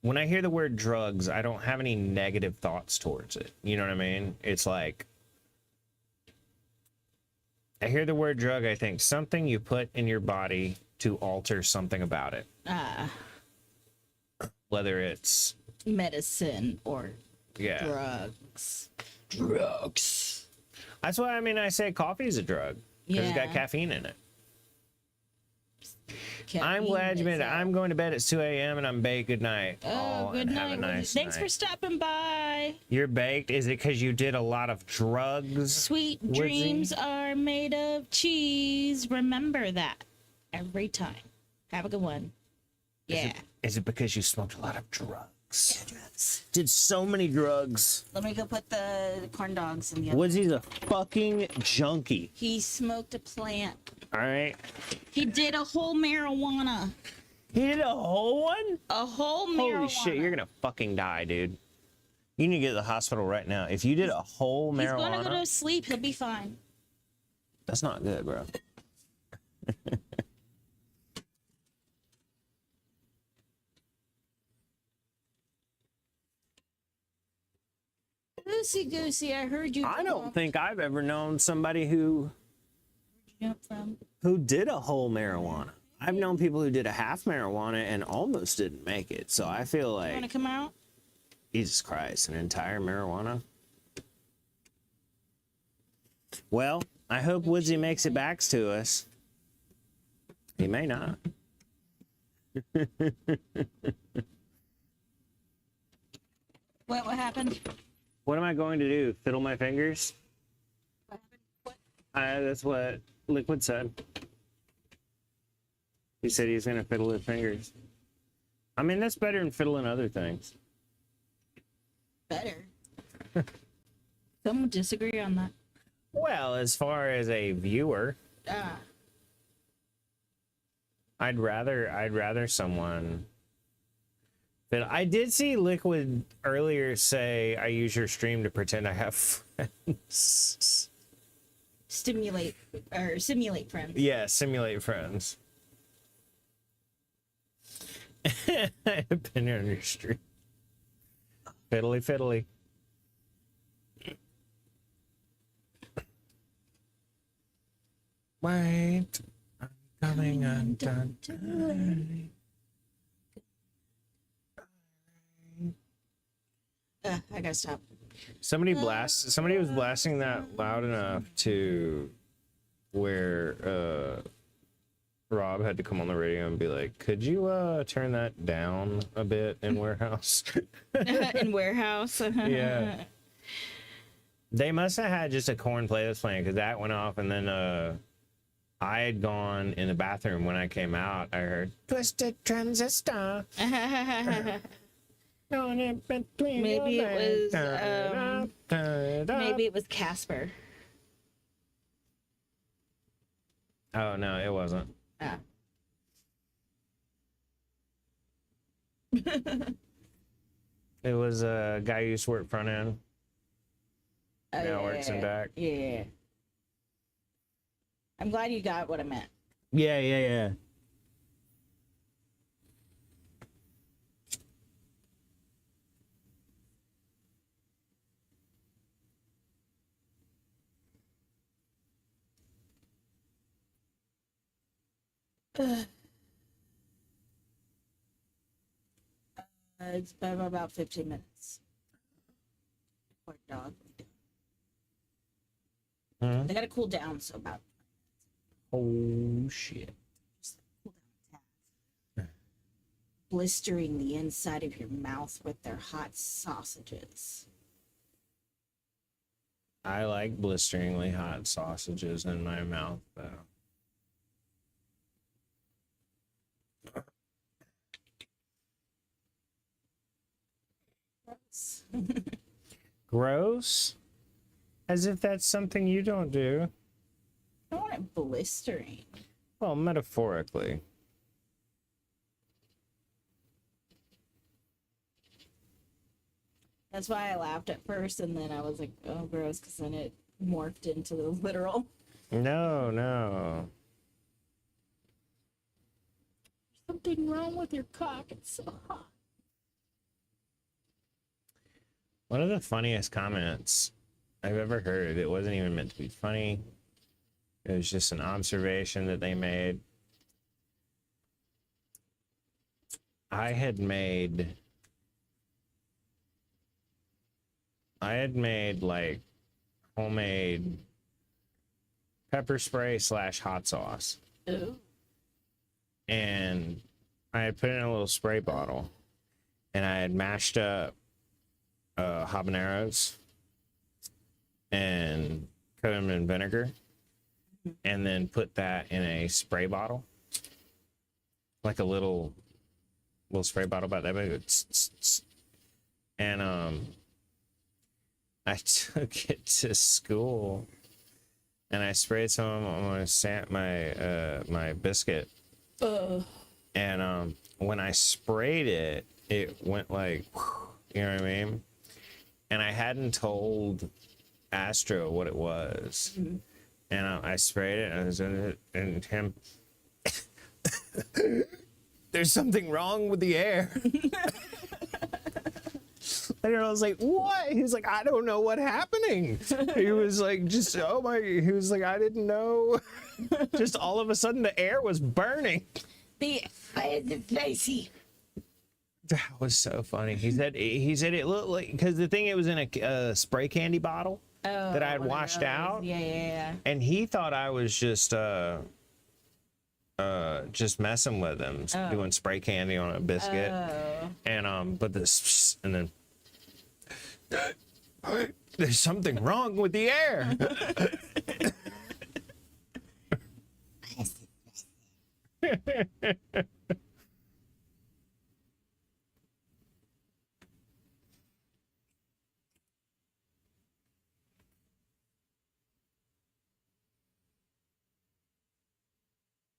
When I hear the word drugs, I don't have any negative thoughts towards it. You know what I mean? It's like, I hear the word drug, I think something you put in your body to alter something about it. Whether it's Medicine or yeah. drugs. That's why I say coffee's a drug. Because it's got Yeah. caffeine in it. I'm Caffeine glad you is made it. I'm going to bed at 2 a.m. and I'm baked. Good night. Oh, all, good and night. Have a nice Thanks night. for stopping by. You're baked? Is it because you did a lot of drugs? Sweet Woodsy? dreams are made of cheese. Remember that every time. Have a good one. Yeah. Is it because you smoked a lot of drugs? drugs. Did so many drugs. Let me go put the corn dogs in the oven. Woodsy's a fucking junkie. He smoked a plant. All right. He did a whole marijuana. He did a whole one? A whole marijuana. Holy shit, you're gonna fucking die, dude. You need to get to the hospital right now. If you did a whole He's marijuana, gonna go to sleep. He'll be fine. that's not good, bro. Goosey goosey, I heard you. I don't think I've ever known somebody who Jump from. did a whole marijuana. I've known people who did a half marijuana and almost didn't make it. So I feel Want to like, come out? Jesus Christ, an entire marijuana. Well, I hope Woodsy makes it back to us. He may not. What happened? What am I going to do? Fiddle my fingers? What happened? What? That's what Liquid said. He said he's going to fiddle his fingers. I mean, that's better than fiddling other things. Better. Some would disagree on that. Well, as far as a viewer, I'd rather someone. But I did see Liquid earlier say, "I use your stream to pretend I have friends." Simulate friends. Yeah, simulate friends. I've been on your stream. Fiddly fiddly. Wait, I'm coming undone. I gotta stop. Somebody was blasting that loud enough to where Rob had to come on the radio and be like, "Could you turn that down a bit in warehouse?" In warehouse. Yeah. They must have had just a corn playlist playing because that went off, and then I had gone in the bathroom when I came out. I heard "Twisted Transistor." Maybe it was Casper. Oh no, it wasn't. Ah. It was a guy who used to work front end. Now works in back. Yeah. I'm glad you got what I meant. Yeah. It's been about 15 minutes. Poor dog. Hmm? They gotta cool down, so about Oh shit. just cool down a tad. Blistering the inside of your mouth with their hot sausages. I like blisteringly hot sausages in my mouth, though. Gross? As if that's something you don't do. I don't want it blistering. Well, metaphorically. That's why I laughed at first, and then I was like, oh, gross, because then it morphed into the literal. No. Something wrong with your cock. It's so hot. One of the funniest comments I've ever heard. It wasn't even meant to be funny. It was just an observation that they made. I had made like homemade pepper spray / hot sauce. Ooh. And I had put it in a little spray bottle, and I had mashed up habaneros and cut them in vinegar, and then put that in a spray bottle, like a little spray bottle about that big, and I took it to school, and I sprayed some on my biscuit. And when I sprayed it, it went like, you know what I mean? And I hadn't told Astro what it was. And I sprayed it, and I was in it, and him, there's something wrong with the air. And I was like, what? He was like, I don't know what's happening. He was like, just, oh my, he was like, I didn't know. Just all of a sudden the air was burning. The spicy. That was so funny. He said it looked like, because the thing, it was in a spray candy bottle that I had washed out. Yeah. And he thought I was just messing with him, doing spray candy on a biscuit. And but this, and then there's something wrong with the air.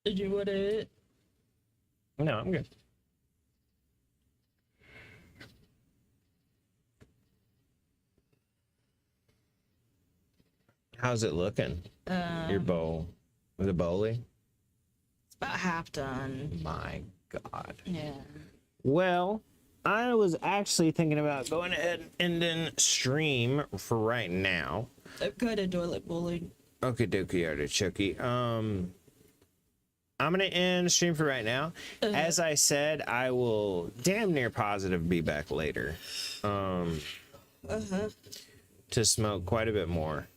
Did you want it? No, I'm good. How's it looking? Your bowl. Was it bowly? It's about half done. My God. Yeah. Well, I was actually thinking about going ahead and then stream for right now. I'm kind of toilet bowling. Okie dokie artichoke. I'm gonna end the stream for right now. As I said, I will damn near positive be back later. To smoke quite a bit more.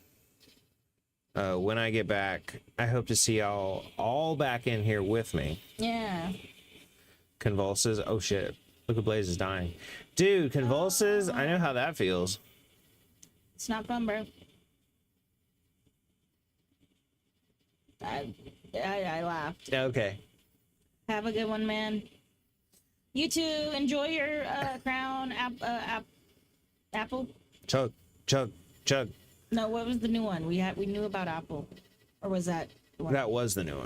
When I get back, I hope to see y'all all back in here with me. Yeah. Convulses. Oh shit. Look at Blaze is dying. Dude, convulses. I know how that feels. It's not fun, bro. I laughed. Okay. Have a good one, man. You too. Enjoy your crown apple. Chug, chug, chug. No, what was the new one? We knew about apple, or was that the one? That was the new one.